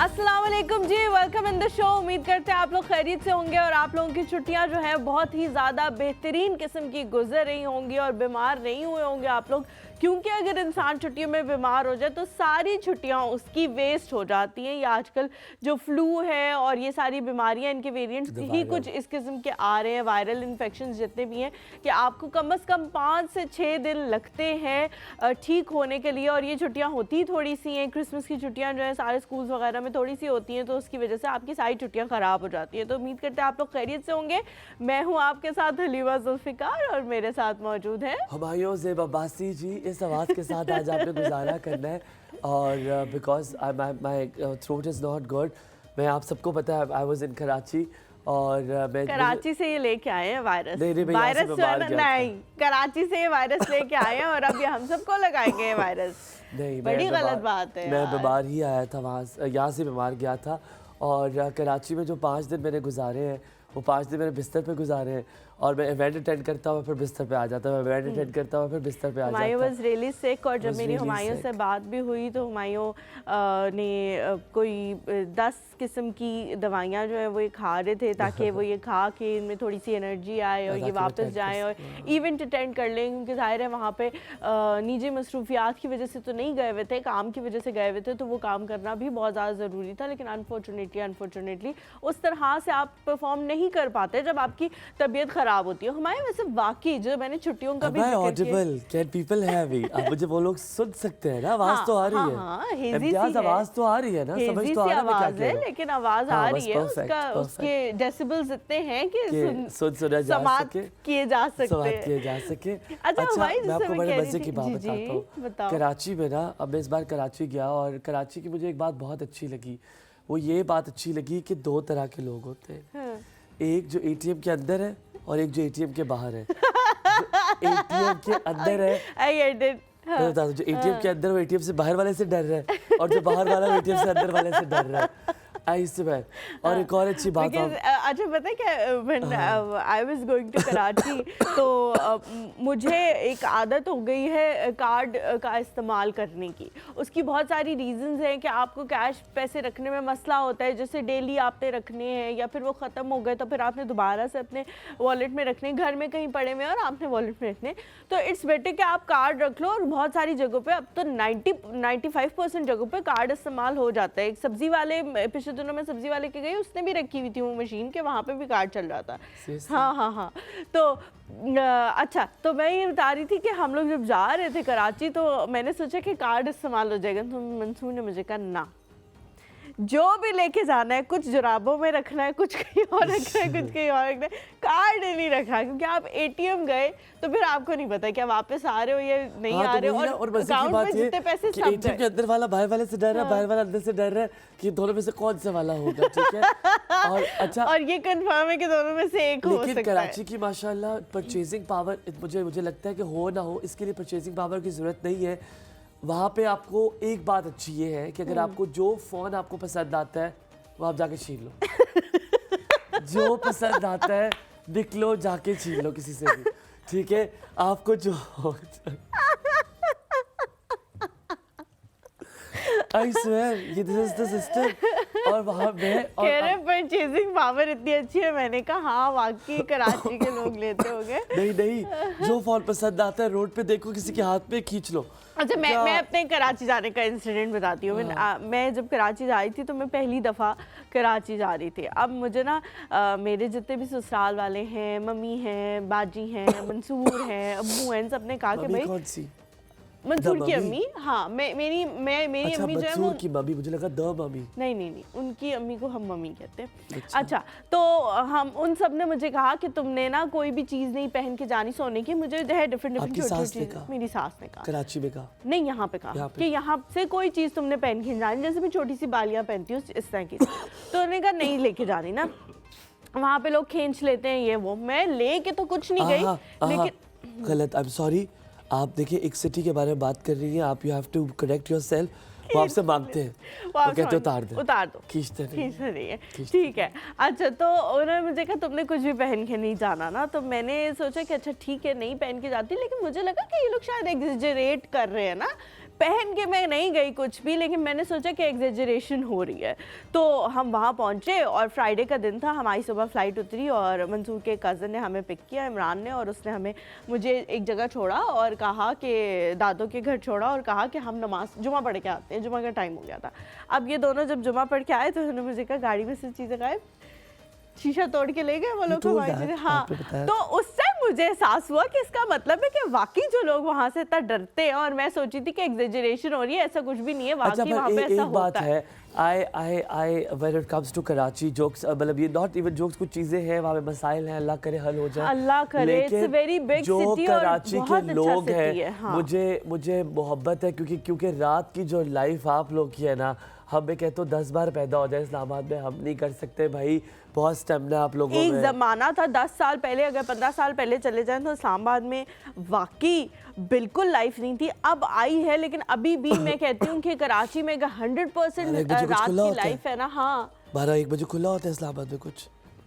अस्सलाम वालेकुम जी, welcome in the show. उम्मीद करते हैं आप लोग खैरियत से होंगे और आप लोगों की छुट्टियां जो है बहुत ही ज़्यादा बेहतरीन किस्म की गुजर रही होंगी और बीमार नहीं हुए होंगे आप लोग, क्योंकि अगर इंसान छुट्टियों में बीमार हो जाए तो सारी छुट्टियां उसकी वेस्ट हो जाती हैं। ये आजकल जो फ्लू है और ये सारी बीमारियां, इनके वेरिएंट्स ही कुछ इस किस्म के आ रहे हैं, वायरल इन्फेक्शन जितने भी हैं, कि आपको कम से कम 5 से 6 दिन लगते हैं ठीक होने के लिए। और ये छुट्टियाँ होती थोड़ी सी हैं, क्रिसमस की छुट्टियाँ जो हैं सारे स्कूल्स वगैरह में थोड़ी सी होती हैं, तो उसकी वजह से आपकी सारी छुट्टियाँ ख़राब हो जाती हैं। तो उम्मीद करते हैं आप लोग खैरियत से होंगे। मैं हूँ आपके साथ हलीमा जुल्फ़िकार और मेरे साथ मौजूद हैं हुमायूं ज़ेब अब्बासी जी। इस आवाज़ के साथ आज आपने गुजारा करना है और because my throat is not good. मैं आप सबको पता है आई वाज इन कराची और मैं कराची से ये लेके आए हैं वायरस। नहीं, वायरस जो है ना, नहीं, कराची से ये वायरस लेके आए हैं और अब ये हम सबको लगाएंगे ये वायरस। नहीं, बड़ी गलत बात है। मैं बीमार ही आया था, वहाँ यहाँ से बीमार गया था और कराची में जो 5 दिन मैंने गुजारे हैं वो 5 दिन मैंने बिस्तर पे गुजारे हैं। और मैं इवेंट अटेंड करता हूँ फिर बिस्तर पे आ जाता हूँ, इवेंट अटेंड करता हूँ फिर बिस्तर पे आ जाता हूँ। हुमायूं वाज रियली सिक और जब मेरी हुमायूं से बात भी हुई तो हुमायूं ने कोई 10 किस्म की दवाइयाँ जो है वो ये खा रहे थे ताकि वो ये खा के इनमें थोड़ी सी एनर्जी आए और ये वापस जाएँ और इवेंट अटेंड कर लें, क्योंकि ज़ाहिर है वहाँ पे निजी मसरूफियात की वजह से तो नहीं गए हुए थे, काम की वजह से गए हुए थे, तो वो काम करना भी बहुत ज़्यादा ज़रूरी था। लेकिन अनफॉर्चुनेटली उस तरह से आप परफॉर्म नहीं कर पाते जब आपकी तबीयत ख़राब होती है। हमारे वैसे वाकई जो मैंने छुट्टियों का भी Audible, can people have me? अब मुझे वो लोग सुन सकते हैं ना, आवाज तो आ रही है। हाँ, इम्तियाज आवाज तो आ रही है ना, समझ तो आ रहा है मैं क्या कह रहा हूं, लेकिन आवाज आ रही है, उसके डेसिबल्स इतने हैं कि सुना जा सके, किए जा सके। अच्छा मैं आपको बड़े मजे की बात बताता हूँ। कराची में ना, अब मैं इस बार कराची गया और कराची की मुझे एक बात बहुत अच्छी लगी। वो ये बात अच्छी लगी कि 2 तरह के लोग होते हैं, एक जो एटीएम के अंदर है और एक जो एटीएम के बाहर है। जो एटीएम के अंदर है, जो एटीएम के अंदर वो एटीएम से बाहर वाले से डर रहा है और जो बाहर वाला एटीएम से अंदर वाले से डर रहा है। और एक और अच्छी बात, अच्छा पता है क्या, when I was going to Karachi तो मुझे एक आदत हो गई है कार्ड का इस्तेमाल करने की। उसकी बहुत सारी रीजंस हैं कि आपको कैश पैसे रखने में मसला होता है, जैसे डेली आपने रखने हैं या फिर वो ख़त्म हो गए तो फिर आपने दोबारा से अपने वॉलेट में रखने, घर में कहीं पड़े हुए और आपने वॉलेट में रखने, तो इट्स बेटर कि आप कार्ड रख लो। और बहुत सारी जगहों पे अब तो 95% जगहों पे कार्ड इस्तेमाल हो जाता है। एक सब्जी वाले, पिछले दिनों में सब्जी वाले के गई, उसने भी रखी हुई थी वो मशीन के, वहाँ पे भी कार्ड चल रहा था। हाँ। तो अच्छा, तो मैं ये बता रही थी कि हम लोग जब जा रहे थे कराची तो मैंने सोचा कि कार्ड इस्तेमाल हो जाएगा, तो मंसूर ने मुझे कहा ना, जो भी लेके जाना है, कुछ जुराबों में रखना है, कुछ कहीं और रखना है, कुछ कहीं और रखना है, कार्ड नहीं रखा, क्योंकि आप एटीएम गए तो फिर आपको नहीं पता क्या वापस आ रहे हो या नहीं आ रहे हो। और अकाउंट में जितने पैसे सब एटीएम के अंदर वाला बाहर वाले से डर रहा है, बाहर वाला अंदर से डर रहा है कि दोनों में से कौन सा वाला होगा, ठीक है। और अच्छा, और ये कंफर्म है कि दोनों में से एक हो सकता है। लेकिन कराची की माशाल्लाह परचेजिंग पावर, मुझे लगता है कि हो ना हो इसके लिए परचेजिंग पावर की जरूरत नहीं है। वहाँ पे आपको एक बात अच्छी ये है कि अगर आपको जो फ़ोन आपको पसंद आता है वो आप जाके छीन लो। जो पसंद आता है निकलो जाके छीन लो किसी से भी, ठीक है। आपको जो I swear, ये this is the system। और वहाँ में कह रहे परचेजिंग पावर इतनी अच्छी है, मैंने कहा हाँ वाकई कराची के लोग लेते होंगे। नहीं, जो फोन पसंद आता है रोड पे देखो किसी के हाथ में खींच लो। अच्छा, मैं अपने कराची जाने का इंसिडेंट बताती हूँ। मैं जब कराची जा रही थी तो मैं पहली दफ़ा कराची जा रही थी। अब मुझे ना मेरे जितने भी ससुराल वाले हैं, मम्मी हैं, बाजी हैं, मंसूर हैं, अब्बू हैं, सबने कहा कि भाई कौन सी मंसूर की अम्मी, हाँ मेरी अच्छा, अम्मी जो है मंसूर की मम्मी, मुझे लगा द मम्मी। नहीं, उनकी अम्मी को हम मम्मी कहते हैं। अच्छा, तो हम उन सब ने मुझे कहा कि तुमने ना कोई भी चीज़ नहीं पहन के जानी सोने की। मुझे जो है डिफरेंट चीज़, मेरी सास ने कहा, कराची में कहा नहीं, यहाँ पे कहा कि यहाँ से कोई चीज़ तुमने पहन के जानी, जैसे मैं छोटी सी बालियाँ पहनती हूँ इस तरह की, तो उन्होंने कहा नहीं लेके जानी ना, वहाँ पे लोग खींच लेते हैं ये वो। मैं लेके तो कुछ नहीं गई, लेकिन गलत, आई एम सॉरी। आप देखिए एक सिटी के बारे में बात कर रही हैं, आप, you have to correct yourself. वो आपसे मांगते हैं, वो कहते उतार दो, खींचते नहीं है, ठीक है। अच्छा, तो उन्होंने मुझे कहा तुमने कुछ भी पहन के नहीं जाना ना, तो मैंने सोचा कि अच्छा ठीक है नहीं पहन के जाती, लेकिन मुझे लगा कि ये लोग शायद एग्जेजरेट कर रहे हैं ना, पहन के मैं नहीं गई कुछ भी, लेकिन मैंने सोचा कि एग्जेजरेशन हो रही है। तो हम वहाँ पहुँचे और फ्राइडे का दिन था, हमारी सुबह फ़्लाइट उतरी और मंसूर के कज़न ने हमें पिक किया, इमरान ने, और उसने हमें मुझे एक जगह छोड़ा और कहा कि दादों के घर छोड़ा और कहा कि हम नमाज जुमा पढ़ के आते हैं, जुमा का टाइम हो गया था। अब ये दोनों जब जुमा पढ़ के आए तो उन्होंने मुझे कहा गाड़ी में से चीज़ें गायब, शीशा तोड़ के ले गए वो लोग हमारी चीज़ें। हाँ, तो उस टाइम मुझे एहसास हुआ कि इसका मतलब है कि वाकई जो लोग वहाँ से इतना डरते हैं, और मैं सोची थी कि एग्जेजरेशन हो रही है, ऐसा कुछ भी नहीं है, वाकई वहाँ पे ऐसा होता है। I when it comes to Karachi jokes, मतलब ये not even jokes, कुछ चीजें हैं वहाँ पे मसाइल हैं, अल्लाह करे हल हो जाए, अल्लाह करे। It's a very big city और कराची के बहुत लोग अच्छा हैं, city है। हाँ। मुझे मोहब्बत है क्योंकि रात की जो लाइफ आप लोग की है ना, हम मैं कहता हूँ 10 बार पैदा हो जाए इस्लामाबाद में, हम नहीं कर सकते भाई, बहुत स्टेमिना आप लोगों में। एक ज़माना था 10 साल पहले, अगर 15 साल पहले चले जाएं तो इस्लामाबाद में वाकई बिल्कुल लाइफ नहीं थी, अब आई है। लेकिन अभी भी मैं कहती हूँ कि कराची में 100% रात की लाइफ है ना। हाँ, 12-1 बजे खुला होता है इस्लामाबाद में,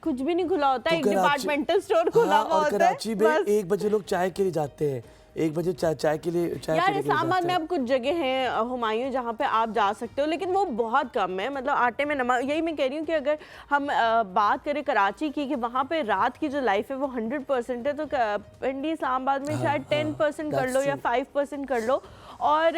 कुछ भी नहीं खुला होता है, एक डिपार्टमेंटल स्टोर खुला हुआ होता है। कराची में 1 बजे लोग चाय के लिए जाते हैं, 1 बजे चाय के लिए यार इस्लामाबाद में अब कुछ जगह हैं हुमायूं जहाँ पे आप जा सकते हो, लेकिन वो बहुत कम है। मतलब आटे में नमक, यही मैं कह रही हूँ कि अगर हम बात करें कराची की कि वहाँ पे रात की जो लाइफ है वो 100% है, तो पिंडी इस्लामाबाद में शायद 10% कर लो या 5% कर लो। और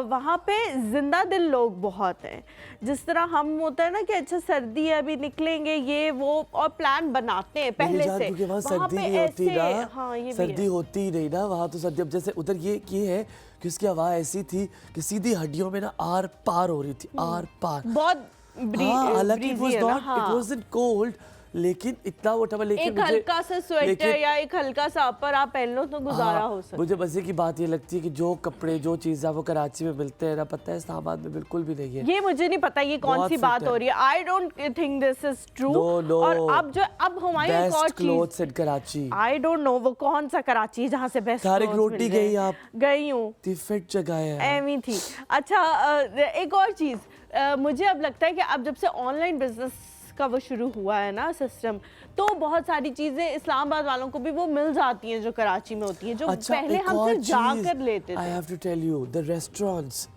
वहाँ पे जिंदा दिल लोग बहुत हैं, जिस तरह हम होता है ना कि अच्छा सर्दी है अभी निकलेंगे ये वो, और प्लान बनाते हैं पहले से। वहाँ सर्दी नहीं होती ना, हाँ, ये सर्दी होती ही नहीं ना वहाँ तो सर्दी। अब जैसे उधर ये है कि उसकी हवा ऐसी थी कि सीधी हड्डियों में ना आर पार हो रही थी, आर पार बहुत। हालांकि it wasn't cold, लेकिन इतना वो था, लेकिन एक हल्का सा स्वेटर या एक हल्का सा अपर आप पहन लो तो गुजारा हो सकता है। मुझे मजे की बात ये लगती है कि जो कपड़े जो चीज़ें वो कराची में मिलते हैं ना, पता है इस्लामाबाद में बिल्कुल भी नहीं है। ये मुझे नहीं पता ये कौन सी बात हो रही है। I don't think this is true. और अब हुमायूं एक और clothes in Karachi, I don't know वो कौन सा कराची जहाँ से बेस्ट तारिक रोटी गई आप? गई हूँ, फिट जगह है, एमी थी। अच्छा एक और चीज़ मुझे अब लगता है कि अब जब से ऑनलाइन बिजनेस का वो शुरू हुआ है ना सिस्टम, तो बहुत सारी चीजें इस्लामाबाद वालों को भी वो मिल जाती हैं जो कराची में होती हैं, जो पहले हम सिर्फ जाकर लेते थे। I have to tell you the restaurants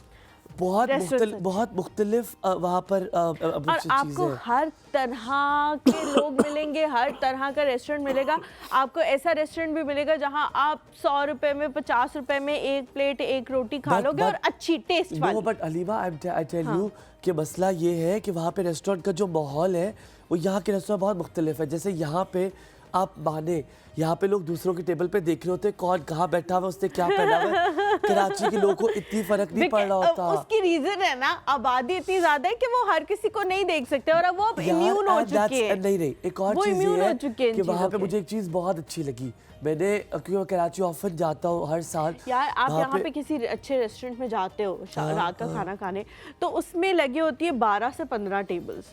बहुत मुख्तलिफ वहाँ पर और आपको हर तरह के लोग मिलेंगे, हर तरह का रेस्टोरेंट मिलेगा। आपको ऐसा रेस्टोरेंट भी मिलेगा जहाँ आप 100 रुपए में 50 रुपए में एक प्लेट एक रोटी खा लोगे और अच्छी टेस्ट वाली। But Aleema I tell you कि मसला ये है कि वहाँ पे रेस्टोरेंट का जो माहौल है वो यहाँ के रेस्टोरेंट बहुत मुख्तलिफ है। जैसे यहाँ पे आप माने, यहाँ पे लोग दूसरों के टेबल पे देख रहे होते हैं कौन कहाँ बैठा हुआ, उसने क्या पहना हुआ है। कराची के लोगों को इतनी फर्क नहीं पड़ रहा होता। उसकी रीजन है ना, आबादी इतनी ज्यादा है कि वो हर किसी को नहीं देख सकते, और अब वो इम्यून हो चुके हैं। नहीं, एक और चीज है कि वहाँ पे मुझे एक चीज बहुत अच्छी लगी। मैंने क्योंकि कराची ऑफन जाता हूँ हर साल। यार आप यहाँ पे किसी अच्छे रेस्टोरेंट में जाते हो रात का खाना खाने, तो उसमें लगी होती है 12 से 15 टेबल्स,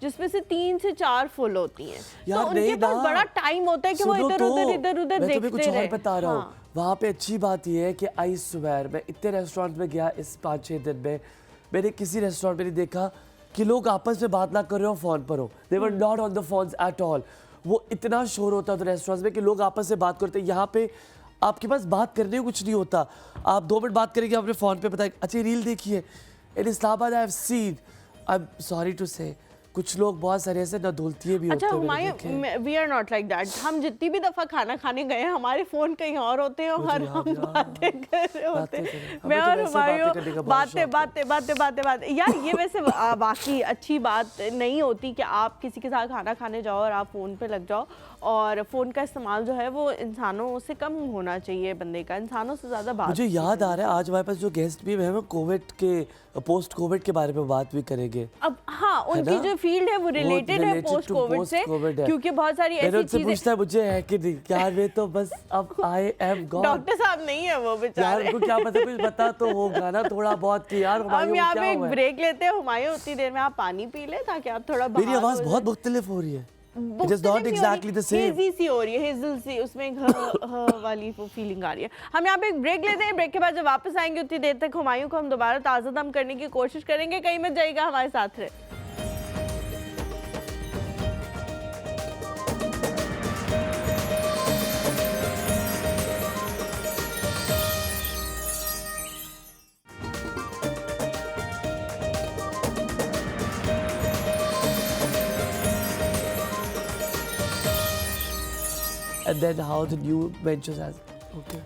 जिसमें से 3 से 4 फुल होती हैं। तो उनके पास बड़ा टाइम होता है कि वो इधर उधर देखते रहे। कुछ और बता रहा हूँ, वहाँ पे अच्छी बात ये है कि आई स्वेयर मैं इतने रेस्टोरेंट में गया इस 5-6 दिन में, मैंने किसी रेस्टोरेंट में नहीं देखा कि लोग आपस में बात ना कर रहे हो, फोन पर हो। They were not on the phones at all. वो इतना शोर होता था रेस्टोरेंट्स में कि लोग आपस में बात करते। यहाँ पे आपके पास बात करने को कुछ नहीं होता, आप 2 मिनट बात करेंगे अपने फ़ोन पे, बताएं अच्छा रील देखिए। In Islamabad I have seen, I am sorry to say, कुछ लोग बहुत सारे ऐसे नदुलतिये भी होते हैं। अच्छा Humayun, we are not like that. हम जितनी भी दफ़ा खाना खाने गए हैं हमारे फ़ोन कहीं और होते हैं और हम बातें कर रहे होते हैं। मैं और हुमायूं बातें यार, ये वैसे बाकी अच्छी बात नहीं होती कि आप किसी के साथ खाना खाने जाओ और आप फ़ोन पे लग जाओ। और फ़ोन का इस्तेमाल जो है वो इंसानों से कम होना चाहिए, बंदे का इंसानों से ज़्यादा बात। मुझे याद आ रहा है आज हमारे पास जो गेस्ट भी है वो कोविड के पोस्ट कोविड के बारे में बात भी करेंगे। अब हाँ, उनकी जो फील्ड है वो रिलेटेड है पोस्ट कोविड से, क्योंकि बहुत सारी ऐसी चीजें पूछता है मुझे है कि नहीं यार, वे तो बस अब आई एम गॉड। डॉक्टर साहब नहीं है वो बेचारे, यार उनको क्या पता, कुछ पता तो होगा ना थोड़ा बहुत कि यार हम यहाँ पे एक ब्रेक लेते हैं। हुमायूं उतनी देर में आप पानी पी ले ताकि आप थोड़ा। मेरी आवाज बहुत मुख्तलिफ हो रही है, It is not exactly the same. हेज़ी सी हो रही है, हेज़ल सी, उसमें वाली वो फीलिंग आ रही है। हम यहाँ पे एक ब्रेक लेते हैं, ब्रेक के बाद जब वापस आएंगे उतनी देर तक हुमायूं को हम दोबारा ताज़ा दम करने की कोशिश करेंगे। कहीं मत जाइएगा, हमारे साथ रहे। and then how the new ventures has. Okay.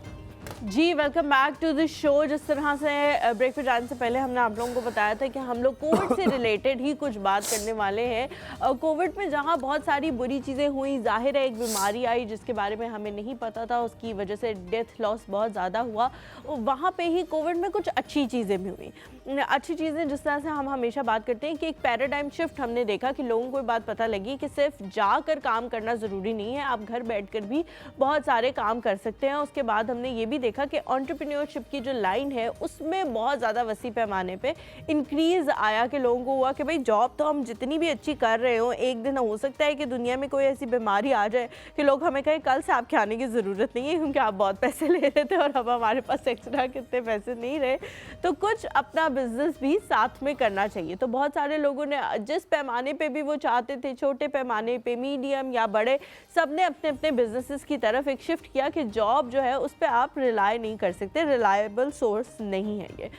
जी welcome back to the show. जिस तरह से ब्रेक पे जाने से पहले हमने आप लोगों को बताया था कि हम लोग कोविड से रिलेटेड ही कुछ बात करने वाले हैं। कोविड में जहां बहुत सारी बुरी चीज़ें हुई, जाहिर है एक बीमारी आई जिसके बारे में हमें नहीं पता था, उसकी वजह से डेथ लॉस बहुत ज़्यादा हुआ। वहाँ पे ही कोविड में कुछ अच्छी चीज़ें भी हुई। अच्छी चीज़ें जिस तरह से हम हमेशा बात करते हैं कि एक पैराडाइम शिफ्ट हमने देखा कि लोगों को बात पता लगी कि सिर्फ जाकर काम करना ज़रूरी नहीं है, आप घर बैठकर भी बहुत सारे काम कर सकते हैं। उसके बाद हमने ये भी देखा कि एंटरप्रेन्योरशिप की जो लाइन है उसमें बहुत ज़्यादा वसी पैमाने पे इंक्रीज़ आया कि लोगों को हुआ कि भाई जॉब तो हम जितनी भी अच्छी कर रहे हो, एक दिन हो सकता है कि दुनिया में कोई ऐसी बीमारी आ जाए कि लोग हमें कहें कल से आपके आने की ज़रूरत नहीं है क्योंकि आप बहुत पैसे ले रहे थे और अब हमारे पास एक्स्ट्रा कितने पैसे नहीं रहे, तो कुछ अपना बिजनेस भी साथ में करना चाहिए। तो बहुत सारे लोगों ने जिस पैमाने पे भी वो चाहते थे, छोटे पैमाने पे, मीडियम या बड़े, सब ने अपने अपने बिजनेसेस की तरफ एक शिफ्ट किया कि जॉब जो है उस पर आप रिलाई नहीं कर सकते, रिलायबल सोर्स नहीं है ये।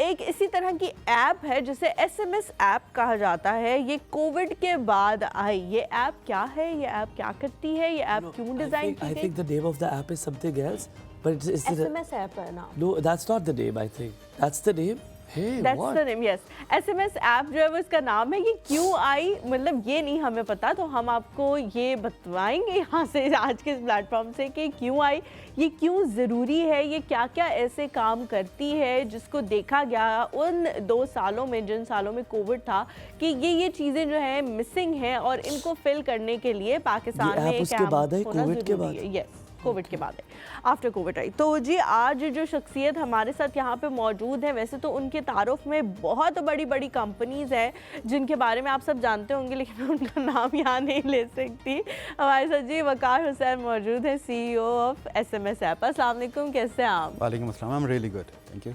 एक इसी तरह की ऐप है जिसे SMS ऐप कहा जाता है, ये कोविड के बाद आई। ये ऐप क्या है, ये ऐप क्या करती है, ये ऐप क्यों डिजाइन की गई? I think the name of the app is something else, but it's SMS app है ना? No, that's not the name. I think that's the name. Hey, That's what? the name, yes. SMS app जो है वो इसका नाम है। ये क्यों आई, मतलब ये नहीं हमें पता, तो हम आपको ये बतवाएंगे यहाँ से आज के इस प्लेटफॉर्म से कि क्यों आई, ये क्यों ज़रूरी है, ये क्या क्या ऐसे काम करती है जिसको देखा गया उन 2 सालों में, जिन सालों में कोविड था, कि ये चीज़ें जो है मिसिंग हैं और इनको फिल करने के लिए पाकिस्तान में एक ऐप होना ज़रूरी है। यस, कोविड के बाद है, आफ्टर कोविड आई। तो जी आज जो शख्सियत हमारे साथ यहाँ पे मौजूद है, वैसे तो उनके तारुफ में बहुत बड़ी बड़ी कंपनीज हैं जिनके बारे में आप सब जानते होंगे, लेकिन मैं उनका नाम यहाँ नहीं ले सकती। हमारे साथ जी वकार हुसैन मौजूद है, CEO ऑफ SMS ऐप। अस्सलाम वालेकुम, कैसे हैं आप? वालेकुम अस्सलाम, I am really good, thank you.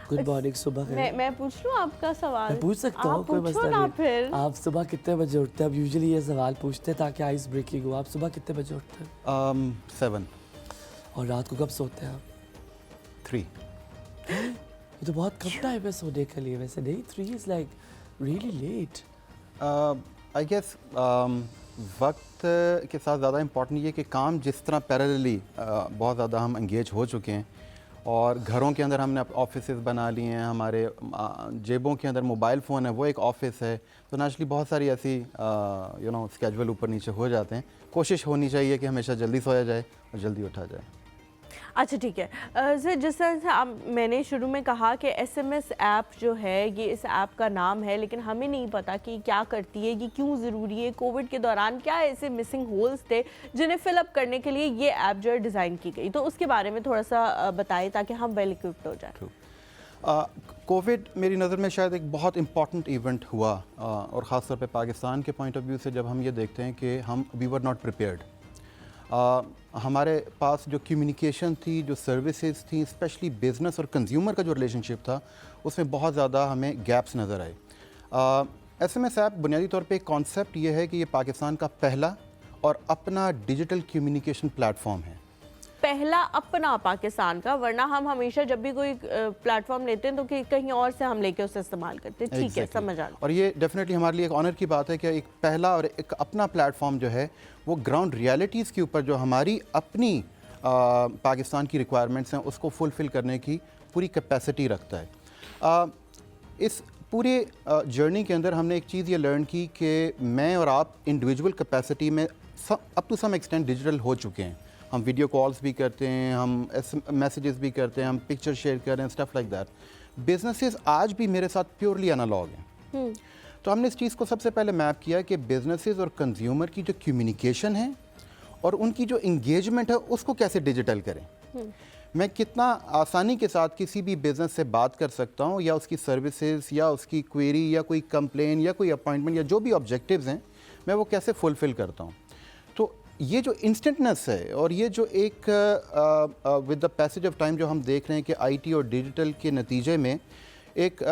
Good morning. सुबह मैं पूछ लूँ आपका सवाल? मैं पूछ सकता हूँ, कोई मसला ना नहीं। फिर आप सुबह कितने बजे उठते हैं? अब यूजुअली ये सवाल पूछते हैं ताकि आइस ब्रेकिंग हो। आप सुबह कितने बजे उठते हैं? 7, और रात को कब सोते हैं आप? 3। ये तो बहुत कम टाइम है सोने के लिए। वैसे नहीं, 3 is like really late. I guess वक्त के साथ ज़्यादा इम्पोर्टेंट ये कि काम जिस तरह पैरेलली बहुत ज़्यादा हम एंगेज हो चुके हैं और घरों के अंदर हमने ऑफिसेज बना लिए हैं, हमारे जेबों के अंदर मोबाइल फ़ोन है, वो एक ऑफिस है, तो नेचुरली बहुत सारी ऐसी स्केड्यूल ऊपर नीचे हो जाते हैं। कोशिश होनी चाहिए कि हमेशा जल्दी सोया जाए और जल्दी उठा जाए। अच्छा ठीक है सर, जिस तरह से मैंने शुरू में कहा कि SMS ऐप जो है ये इस ऐप का नाम है, लेकिन हमें नहीं पता कि क्या करती है, ये क्यों ज़रूरी है, कोविड के दौरान क्या ऐसे मिसिंग होल्स थे जिन्हें फिलअप करने के लिए ये ऐप जो है डिज़ाइन की गई, तो उसके बारे में थोड़ा सा बताएं ताकि हम वेल इक्विप्ड हो जाए। कोविड मेरी नज़र में शायद एक बहुत इम्पॉर्टेंट इवेंट हुआ और ख़ास तौर पे पाकिस्तान के पॉइंट ऑफ व्यू से जब हम ये देखते हैं कि हम वी वर नॉट प्रिपेयर्ड। हमारे पास जो कम्युनिकेशन थी, जो सर्विसेज थी, स्पेशली बिज़नेस और कंज्यूमर का जो रिलेशनशिप था, उसमें बहुत ज़्यादा हमें गैप्स नज़र आए। SMS ऐप बुनियादी तौर पे एक कॉन्सेप्ट ये है कि ये पाकिस्तान का पहला और अपना डिजिटल कम्युनिकेशन प्लेटफॉर्म है। पहला अपना पाकिस्तान का, वरना हम हमेशा जब भी कोई प्लेटफॉर्म लेते हैं तो कहीं और से हम लेके उसे इस्तेमाल करते हैं। ठीक है, समझ आ रहा। और ये डेफिनेटली हमारे लिए एक ऑनर की बात है कि एक पहला और एक अपना प्लेटफॉर्म जो है वो ग्राउंड रियलिटीज़ के ऊपर जो हमारी अपनी पाकिस्तान की रिक्वायरमेंट्स हैं उसको फुलफ़िल करने की पूरी कैपेसिटी रखता है। इस पूरे जर्नी के अंदर हमने एक चीज़ ये लर्न की कि मैं और आप इंडिविजुअल कैपेसिटी में up to some extent digital हो चुके हैं। हम वीडियो कॉल्स भी करते हैं, हम मैसेजेस भी करते हैं, हम पिक्चर शेयर कर रहे हैं, स्टफ लाइक दैट। बिजनेसेस आज भी मेरे साथ प्योरली एनालॉग हैं। तो हमने इस चीज़ को सबसे पहले मैप किया कि बिजनेसेस और कंज्यूमर की जो कम्युनिकेशन है और उनकी जो इंगेजमेंट है उसको कैसे डिजिटल करें। मैं कितना आसानी के साथ किसी भी बिज़नेस से बात कर सकता हूँ या उसकी सर्विसेज या उसकी क्वेरी या कोई कंप्लेन या कोई अपॉइंटमेंट या जो भी ऑब्जेक्टिव्स हैं मैं वो कैसे फुलफ़िल करता हूँ। तो ये जो इंस्टेंटनेस है और ये जो एक with the passage of time जो हम देख रहे हैं कि IT और डिजिटल के नतीजे में एक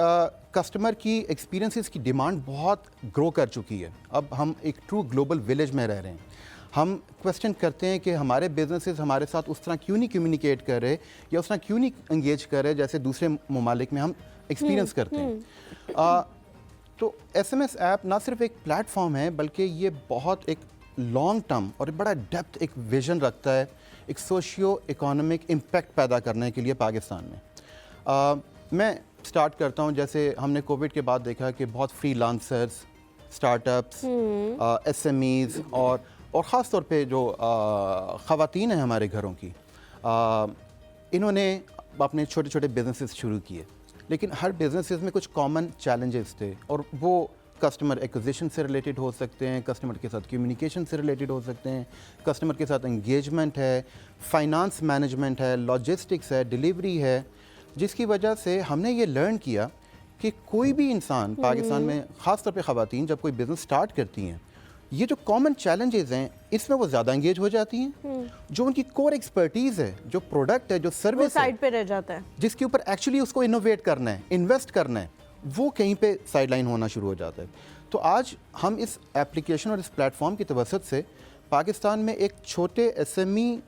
कस्टमर की एक्सपीरियंसेस की डिमांड बहुत ग्रो कर चुकी है। अब हम एक ट्रू ग्लोबल विलेज में रह रहे हैं। हम क्वेश्चन करते हैं कि हमारे बिजनेसेस हमारे साथ उस तरह क्यों नहीं कम्युनिकेट कर रहे या उस तरह क्यों नहीं एंगेज कर रहे जैसे दूसरे ममालिक में हम एक्सपीरियंस करते हैं। तो SMS ऐप ना सिर्फ एक प्लेटफॉर्म है बल्कि ये बहुत एक लॉन्ग टर्म और एक बड़ा डेप्थ एक विजन रखता है एक सोशियो इकोनॉमिक इम्पैक्ट पैदा करने के लिए पाकिस्तान में। मैं स्टार्ट करता हूँ, जैसे हमने कोविड के बाद देखा कि बहुत फ्रीलांसर्स, स्टार्टअप्स, SMEs और ख़ास तौर पे जो ख़वातीन हैं हमारे घरों की, इन्होंने अपने छोटे छोटे बिजनेसेस शुरू किए, लेकिन हर बिजनेसेस में कुछ कॉमन चैलेंजेस थे और वो कस्टमर एक्विजिशन से रिलेटेड हो सकते हैं, कस्टमर के साथ कम्युनिकेशन से रिलेटेड हो सकते हैं, कस्टमर के साथ एंगेजमेंट है, फाइनेंस मैनेजमेंट है, लॉजिस्टिक्स है, डिलीवरी है, जिसकी वजह से हमने ये लर्न किया कि कोई भी इंसान पाकिस्तान में ख़ास तौर पे ख़वातीन जब कोई बिज़नेस स्टार्ट करती हैं, ये जो कॉमन चैलेंजेस हैं इसमें वो ज़्यादा एंगेज हो जाती हैं। जो उनकी कोर एक्सपर्टीज़ है, जो प्रोडक्ट है, जो सर्विस साइड पे रह जाता है, जिसके ऊपर एक्चुअली उसको इनोवेट करना है, इन्वेस्ट करना है, वो कहीं पे साइडलाइन होना शुरू हो जाता है। तो आज हम इस एप्लीकेशन और इस प्लेटफॉर्म की तवसत से पाकिस्तान में एक छोटे SME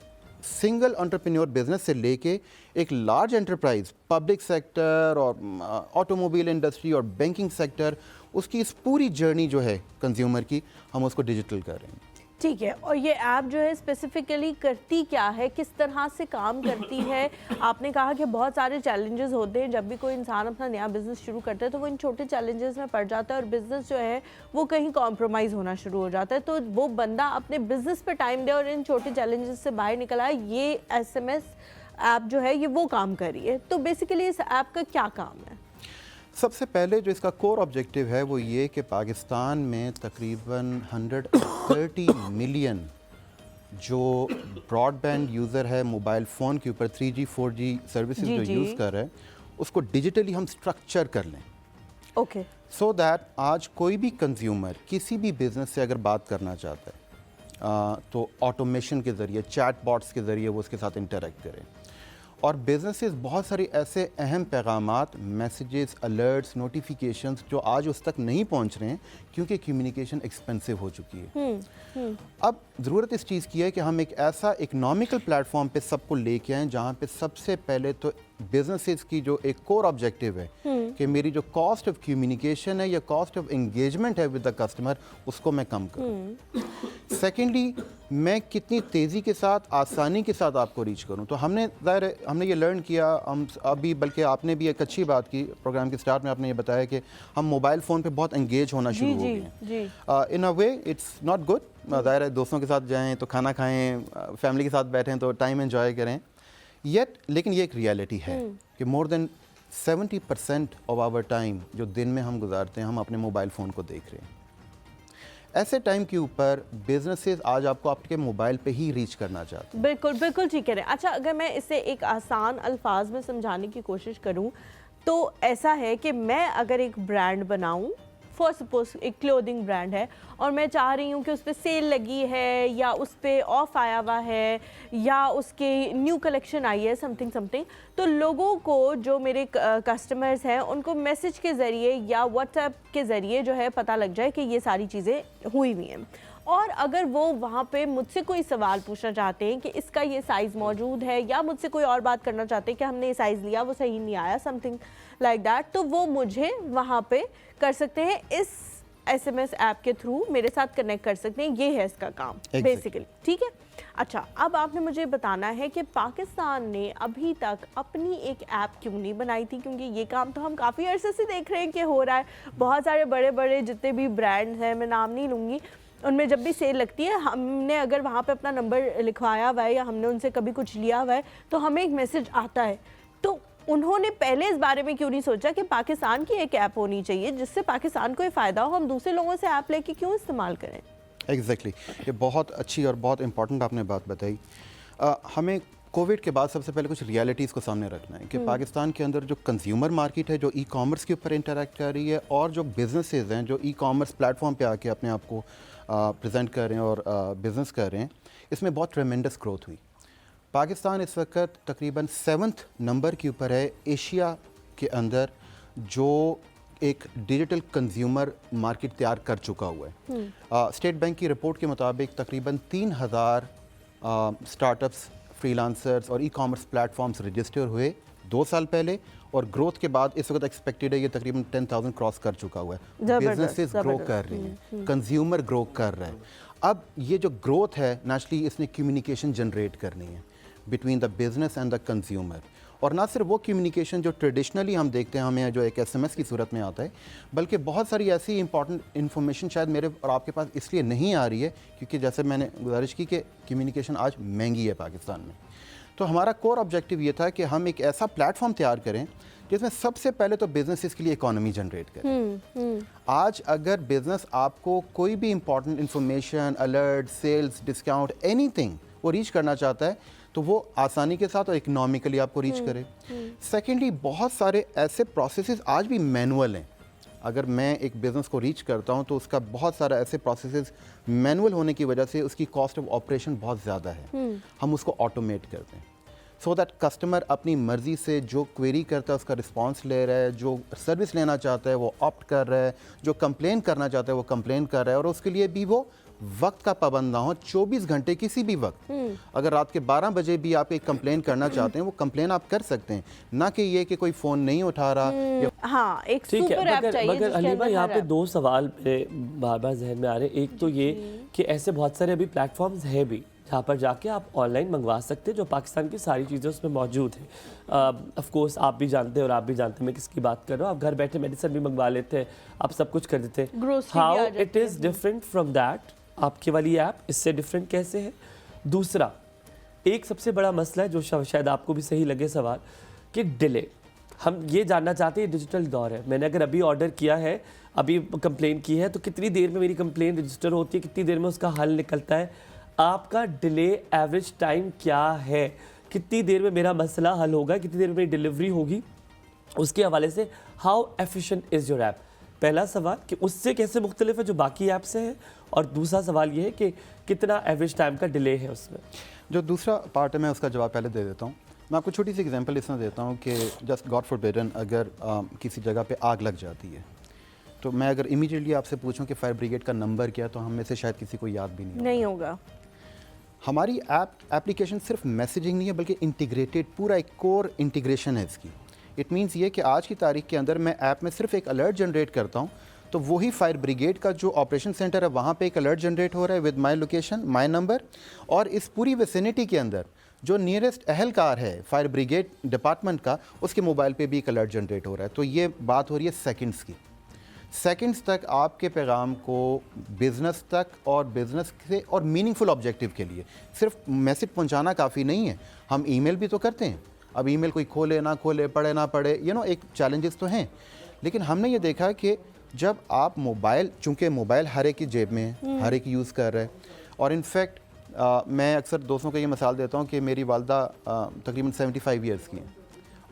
सिंगल एंटरप्रेन्योर बिजनेस से लेके एक लार्ज एंटरप्राइज, पब्लिक सेक्टर और ऑटोमोबाइल इंडस्ट्री और बैंकिंग सेक्टर, उसकी इस पूरी जर्नी जो है कंज्यूमर की, हम उसको डिजिटल कर रहे हैं। ठीक है। और ये ऐप जो है स्पेसिफिकली करती क्या है, किस तरह से काम करती है? आपने कहा कि बहुत सारे चैलेंजेस होते हैं, जब भी कोई इंसान अपना नया बिज़नेस शुरू करता है तो वो इन छोटे चैलेंजेस में पड़ जाता है और बिज़नेस जो है वो कहीं कॉम्प्रोमाइज़ होना शुरू हो जाता है। तो वो बंदा अपने बिज़नेस पे टाइम दे और इन छोटे चैलेंजेस से बाहर निकल आए, ये SMS ऐप जो है ये वो काम कर रही है। तो बेसिकली इस ऐप का क्या काम है? सबसे पहले जो इसका कोर ऑब्जेक्टिव है वो ये कि पाकिस्तान में तकरीबन 130 मिलियन जो ब्रॉडबैंड यूज़र है मोबाइल फ़ोन के ऊपर 3G 4G सर्विसेज जो यूज़ कर रहे हैं, उसको डिजिटली हम स्ट्रक्चर कर लें। ओके। सो दैट आज कोई भी कंज्यूमर किसी भी बिज़नेस से अगर बात करना चाहता है तो ऑटोमेशन के ज़रिए, चैट बॉट्स के ज़रिए वो उसके साथ इंटरेक्ट करें। और बिजनेसेस बहुत सारे ऐसे अहम पैगामात, मैसेजेस, अलर्ट्स, नोटिफिकेशंस जो आज उस तक नहीं पहुंच रहे हैं क्योंकि कम्युनिकेशन एक्सपेंसिव हो चुकी है। अब ज़रूरत इस चीज़ की है कि हम एक ऐसा इकोनॉमिकल प्लेटफॉर्म पे सबको लेके आएँ जहाँ पे सबसे पहले तो बिजनेसेस की जो एक कोर ऑब्जेक्टिव है कि मेरी जो कॉस्ट ऑफ कम्युनिकेशन है या कॉस्ट ऑफ एंगेजमेंट है विद द कस्टमर, उसको मैं कम करूँ। सेकेंडली, मैं कितनी तेज़ी के साथ, आसानी के साथ आपको रीच करूं। तो हमने ये लर्न किया, हम अभी, बल्कि आपने भी एक अच्छी बात की प्रोग्राम के स्टार्ट में, आपने ये बताया कि हम मोबाइल फ़ोन पे बहुत एंगेज होना शुरू हो गए हैं। इन अ वे इट्स नॉट गुड। ज़ाहिर है दोस्तों के साथ जाएं तो खाना खाएं, फैमिली के साथ बैठें तो टाइम एंजॉय करें, लेकिन ये एक रियलिटी है कि more than 70% of our time जो दिन में हम गुजारते हैं, हम अपने मोबाइल फ़ोन को देख रहे हैं। ऐसे टाइम के ऊपर बिजनेसेस आज आपको आपके मोबाइल पे ही रीच करना चाहते हैं। बिल्कुल बिल्कुल ठीक है। अच्छा, अगर मैं इसे एक आसान अल्फाज में समझाने की कोशिश करूं तो ऐसा है कि मैं अगर एक ब्रांड बनाऊं, फॉर सपोज एक क्लोथिंग ब्रांड है और मैं चाह रही हूँ कि उस पर सेल लगी है या उस पर ऑफ आया हुआ है या उसके न्यू कलेक्शन आई है, समथिंग, तो लोगों को, जो मेरे कस्टमर्स हैं, उनको मैसेज के ज़रिए या व्हाट्सएप के ज़रिए जो है पता लग जाए कि ये सारी चीज़ें हुई हुई हैं। और अगर वो वहाँ पे मुझसे कोई सवाल पूछना चाहते हैं कि इसका ये साइज़ मौजूद है, या मुझसे कोई और बात करना चाहते हैं कि हमने ये साइज़ लिया, वो सही नहीं आया, समथिंग लाइक दैट, तो वो मुझे वहाँ पे कर सकते हैं, इस SMS ऐप के थ्रू मेरे साथ कनेक्ट कर सकते हैं। ये है इसका काम बेसिकली। ठीक है। अच्छा, अब आपने मुझे बताना है कि पाकिस्तान ने अभी तक अपनी एक ऐप क्यों नहीं बनाई थी, क्योंकि ये काम तो हम काफ़ी अरसे से देख रहे हैं कि हो रहा है। बहुत सारे बड़े बड़े जितने भी ब्रांड्स हैं, मैं नाम नहीं लूँगी, उनमें जब भी सेल लगती है, हमने अगर वहाँ पे अपना नंबर लिखवाया हुआ है या हमने उनसे कभी कुछ लिया हुआ है तो हमें एक मैसेज आता है। तो उन्होंने पहले इस बारे में क्यों नहीं सोचा कि पाकिस्तान की एक ऐप होनी चाहिए जिससे पाकिस्तान को ये फ़ायदा हो, हम दूसरे लोगों से ऐप लेके क्यों इस्तेमाल करें? एग्जैक्टली, ये बहुत अच्छी और बहुत इंपॉर्टेंट आपने बात बताई। हमें कोविड के बाद सबसे पहले कुछ रियलिटीज़ को सामने रखना है कि पाकिस्तान के अंदर जो कंज्यूमर मार्केट है, जो ई-कॉमर्स के ऊपर इंटरेक्ट कर रही है, और जो बिजनेसेस हैं जो ई-कॉमर्स प्लेटफॉर्म पे आके अपने आप को प्रेजेंट कर रहे हैं और बिज़नेस कर रहे हैं, इसमें बहुत ट्रेमेंडस ग्रोथ हुई। पाकिस्तान इस वक्त तकरीबन 7th नंबर के ऊपर है एशिया के अंदर जो एक डिजिटल कंज्यूमर मार्केट तैयार कर चुका हुआ है। स्टेट बैंक की रिपोर्ट के मुताबिक तकरीबन 3000 स्टार्टअप्स, फ्रीलांसर्स और ई-कॉमर्स प्लेटफॉर्म्स रजिस्टर हुए 2 साल पहले, और ग्रोथ के बाद इस वक्त एक्सपेक्टेड है ये तकरीबन 10,000 क्रॉस कर चुका हुआ है। बिजनेसेस ग्रो कर रही हैं, कंज्यूमर ग्रो कर रहे हैं। अब ये जो ग्रोथ है नेचुरली इसने कम्युनिकेशन जनरेट करनी है between the business and the consumer, और ना सिर्फ वो कम्युनिकेशन जो ट्रेडिशनली हम देखते हैं हमें जो एक एसएमएस की सूरत में आता है, बल्कि बहुत सारी ऐसी इंपॉर्टेंट इन्फॉर्मेशन शायद मेरे और आपके पास इसलिए नहीं आ रही है क्योंकि जैसे मैंने गुजारिश की कि कम्युनिकेशन आज महंगी है पाकिस्तान में। तो हमारा कोर ऑब्जेक्टिव ये था कि हम एक ऐसा प्लेटफॉर्म तैयार करें जिसमें सबसे पहले तो बिजनेस के लिए इकोनॉमी जनरेट करें। आज अगर बिजनेस आपको कोई भी important information, alert, sales, discount, anything वो रीच करना चाहता है तो वो आसानी के साथ और इकोनॉमिकली आपको रीच करे। सेकेंडली, बहुत सारे ऐसे प्रोसेसेस आज भी मैनुअल हैं। अगर मैं एक बिज़नेस को रीच करता हूं तो उसका बहुत सारा ऐसे प्रोसेसेस मैनुअल होने की वजह से उसकी कॉस्ट ऑफ ऑपरेशन बहुत ज़्यादा है। हम उसको ऑटोमेट करते हैं सो दैट कस्टमर अपनी मर्ज़ी से जो क्वेरी करता है उसका रिस्पांस ले रहा है, जो सर्विस लेना चाहता है वो ऑप्ट कर रहा है, जो कंप्लेन करना चाहता है वो कंप्लेन कर रहा है, और उसके लिए भी वो वक्त का पाबंद ना हो। 24 घंटे किसी भी वक्त, अगर रात के 12 बजे भी आप एक कंप्लेन करना चाहते हैं वो कंप्लेन आप कर सकते हैं, ना कि ये कि कोई फ़ोन नहीं उठा रहा। हाँ, एक ठीक सुपर है, ऐप चाहिए मगर जिसके हलीमा अंदर यहाँ हर पे ऐप। 2 सवाल मेरे बार बार जहन में आ रहे हैं। एक तो ये कि ऐसे बहुत सारे अभी प्लेटफॉर्म्स हैं भी जहाँ पर जाके आप ऑनलाइन मंगवा सकते हैं जो पाकिस्तान की सारी चीज़ें उसमें मौजूद हैं। ऑफ कोर्स आप भी जानते हैं और आप भी जानते हैं मैं किसकी बात कर रहा हूँ। आप घर बैठे मेडिसिन भी मंगवा लेते हैं, आप सब कुछ कर देते हैं। Grocery भी हाउ आ जाती it is different from that, आपकी वाली ऐप इससे डिफरेंट कैसे है? दूसरा, एक सबसे बड़ा मसला है जो शायद आपको भी सही लगे सवाल, कि डिले। हम ये जानना चाहते हैं, डिजिटल दौर है, मैंने अगर अभी ऑर्डर किया है, अभी कंप्लेन की है, तो कितनी देर में मेरी कंप्लेन रजिस्टर होती है, कितनी देर में उसका हल निकलता है? आपका डिले एवरेज टाइम क्या है? कितनी देर में मेरा मसला हल होगा, कितनी देर में मेरी डिलीवरी होगी? उसके हवाले से how efficient is your app? पहला सवाल कि उससे कैसे मुख्तलिफ है जो बाकी ऐप से है, और दूसरा सवाल ये है कि कितना एवरेज टाइम का डिले है उसमें। जो दूसरा पार्ट है मैं उसका जवाब पहले दे देता हूँ। मैं आपको छोटी सी एग्जांपल इसमें देता हूँ कि जस्ट गॉड फॉरबिडन अगर किसी जगह पे आग लग जाती है तो मैं अगर इमीडिएटली आपसे पूछूं कि फायर ब्रिगेड का नंबर क्या, तो हम में से शायद किसी को याद भी नहीं होगा। हमारी एप्लीकेशन सिर्फ मैसेजिंग नहीं है बल्कि इंटीग्रेटेड पूरा एक कोर इंटीग्रेशन है इसकी। इट मीन्स ये कि आज की तारीख के अंदर मैं ऐप में सिर्फ एक अलर्ट जनरेट करता हूँ तो वही फायर ब्रिगेड का जो ऑपरेशन सेंटर है वहाँ पे एक अलर्ट जनरेट हो रहा है with my location, my number, और इस पूरी विसिनिटी के अंदर जो नियरेस्ट अहलकार है फायर ब्रिगेड डिपार्टमेंट का उसके मोबाइल पे भी एक अलर्ट जनरेट हो रहा है। तो ये बात हो रही है सेकंड्स की। सेकंड्स तक आपके पैगाम को बिज़नेस तक और बिज़नेस से और मीनिंगफुल ऑब्जेक्टिव के लिए सिर्फ मैसेज पहुंचाना काफ़ी नहीं है। हम ईमेल भी तो करते हैं। अब ईमेल कोई खोले ना खोले, पढ़े ना पढ़े, एक चैलेंजेस तो हैं। लेकिन हमने ये देखा कि जब आप मोबाइल, चूँकि मोबाइल हर एक की जेब में है, हर एक यूज़ कर रहा है, और इनफैक्ट मैं अक्सर दोस्तों को ये मिसाल देता हूँ कि मेरी वालदा तकरीबन 75 ईयर्स की हैं।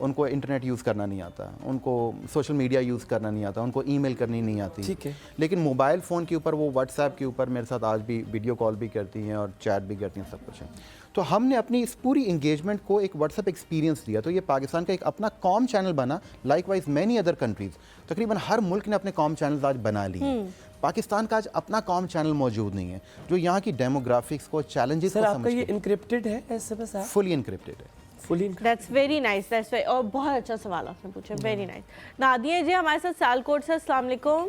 उनको इंटरनेट यूज़ करना नहीं आता, उनको सोशल मीडिया यूज़ करना नहीं आता, उनको ईमेल करनी नहीं आती। ठीक है। लेकिन मोबाइल फ़ोन के ऊपर वो व्हाट्सएप के ऊपर मेरे साथ आज भी वीडियो कॉल भी करती हैं और चैट भी करती हैं, सब कुछ है। तो हमने अपनी इस पूरी इंगेजमेंट को एक व्हाट्सएप एक्सपीरियंस दिया। तो ये पाकिस्तान का एक अपना कॉम चैनल बना। लाइकवाइज मैनी अदर कंट्रीज़, तकरीबन हर मुल्क ने अपने कॉम चैनल्स आज बना लिए। पाकिस्तान का आज अपना कॉम चैनल मौजूद नहीं है जो यहाँ की डेमोग्राफिक्स को, चैलेंजेस को आपका ये इनक्रिप्टेड है एसएमएस ऐप? फुली इनक्रिप्टेड है। That's very nice, that's very, और बहुत अच्छा सवाल आपने पूछा, वेरी नाइस। नादिया जी हमारे साथ सियालकोट से, अस्सलाम वालेकुम।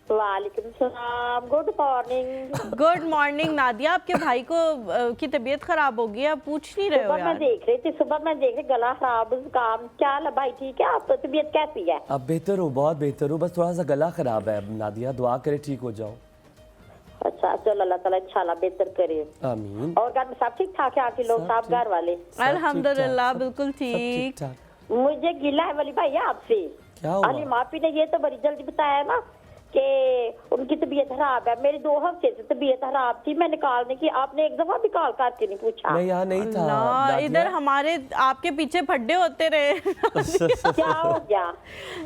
वालेकुम सलाम, good morning. Good morning Nadia, आपके भाई को की तबीयत खराब हो गई, आप पूछ नहीं रहे हो सुबह यार। मैं देख रही थी, सुबह मैं देख रही, गला खराब, जुकाम, क्या हाल है भाई, ठीक है? आप तबीयत कैसी है? अब बेहतर हूँ, बहुत बेहतर हूँ, बस थोड़ा सा गला खराब है। अब नादिया दुआ करे ठीक हो जाओ। अच्छा, चलो अल्लाह ताला इंशाल्लाह बेहतर करे। आमीन। और घर में सब ठीक ठाक है? आंटी लोग, सब घर वाले? अल्हम्दुलिल्लाह बिल्कुल ठीक। मुझे गिला है वाली भाई आपसे। क्या हुआ? अली माफी ने ये तो बड़ी जल्दी बताया ना कि उनकी तबीयत खराब है। मेरी 2 हफ्ते से तबीयत खराब थी, मैं निकालने की, आपने एक दफा भी कॉल करके नहीं पूछा। मैं यहाँ नहीं था ना, इधर हमारे आपके पीछे फड्डे होते रहे। क्या हो गया?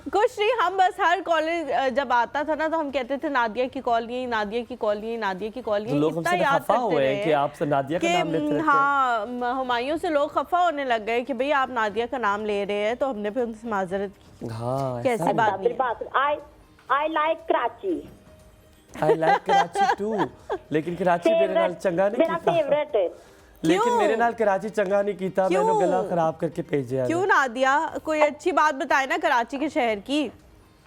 कुछ नहीं, हम बस हर कॉलेज जब आता था ना तो हम कहते थे नादिया की कॉल नहीं, नादिया की कॉल नहीं, नादिया की कॉल तो नहीं। लोग हमसे खफा हुए हैं कि आप नादिया का नाम लेते रहते हैं। हाँ, हुमायूं से लोग खफा होने लग गए कि भाई आप नादिया का नाम ले रहे हैं, तो हमने फिर उनसे माजरत की। हाँ, कैसी बात नहीं। I like Karachi. I like Karachi too, लेकिन कराची मेरे नाल चंगा नहीं मेरा कीता। फेवरेट है। लेकिन मेरे नाल कराची चंगा नहीं कीता, मैंने गला खराब करके भेजा। क्यों नादिया, कोई अच्छी बात बताए ना कराची के शहर की।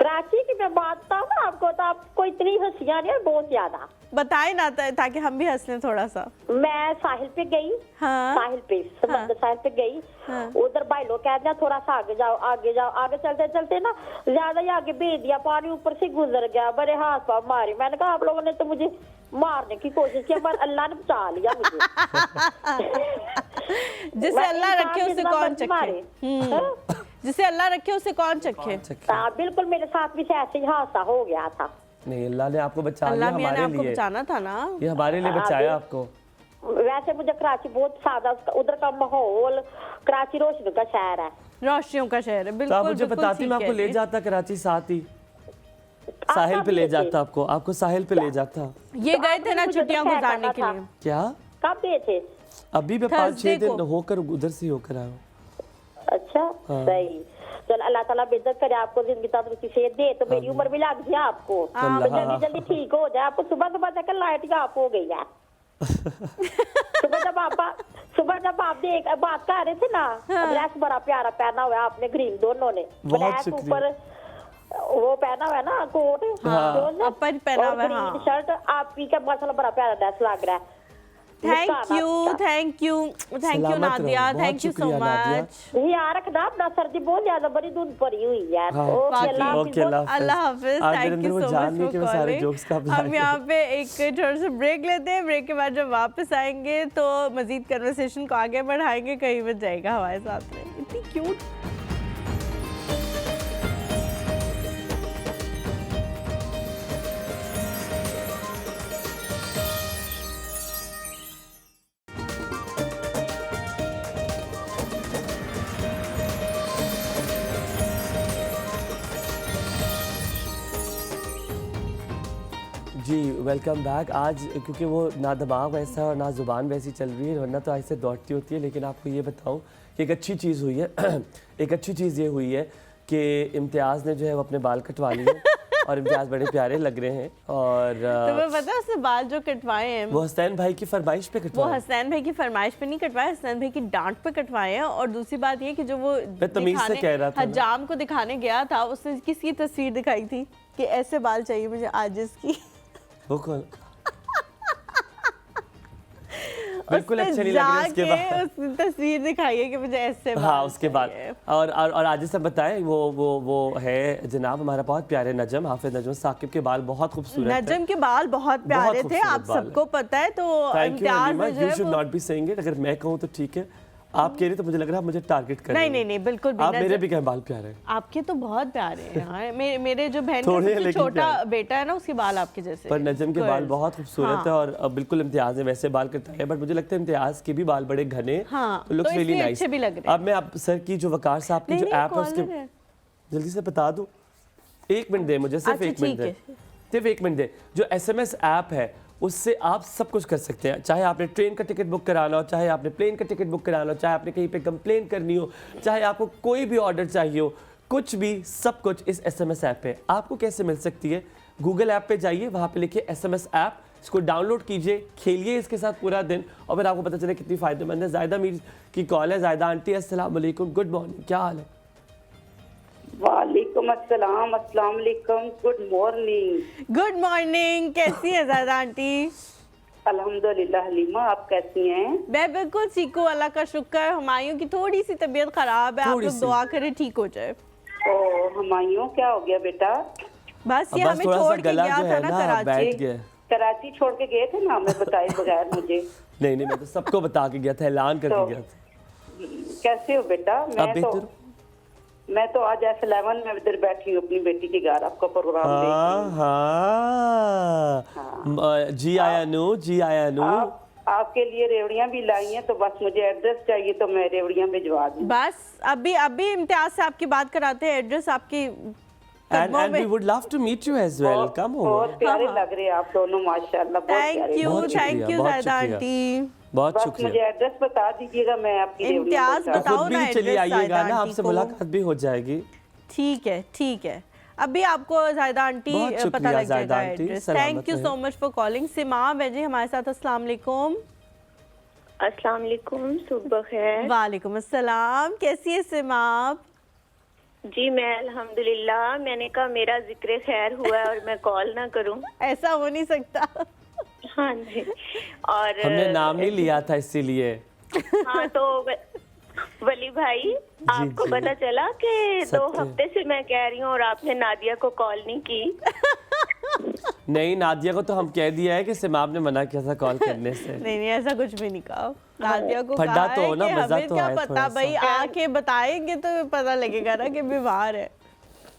कराची की मैं बात बताऊँ ना आपको, तो आपको इतनी हंसियाँ नहीं, और बहुत ज्यादा। बताए ना ताकि हम भी हंस लें थोड़ा सा। मैं साहिल पे गई, हाँ। साहिल पे, समंदर साहिल पे गई। हाँ। उधर भाई लोग कहते हैं थोड़ा सा आगे जाओ, आगे जाओ। आगे चलते चलते ना ज्यादा ही आगे भेज दिया, पानी ऊपर से गुजर गया, बड़े हाथ पाँव मारे। मैंने कहा आप लोगों ने तो मुझे मारने की कोशिश की, पर अल्लाह ने बचा लिया मुझे। जिसे अल्लाह रखे उसे कौन चखे। जिसे अल्लाह रखे उसे कौन चखे। हाँ बिल्कुल, मेरे साथ भी ऐसे ही हादसा हो गया था। नहीं, अल्लाह ने आपको बचा लिया, अल्लाह मियां ने हमारे आपको लिए बचाना था ना। ये हमारे लिए बचाया आपको। वैसे मुझे कराची बहुत सादा, उधर का माहौल, कराची रोशनी का शहर है, रोशनियों का शहर है। तो बिल्कुल आप मुझे बताती, मैं आपको ले जाता कराची, साथ ही साहिल पे ले जाता, आपको साहिल पे ले जाता। ये गए थे ना छुट्टियां गुजारने के लिए। क्या कब गए थे? अभी मैं 5-6 दिन होकर उधर से होकर आया हूँ। अच्छा सही। चलो अल्लाह ताला बेइज्जत करे, आपको जिंदगी तंदुरुस्ती सेहत दे, तो मेरी उम्र भी लग जाए आपको, तो जल्दी जल्दी ठीक हो जाए। आपको सुबह सुबह तक लाइट ही ऑफ हो गई है। सुबह जब आप देख बात कर रहे थे ना, ड्रेस बड़ा प्यारा पहना हुआ है आपने, ग्रीन दोनों ने, ब्लैक ऊपर वो पहना हुआ है ना कोट, ऊपर पहना हुआ है, ग्रीन शर्ट। आपकी का माशाल्लाह बड़ा प्यारा ड्रेस लग रहा है। Thank you Nadia, thank you so much. यार रखना अपना, सर्दी बहुत ज्यादा, बड़ी धुंध पड़ी हुई है। अल्लाह हाफिज, thank you so much for calling. हम यहाँ पे एक थोड़ा सा ब्रेक लेते हैं, ब्रेक के बाद जब वापस आएंगे तो मजीद कन्वर्सेशन को आगे बढ़ाएंगे। कहीं मत जाएगा हमारे साथ में, इतनी क्यूट। जी वेलकम बैक। आज क्योंकि वो ना दिमाग वैसा है और ना ज़ुबान वैसी चल रही है, वरना तो ऐसे दौड़ती होती है। लेकिन आपको ये बताऊं कि एक अच्छी चीज़ हुई है एक अच्छी चीज़ ये हुई है कि इम्तियाज़ ने जो है वो अपने बाल कटवा लिए और इम्तियाज़ बड़े प्यारे लग रहे हैं। और तुम्हें पता है उसने बाल जो कटवाए हैं वो हसनैन भाई की फरमाइश पे कटवाए। वो हसनैन भाई की फरमाइश पे नहीं कटवाए, हसनैन भाई की डांट पे कटवाए हैं। और दूसरी बात ये कि जो वो हजाम को दिखाने गया था, उसने किसकी तस्वीर दिखाई थी कि ऐसे बाल चाहिए मुझे आजिज की। वो कौन? बिल्कुल अच्छे नहीं लग रहे उसके बाद। उसने तस्वीर दिखाई है कि मुझे ऐसे बाल। हाँ उसके बाद और आज सब बताएं, वो है जनाब हमारा बहुत प्यारे नजम, हाफिज नजम साकिब के बाल बहुत खूबसूरत हैं। नजम के बाल बहुत प्यारे थे, आप सबको पता है। तो you should not be saying it. अगर मैं कहूँ तो ठीक है, आप कह रही तो मुझे लग रहा है मुझे टारगेट कर रही हैं। नहीं बिल्कुल भी। आप मेरे भी क्या बाल प्यारे हैं। आपके तो बहुत प्यारे हैं। मेरे जो बहन का सबसे छोटा बेटा है ना, उसके बाल आपके जैसे। पर नजम के बाल बहुत खूबसूरत है और बिल्कुल इम्तियाज ने वैसे बाल कटाए हैं, बट मुझे लगता है इम्तियाज के भी बाल बड़े घने, लुक्स रियली नाइस। अब मैं आप सर की जो वकार साहब की जो ऐप है उसके जल्दी से बता दूं, 1 मिनट दे मुझे, सिर्फ 1 मिनट दे, सिर्फ 1 मिनट दे। जो SMS ऐप है उससे आप सब कुछ कर सकते हैं। चाहे आपने ट्रेन का टिकट बुक कराना हो, चाहे आपने प्लेन का टिकट बुक कराना हो, चाहे आपने कहीं पे कंप्लेन करनी हो, चाहे आपको कोई भी ऑर्डर चाहिए हो, कुछ भी, सब कुछ इस SMS ऐप पे आपको कैसे मिल सकती है। गूगल ऐप पे जाइए, वहाँ पे लिखिए SMS ऐप, इसको डाउनलोड कीजिए, खेलिए इसके साथ पूरा दिन और फिर आपको पता चले कितनी फ़ायदेमंद है। ज़ायदा मीर की कॉल है। ज़ायदा आंटी अस्सलाम वालेकुम, गुड मॉर्निंग, क्या हाल है? वालेकुम अस्सलाम, अस्सलाम वालेकुम, गुड मॉर्निंग। गुड मॉर्निंग, कैसी है ज़ायदा आंटी? अल्हम्दुलिल्लाह हलीमा, आप कैसी हैं? मैं बिल्कुल ठीक हूँ, अल्लाह का शुक्र। हुमायूं की थोड़ी सी तबीयत खराब है, आप लोग दुआ करें ठीक हो जाए। ओ हुमायूं क्या हो गया बेटा? बस ये हमें छोड़ के गया था ना कराची। कराची छोड़ के गए थे ना, हमें बताए बगैर मुझे। नहीं मैं तो सबको बता के गया था, ऐलान करके गया था। कैसे हो बेटा? मैं तो आज S11 में इधर बैठी हूँ अपनी बेटी के घर, आपका प्रोग्राम देख। जी आया नू, जी आया नू। आपके लिए रेवड़ियाँ भी लाई हैं, तो बस मुझे एड्रेस चाहिए तो मैं रेवड़ियाँ भिजवा दूँ। बस अभी इम्तियाज से आपकी बात कराते हैं, एड्रेस आपकी। And we would love to meet you as well. Come over. बहुत प्यारे लग रहे हैं आप दोनों, माशाल्लाह। थैंक यू ज़ायदा आंटी, बहुत बस शुक्रिया। मुझे एड्रेस बता दीजिएगा, मैं आपकी इम्तियाज बताओ ना, चलिए आइएगा ना, आपसे मुलाकात भी हो जाएगी। ठीक है। अभी आपको ज़ायदा आंटी पता लग जाएगा address. Thank you so much for calling. Seema बेजी हमारे साथ, अस्सलाम वालेकुम। अस्सलाम वालेकुम, सुबह खैर। वालेकुम अस्सलाम, कैसी है सिमा? जी मैं अल्हम्दुलिल्लाह, मैंने कहा मेरा जिक्र खैर हुआ है और मैं कॉल ना करूं। ऐसा हो नहीं सकता। हाँ जी। और हमने नाम नहीं लिया था इसीलिए। हाँ तो वली भाई, आपको जी। पता चला कि 2 सत्य। हफ्ते से मैं कह रही हूँ और आपने नादिया को कॉल नहीं की। नहीं, नादिया को तो हम कह दिया है कि सिमाब ने मना किया था कॉल करने से। नहीं नहीं, ऐसा कुछ भी नहीं कहा। नादिया को फड्डा कहा तो है हो ना, कि मजा हमें तो क्या आए पता थोड़ा सा। भाई, आके बताएंगे तो पता लगेगा ना कि बीमार है।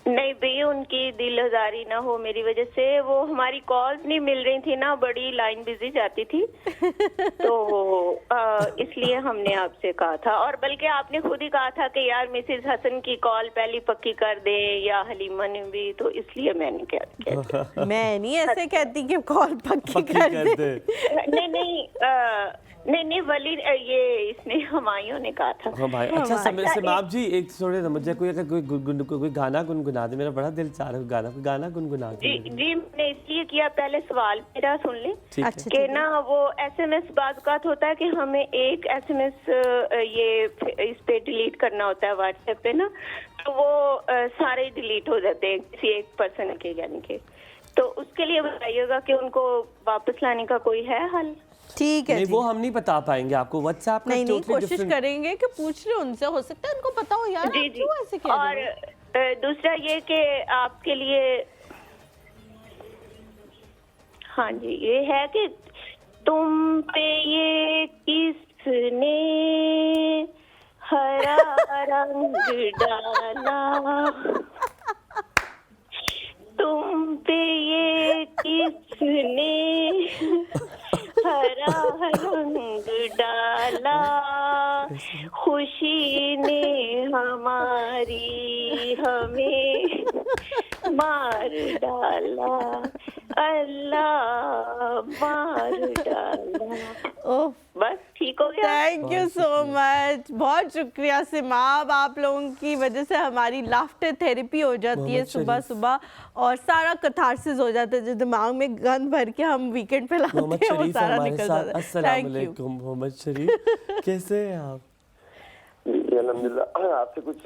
नहीं भाई, उनकी दिल आजारी ना हो मेरी वजह से, वो हमारी कॉल्स नहीं मिल रही थी ना, बड़ी लाइन बिजी जाती थी तो इसलिए हमने आपसे कहा था। और बल्कि आपने खुद ही कहा था कि यार मिसेस हसन की कॉल पहली पक्की कर दें या हलीमा ने भी, तो इसलिए मैंने क्या मैं नहीं ऐसे कहती कि कॉल पक्की पक्की कर दे। नहीं वली, ये इसने हमायों ने कहा था। हाँ भाई, अच्छा अच्छा, सिमाब जी एक थोड़े ना, मुझे कोई अगर कोई गाना गुनगुना दे, मेरा बड़ा दिल चाह रहा है गाना गुनगुना दे। जी मैंने इसलिए किया, पहले सवाल मेरा सुन ले। ठीक है। अच्छा, कि ना वो एसएमएस बात होता है कि हमें एक एसएमएस ये इस पे डिलीट करना होता है व्हाट्सएप पे ना, तो वो सारे डिलीट हो जाते हैं किसी एक पर्सन के, यानी कि तो उसके लिए बताइएगा कि उनको वापस लाने का कोई है हल? ठीक है नहीं जी। वो हम नहीं बता पाएंगे आपको, व्हाट्सएप का नहीं नहीं, totally कोशिश different- करेंगे कि पूछ ले उनसे, हो सकता है उनको पता हो यार। जी आप जी। क्यों ऐसे कह और रहे हो? दूसरा ये कि आपके लिए, हाँ जी, ये है कि तुम पे ये किसने हरा रंग डाला, तुम पे ये किसने हरा रंग डाला, खुशी ने हमारी हमें मार डाला, अल्लाह मार डाला। ओह, बस ठीक हो गया। थैंक यू सो मच, बहुत शुक्रिया सिमाब। आप लोगों की वजह से हमारी लाफ्टर थेरेपी हो जाती है मोहम्मद सुबह शरीफ। सुबह, और सारा कथारसिस हो जाता है जो दिमाग में गंद भर के हम वीकेंड पे लाते मोहम्मद हैं, वो शरीफ सारा हमारे निकल साथ। जाता है। अस्सलाम थैंक यू। वालेकुम मोहम्मद शरीफ, कैसे हैं आप? जी अल्हम्दुलिल्लाह। आपसे कुछ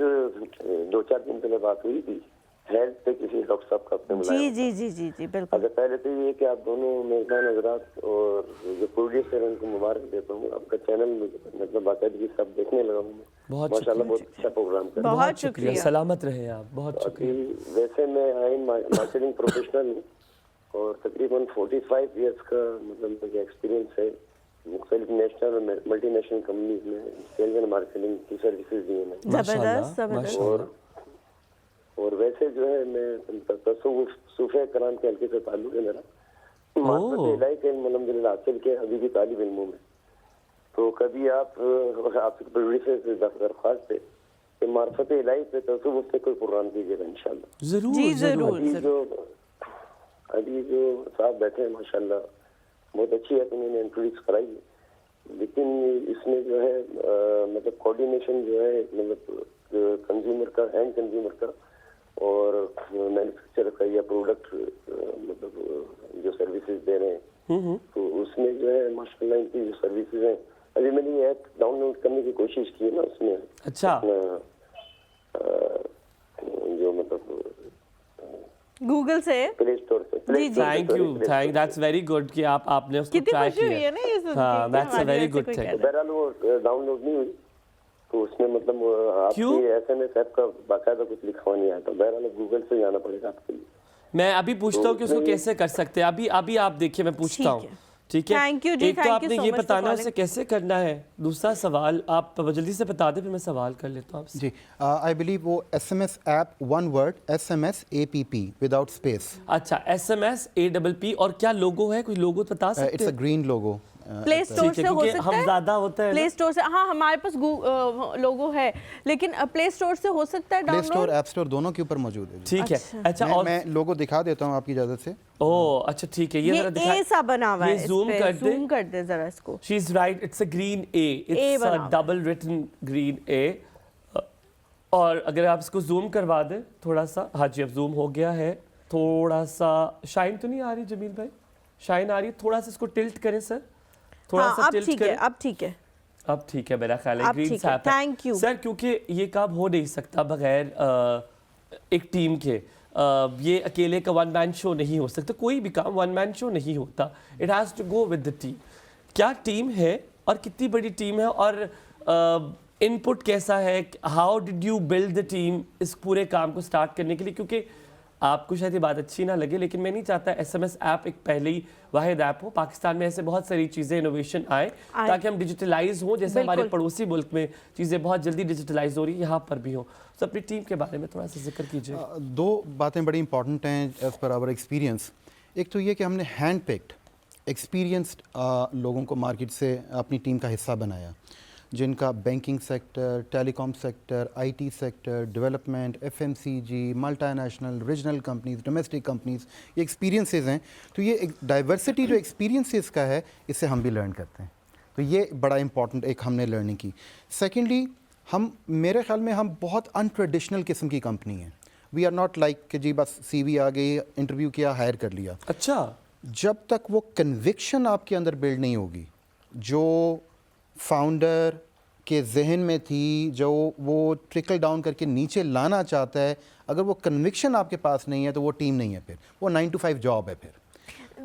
2-4 दिन पहले बात हुई थी हेल्थ पे, किसी डॉक्टर साहब का आपने बुलाया जी हुआ था। जी जी जी जी बिल्कुल। अच्छा, पहले तो ये कि आप दोनों मेजबान हजरात और जो प्रोड्यूसर हैं उनको मुबारक देता हूँ। आपका चैनल मतलब बाकायदगी से आप देखने लगा हूँ मैं, बहुत माशाल्लाह बहुत अच्छा प्रोग्राम कर रहे हैं। बहुत शुक्रिया, शुक्रिया। सलामत रहे आप, बहुत शुक्रिया। अभी वैसे मैं आइन मार्केटिंग प्रोफेशनल हूँ और तकरीबन 45 ईयर्स का मतलब मुझे एक्सपीरियंस है। मुख्तलिफ नेशनल और मल्टी नेशनल कंपनीज में सेल्स एंड मार्केटिंग की सर्विसेज दी है मैंने। जबरदस्त जबरदस्त। माशाल्लाह। और वैसे जो है मैं तसव्वुफ सूफे कराम के हल्के से ताल्लुक है मेरा। मार्फत इलाही के अल्हम्दुलिल्लाह हासिल के अभी भी तालिब इल्मों में। तो कभी आपसे प्रोड्यूसर से दरख्वास्त है कि मार्फत इलाही पे तसव्वुफ पे कोई प्रोग्राम कीजिएगा इंशाल्लाह। जरूर जी जरूर। जरूर। अभी जो साहब बैठे हैं माशाल्लाह बहुत अच्छी है, तो मैंने इंट्रोड्यूस कराई है, लेकिन इसमें जो है मतलब कोऑर्डिनेशन जो है मतलब कंज्यूमर का, एंड कंज्यूमर का और मैन्युफैक्चरर का या प्रोडक्ट मतलब जो सर्विसेज दे रहे हैं, तो उसमें जो है माशाल्लाह इनकी जो सर्विसेज हैं, अभी मैंने ये ऐप डाउनलोड करने की कोशिश की है ना, उसमें अच्छा। जो मतलब गूगल से। प्ले स्टोर से जी, जी। Thank you, that's very good कि आपने उसको कितनी ट्राई खुशी हुई है किया। ना ये सुन के हाँ, कि that's a हमारी very वजह से good कोई thing. कह रहा है। बहरहाल वो डाउनलोड नहीं हुई, तो उसमें मतलब क्यों? आपकी एसएमएस ऐप का बाकायदा कुछ लिखा हुआ नहीं आता। बहरहाल गूगल से जाना पड़ेगा आपके लिए। मैं अभी पूछता हूँ कि उसको उसमें- कैसे कर सकते हैं। अभी आप देखिए, मैं पूछता ठीक हूँ। है। ठीक है, Thank you जी, एक तो thank you आपने so ये much for बताना calling. उसे कैसे करना है। दूसरा सवाल आप जल्दी से बता दें, फिर मैं सवाल कर लेता हूँ आपसे। जी आई बिलीव वो SMS app, one word SMS APP without space. अच्छा, SMS APP, और क्या लोगो है, कोई लोगो बता सकते इट्स अ हैं? ग्रीन लोगो। प्ले स्टोर ठीक से है, हो क्योंकि सकता हम है। ज्यादा होता है प्ले ना। स्टोर से, हाँ हमारे पास लोगो है, लेकिन प्ले स्टोर से हो सकता है play store, download. App store दोनों के ऊपर मौजूद है जी। ठीक है, अच्छा। और मैं लोगो दिखा देता हूँ आपकी इजाज़त से। ओह अच्छा, ठीक है, ये ये जरा दिखा। ए सा बना हुआ है, ये जूम कर दे। जूम कर दे जरा इसको। She is right, it's a green A, it's बना अ हुआ। डबल रिटन ग्रीन ए। और अगर आप इसको जूम करवा दें थोड़ा सा। हाँ जी, अब जूम हो गया है। थोड़ा सा शाइन तो नहीं आ रही जमील भाई? शाइन आ रही है, थोड़ा सा इसको टिल्ट करें सर, थोड़ा हाँ सा अब टिल्ट ठीक है, करें। अब ठीक है। अब ठीक है मेरा ख्याल है। अब ग्रीन ठीक है, सैप है। thank you। सर क्योंकि ये काम हो नहीं सकता बगैर एक टीम के। ये अकेले का वन मैन शो नहीं हो सकता, कोई भी काम वन मैन शो नहीं होता, it has to go with the team. क्या टीम है और कितनी बड़ी टीम है और इनपुट कैसा है? How did you build the team इस पूरे काम को स्टार्ट करने के लिए? क्योंकि आपको शायद ये बात अच्छी ना लगे लेकिन मैं नहीं चाहता SMS ऐप एक पहले ही वाहिद ऐप हो। पाकिस्तान में ऐसे बहुत सारी चीज़ें इनोवेशन आए ताकि हम डिजिटलाइज हों, जैसे हमारे पड़ोसी मुल्क में चीज़ें बहुत जल्दी डिजिटलाइज हो रही है, यहाँ पर भी हो। तो अपनी टीम के बारे में थोड़ा सा जिक्र कीजिए। दो बातें बड़ी इंपॉर्टेंट हैं एज़ पर आवर एक्सपीरियंस। एक तो ये कि हमने हैंड पिक्ड एक्सपीरियंस्ड लोगों को मार्केट से अपनी टीम का हिस्सा बनाया, जिनका banking sector, telecom sector, IT sector, development, FMCG, multinational, regional companies, domestic companies, ये एक्सपीरियंसेस हैं। तो ये एक डाइवर्सिटी जो एक्सपीरियंसेस का है, इससे हम भी लर्न करते हैं। तो ये बड़ा इंपॉर्टेंट एक हमने लर्निंग की। सेकेंडली, हम मेरे ख्याल में हम बहुत अनट्रेडिशनल किस्म की कंपनी है। वी आर नॉट लाइक कि जी बस CV आ गई, इंटरव्यू किया, हायर कर लिया। अच्छा, जब तक वो कन्विक्शन आपके अंदर बिल्ड नहीं होगी, जो फाउंडर के जहन में थी, जो वो ट्रिकल डाउन करके नीचे लाना चाहता है, अगर वो कन्विक्शन आपके पास नहीं है तो वो टीम नहीं है, फिर वो 9 to 5 जॉब है। फिर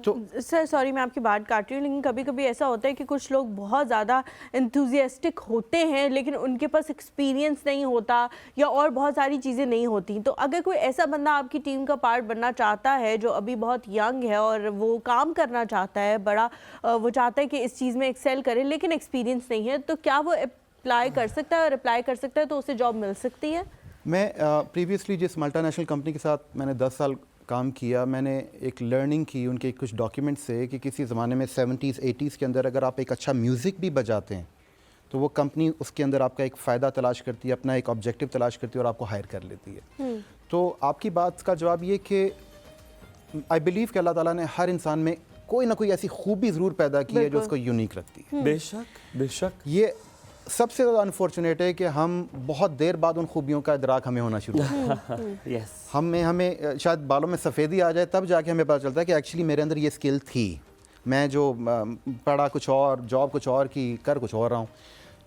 तो सर सॉरी मैं आपकी बात काट रही हूँ, लेकिन कभी कभी ऐसा होता है कि कुछ लोग बहुत ज़्यादा इंथुजियास्टिक होते हैं लेकिन उनके पास एक्सपीरियंस नहीं होता या और बहुत सारी चीज़ें नहीं होती। तो अगर कोई ऐसा बंदा आपकी टीम का पार्ट बनना चाहता है जो अभी बहुत यंग है और वो काम करना चाहता है बड़ा, वो चाहता है कि इस चीज़ में एक्सेल करे लेकिन एक्सपीरियंस नहीं है, तो क्या वो अप्लाई कर सकता है? और अप्लाई कर सकता है तो उसे जॉब मिल सकती है? मैं प्रीवियसली जिस मल्टीनेशनल कंपनी के साथ मैंने 10 साल काम किया, मैंने एक लर्निंग की उनके कुछ डॉक्यूमेंट से कि किसी ज़माने में 70s 80s के अंदर अगर आप एक अच्छा म्यूज़िक भी बजाते हैं तो वो कंपनी उसके अंदर आपका एक फ़ायदा तलाश करती है, अपना एक ऑब्जेक्टिव तलाश करती है और आपको हायर कर लेती है। तो आपकी बात का जवाब ये कि आई बिलीव कि अल्लाह ताला ने हर इंसान में कोई ना कोई ऐसी खूबी ज़रूर पैदा की है जो उसको यूनिक रखती है। बेशक बेशक। ये सबसे ज़्यादा अनफॉर्चुनेट है कि हम बहुत देर बाद उन खूबियों का इदराक हमें होना शुरू होता है। यस, हमें शायद बालों में सफ़ेदी आ जाए तब जाके हमें पता चलता है कि एक्चुअली मेरे अंदर ये स्किल थी, मैं जो पढ़ा कुछ और, जॉब कुछ और की, कर कुछ और रहा हूँ।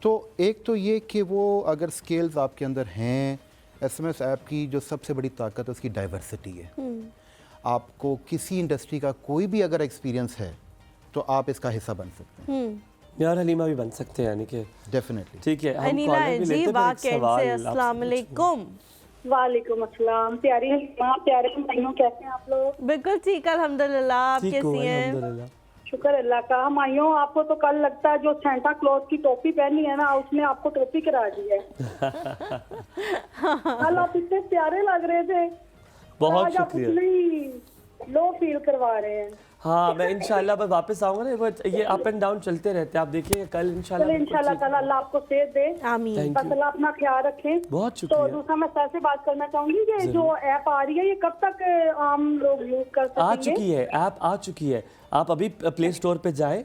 तो एक तो ये कि वो अगर स्किल्स आपके अंदर हैं, SMS ऐप की जो सबसे बड़ी ताकत है उसकी डाइवर्सिटी है। आपको किसी इंडस्ट्री का कोई भी अगर एक्सपीरियंस है तो आप इसका हिस्सा बन सकते हैं। यार हलीमा भी बन सकते हैं, यानी कि डेफिनेटली। ठीक है, हम अनीला कॉलर भी जी लेते हैं, फिर एक वाकई सवाल से आपसे अस्सलाम वालेकुम। वालेकुम अस्सलाम। प्यारी हलीमा, प्यारे भाइयों, कैसे हैं आप लोग? बिल्कुल ठीक अल्हम्दुलिल्लाह, आप ठीक हो, कैसी हैं? अल्हम्दुलिल्लाह। शुक्र अल्लाह का। हम आइयों, आपको तो कल लगता है जो सेंटा क्लॉज की टोपी पहनी है ना, उसने आपको टोपी करा दी है। कल आप इतने प्यारे लग रहे थे, बहुत आज आप शुक्रिया। उतनी लो फील करवा रहे हैं। हाँ, मैं इंशाल्लाह बस वापस आऊंगा ना, बट ये अप एंड डाउन चलते रहते हैं, आप देखिए कल इंशाल्लाह। चलो इंशाल्लाह ताला अल्लाह आपको सेहत दे, आमीन। बस अल्लाह अपना ख्याल रखें। बहुत तो शुक्रिया। दूसरा मैं सर से बात करना चाहूंगी कि जो ऐप आ रही है ये कब तक आम लोग यूज कर आ सकेंगे? चुकी है, ऐप आ चुकी है। आप अभी प्ले स्टोर पे जाएं,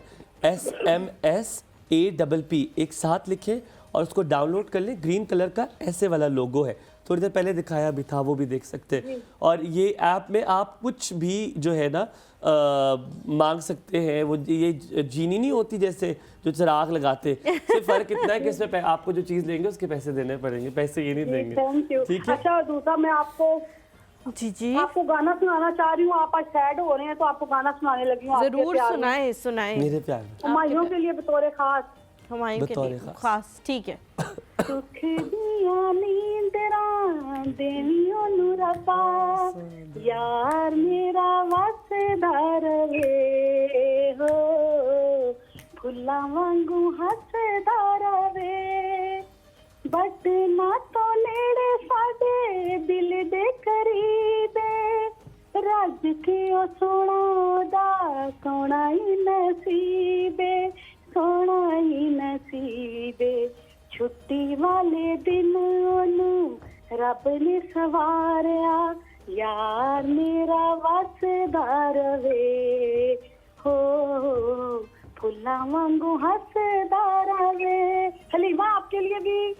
SMSAPP एक साथ लिखें और उसको डाउनलोड कर लें। ग्रीन कलर का ऐसे वाला लोगो है, थोड़ी देर पहले दिखाया भी था, वो भी देख सकते हैं। और ये ऐप में आप कुछ भी जो है ना मांग सकते हैं। वो ये जीनी नहीं होती जैसे जो चिराग लगाते, सिर्फ फर्क इतना है कि इसमें आपको जो चीज़ लेंगे उसके पैसे देने पड़ेंगे, पैसे ये नहीं देंगे। Thank you. ठीक है। अच्छा, दूसरा मैं जी आपको गाना सुनाना चाह रही हूँ। आप आज सैड हो रहे हैं तो आपको गाना सुनाने लगी हूँ। जरूर सुनाए सुनाए मेरे प्यार में हमारियों के लिए बतौर खास। हमारे के बतौर लिए खास। खास, ठीक है। सुख दिया नींदरा देवियों नुरपा, यार मेरा वासेदार वे हो, फुल्ला वांगू हसदार वे, बट ना तो नेड़े साडे दिल दे करीबे, रज के ओ सोना दा सोना ही नसीबे, सोना ही नसीबे, छुट्टी वाले दिन ओनू रब ने सवारिया, यार मेरा वासेदार वे हो, फुल्ला वांगू हसदार वे। हलीमा आपके लिए भी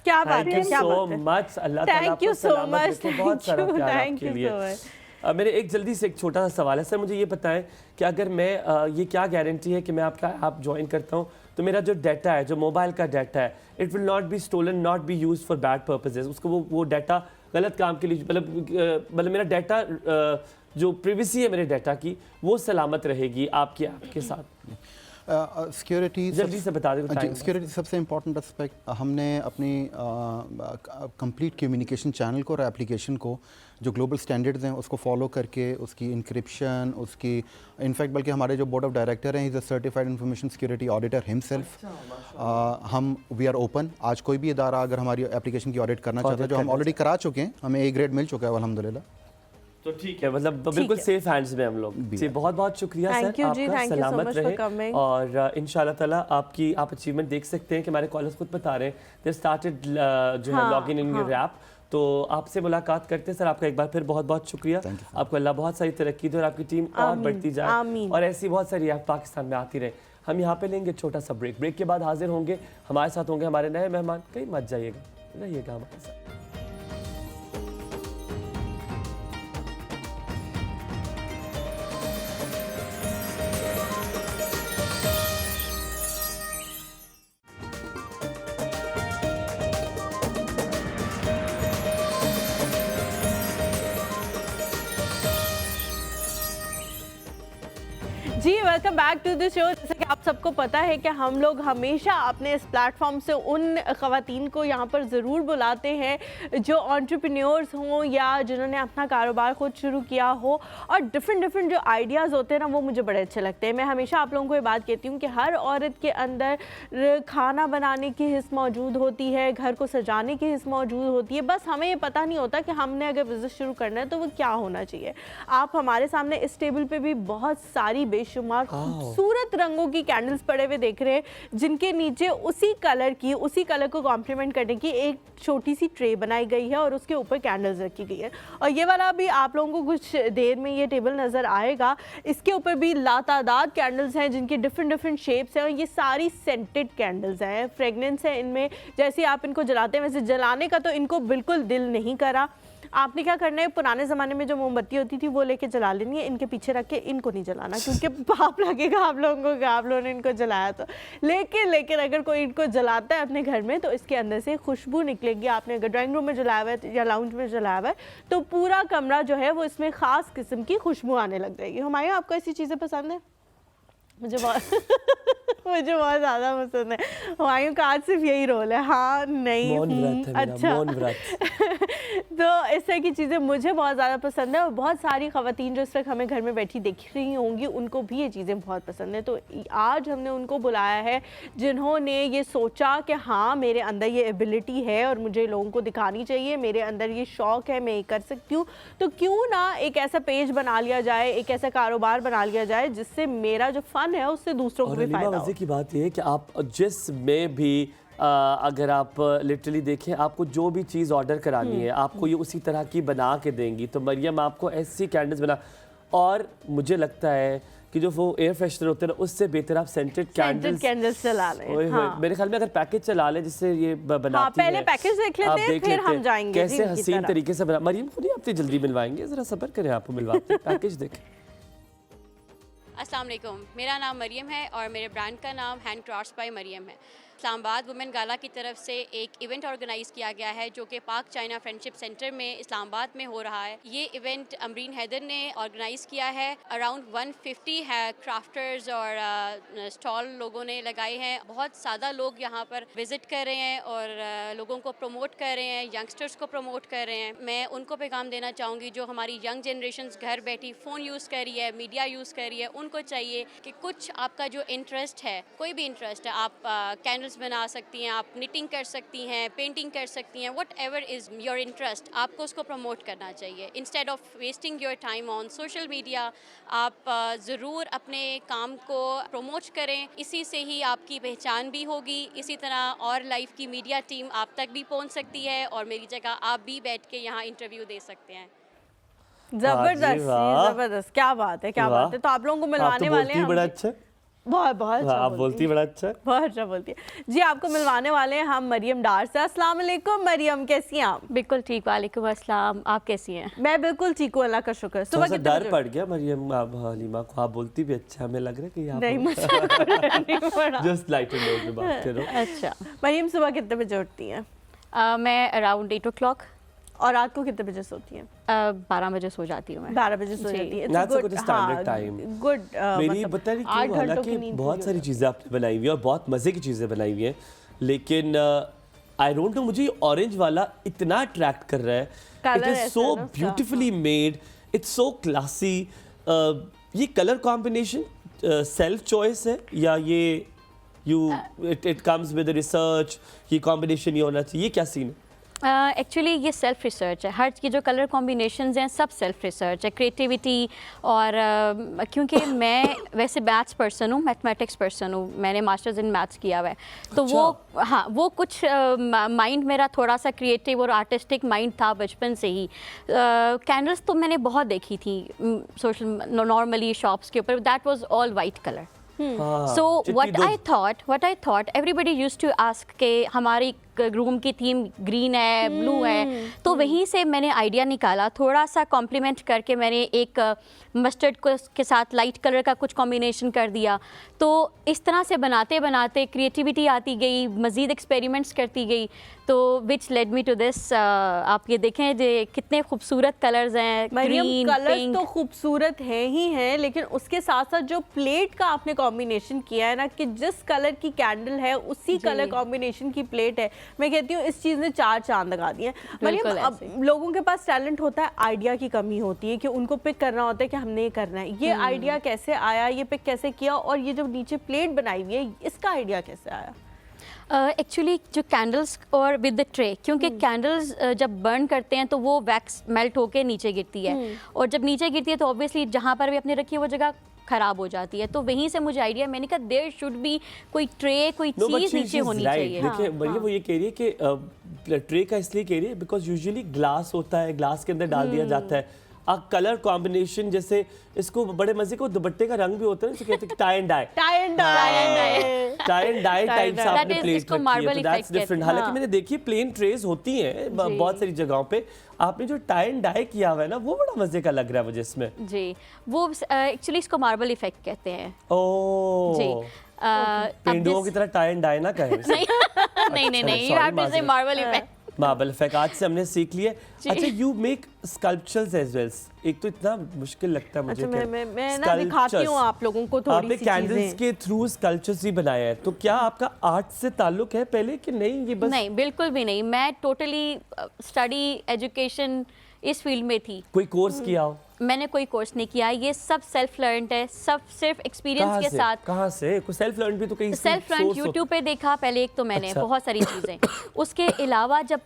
क्या बात थैंक है, यू क्या सो बात है। मच। अल्लाह ताला थैंक यू आपको सो सलामत मच, रखे, बहुत सारा प्यार थैंक आपके यू लिए। So much. मेरे एक जल्दी से एक छोटा सा सवाल है सर, मुझे ये बताएं कि अगर मैं ये क्या गारंटी है कि मैं आपका ऐप ज्वाइन करता हूँ तो मेरा जो डाटा है, जो मोबाइल का डाटा है, it will not be stolen, not be used for bad purposes, उसको वो डाटा गलत काम के लिए, मतलब मेरा डाटा जो प्रिवेसी है मेरे डाटा की, वो सलामत रहेगी आपके ऐप के साथ? सिक्योरिटी जल्दी से बता दें। सिक्योरिटी सबसे इम्पोर्टेंट एस्पेक्ट, हमने अपनी कंप्लीट कम्युनिकेशन चैनल को और एप्लीकेशन को जो ग्लोबल स्टैंडर्ड्स हैं उसको फॉलो करके उसकी इंक्रिप्शन, उसकी इनफैक्ट बल्कि हमारे जो बोर्ड ऑफ डायरेक्टर हैं, is a certified information security auditor himself. हम वी आर ओपन, आज कोई भी इदारा अगर हमारी एप्लीकेशन की ऑडिट करना चाहता है, जो हम ऑलरेडी करा चुके हैं, हमें A ग्रेड मिल चुका है अल्हम्दुलिल्लाह। तो ठीक है, मतलब बिल्कुल सेफ हैंड्स में हम लोग। जी बहुत बहुत शुक्रिया सर, आपका सलामत रहे और इंशाल्लाह ताला आप अचीवमेंट देख सकते हैं कि हमारे कॉलर्स खुद बता रहे हैं दे स्टार्टेड जो है लॉग इन योर ऐप। तो आपसे मुलाकात करते हैं सर, आपका एक बार फिर बहुत बहुत शुक्रिया। आपको अल्लाह बहुत सारी तरक्की दे और आपकी टीम और बढ़ती जाए और ऐसी बहुत सारी ऐप पाकिस्तान में आती रहे। हम यहाँ पे लेंगे छोटा सा ब्रेक, ब्रेक के बाद हाजिर होंगे, हमारे साथ होंगे हमारे नए मेहमान। कहीं मत जाइएगा, रहिएगा हमारे साथ। जी welcome back to the show. जैसे कि आप सबको पता है कि हम लोग हमेशा अपने इस प्लेटफॉर्म से उन ख़वातीन को यहाँ पर ज़रूर बुलाते हैं जो एंटरप्रेन्योर्स हों या जिन्होंने अपना कारोबार खुद शुरू किया हो, और डिफरेंट जो आइडियाज़ होते हैं ना, वो मुझे बड़े अच्छे लगते हैं। मैं हमेशा आप लोगों को ये बात कहती हूँ कि हर औरत के अंदर खाना बनाने की हिस्स मौजूद होती है, घर को सजाने की हिस्स मौजूद होती है, बस हमें ये पता नहीं होता कि हमने अगर बिज़नेस शुरू करना है तो वो क्या होना चाहिए। आप हमारे सामने इस टेबल पे भी बहुत सारी बेशुमार खूबसूरत रंगों की कैंडल्स पड़े हुए देख रहे हैं, जिनके नीचे उसी कलर को कॉम्प्लीमेंट करने की एक छोटी सी ट्रे बनाई गई है और उसके ऊपर कैंडल्स रखी गई है। और ये वाला भी आप लोगों को कुछ देर में ये टेबल नज़र आएगा, इसके ऊपर भी लातादाद कैंडल्स हैं जिनकी डिफरेंट शेप्स हैं और ये सारी सेंटेड कैंडल्स हैं, फ्रेगनेंस है इनमें। जैसे आप इनको जलाते हैं वैसे जलाने का तो इनको बिल्कुल दिल नहीं करा। आपने क्या करना है, पुराने ज़माने में जो मोमबत्ती होती थी वो लेके जला लेनी है, इनके पीछे रख के इनको नहीं जलाना क्योंकि पाप लगेगा आप लोगों को कि आप लोगों ने इनको जलाया तो। लेकिन अगर कोई इनको जलाता है अपने घर में तो इसके अंदर से खुशबू निकलेगी। आपने अगर ड्राइंग रूम में जलाया हुआ है या लाउंज में जलाया हुआ है तो पूरा कमरा जो है वो इसमें ख़ास किस्म की खुशबू आने लग जाएगी। हुमायूं, आपको ऐसी चीज़ें पसंद है? मुझे बहुत ज़्यादा पसंद है। हुमायूं का आज सिर्फ यही रोल है, हाँ नहीं अच्छा तो इस तरह की चीज़ें मुझे बहुत ज़्यादा पसंद है और बहुत सारी ख़वातीन जो इस वक्त हमें घर में बैठी देख रही होंगी उनको भी ये चीज़ें बहुत पसंद है। तो आज हमने उनको बुलाया है जिन्होंने ये सोचा कि हाँ मेरे अंदर ये एबिलिटी है और मुझे लोगों को दिखानी चाहिए, मेरे अंदर ये शौक़ है, मैं ये कर सकती हूँ, तो क्यों ना एक ऐसा पेज बना लिया जाए, एक ऐसा कारोबार बना लिया जाए जिससे मेरा जो फ़न है उससे दूसरों को भी फ़ायदा हो। मज़े की बात यह है कि आप जिसमें भी अगर आप लिटरली देखें, आपको जो भी चीज़ ऑर्डर करानी है आपको ये उसी तरह की बना के देंगी। तो मरियम आपको ऐसी कैंडल्स बना, और मुझे लगता है कि जो वो एयर फ्रेशनर होते हैं उससे बेहतर आप सेंटेड कैंडल्स चला लें। हाँ। मेरे ख्याल में अगर पैकेज चला लें जिससे ये बनाती पहले पैकेज देख लेते हैं फिर हम जाएंगे कैसे हसीन तरीके से बना। मरियम को नहीं आपसे जल्दी मिलवाएंगे, ज़रा सब्र करें, आपको मिलवाते हैं, पैकेज देखें। अस्सलाम वालेकुम, मेरा नाम मरियम है और मेरे ब्रांड का नाम हैंड क्राफ्ट्स बाय मरियम है। इस्लामाबाद वुमेन गाला की तरफ से एक इवेंट ऑर्गेनाइज़ किया गया है जो कि पाक चाइना फ्रेंडशिप सेंटर में इस्लामाबाद में हो रहा है। ये इवेंट अमरीन हैदर ने ऑर्गेनाइज़ किया है। अराउंड 150 है क्राफ्टर्स और स्टॉल लोगों ने लगाए हैं। बहुत ज़्यादा लोग यहाँ पर विज़िट कर रहे हैं और लोगों को प्रमोट कर रहे हैं, यंगस्टर्स को प्रमोट कर रहे हैं। मैं उनको पैगाम देना चाहूँगी जो हमारी यंग जनरेशन घर बैठी फ़ोन यूज़ कर रही है, मीडिया यूज़ कर रही है, उनको चाहिए कि कुछ आपका जो इंटरेस्ट है, कोई भी इंटरेस्ट है, आप कैंडल्स बना सकती हैं, आप निटिंग कर सकती हैं, पेंटिंग कर सकती हैं, what ever is your interest, आपको उसको प्रमोट करना चाहिए। Instead of wasting your time on social media, आप ज़रूर अपने काम को प्रमोट करें, इसी से ही आपकी पहचान भी होगी। इसी तरह और लाइफ की मीडिया टीम आप तक भी पहुंच सकती है और मेरी जगह आप भी बैठ के यहाँ इंटरव्यू दे सकते हैं। जबरदस्त, क्या बात है, क्या बात है। तो आप लोगों को मिलवाने वाले हैं बड़ा अच्छा बहुत बहुत अच्छा आप बोलती बड़ा अच्छा है। बहुत अच्छा बोलती है जी। आपको मिलवाने वाले हैं हम मरियम डार से। अस्सलाम वालेकुम मरियम, कैसी हैं आप? बिल्कुल ठीक, वालेकुम अस्सलाम, आप कैसी हैं? मैं बिल्कुल ठीक हूँ, अल्लाह का शुक्र। सुबह कितने डर पड़ गया मरियम हलीमा को, आप बोलती भी अच्छा, हमें लग रहा है कि आप नहीं मुझे पड़ा। जस्ट लाइट नोट में बात करो। अच्छा मरियम, सुबह कितने बजे उठती हैं? मैं अराउंड 8 o'clock। और रात को कितने बजे सोती हैं? 12 बजे सो जाती हूँ मैं। 12 बजे सो जाती है। That's a good standard time। Good. मेरी पता नहीं क्यों, हालांकि बहुत सारी चीज़ें आपने बनाई हुई है और बहुत मज़े की चीज़ें बनाई हुई हैं, लेकिन आई डोंट नो, मुझे ऑरेंज वाला इतना अट्रैक्ट कर रहा है। It is so beautifully made, it's so classy. ये कलर कॉम्बिनेशन सेल्फ चॉइस है या ये इट कम्स विद रिसर्च, ये कॉम्बिनेशन ये होना चाहिए, ये क्या सीन है? एक्चुअली ये सेल्फ रिसर्च है, हर ये जो कलर कॉम्बिनेशंस हैं सब सेल्फ रिसर्च है, क्रिएटिविटी। और क्योंकि मैं वैसे मैथ्स पर्सन हूँ, मैथमेटिक्स पर्सन हूँ, मैंने मास्टर्स इन मैथ्स किया हुआ है, तो अच्छा। वो हाँ वो कुछ माइंड मेरा थोड़ा सा क्रिएटिव और आर्टिस्टिक माइंड था बचपन से ही। कैंडल्स तो मैंने बहुत देखी थी सोशल नॉर्मली शॉप्स के ऊपर, that was all white colour. So what I thought everybody used to ask के हमारी रूम की थीम ग्रीन है, ब्लू है, तो वहीं से मैंने आइडिया निकाला, थोड़ा सा कॉम्प्लीमेंट करके मैंने एक मस्टर्ड के साथ लाइट कलर का कुछ कॉम्बिनेशन कर दिया। तो इस तरह से बनाते बनाते क्रिएटिविटी आती गई, मज़ीद एक्सपेरिमेंट्स करती गई, तो which led me to this. आप ये देखें जो कितने खूबसूरत कलर्स हैं, ग्रीन, कलर्स पिंक। तो खूबसूरत हैं ही हैं, लेकिन उसके साथ साथ जो प्लेट का आपने कॉम्बिनेशन किया है ना, कि जिस कलर की कैंडल है उसी कलर कॉम्बिनेशन की प्लेट है, मैं कहती हूँ इस चीज़ ने 4 चांद लगा दिए। मरियम, अब लोगों के पास टैलेंट होता है, आइडिया की कमी होती है कि उनको पिक करना होता है कि हमने ये करना है। ये आइडिया कैसे आया, ये पिक कैसे किया, और ये जो नीचे प्लेट बनाई हुई है इसका आइडिया कैसे आया? एक्चुअली जो कैंडल्स और विद द ट्रे, क्योंकि कैंडल्स जब बर्न करते हैं तो वो वैक्स मेल्ट होके नीचे गिरती है, और जब नीचे गिरती है तो ऑब्वियसली जहाँ पर भी आपने रखी है वो जगह ख़राब हो जाती है। तो वहीं से मुझे आइडिया, मैंने कहा देयर शुड बी कोई ट्रे, कोई चीज़ नीचे होनी चाहिए। देखिए वो ये कह रही है कि ट्रे का इसलिए कह रही है बिकॉज यूजुअली ग्लास होता है, ग्लास के अंदर डाल दिया जाता है। कलर कॉम्बिनेशन जैसे इसको बड़े मजे को दुपट्टे का रंग भी होता है, कहते हैं tie and dye, tie and dye type से आपने प्लेट रखी है, तो दैट्स डिफरेंट। हालांकि मैंने देखी प्लेन ट्रेज होती हैं बहुत सारी जगहों पे, आपने जो टाई एंड डाई किया हुआ है ना वो बड़ा मजे का लग रहा है मुझे इसमें। जी, वो एक्चुअली इसको मार्बल इफेक्ट कहते हैं। ओह जी, पेंडुओं की तरह टाई एंड डाई ना कहें। नहीं, you have to say marble effect. Marble effect आज से हमने सीख लिए। अच्छा, you make sculptures as well. एक तो इतना मुश्किल लगता है मुझे। अच्छा, मैं ना दिखाती हूँ आप लोगों को थोड़ी सी चीजें। आपने कैंडल्स के थ्रू स्कल्पचर्स भी बनाए हैं, तो क्या आपका आर्ट से ताल्लुक है पहले कि नहीं? ये बस नहीं, बिल्कुल भी नहीं। मैं टोटली स्टडी एजुकेशन इस फील्ड में थी। कोई कोर्स किया हो? मैंने कोई कोर्स नहीं किया, ये सब सेल्फ लर्नड है, सब सिर्फ एक्सपीरियंस के साथ। कहाँ से? कोई सेल्फ लर्न भी तो कहीं सेल्फ लर्न यूट्यूब पे देखा पहले एक, तो मैंने बहुत सारी चीजें। उसके अलावा जब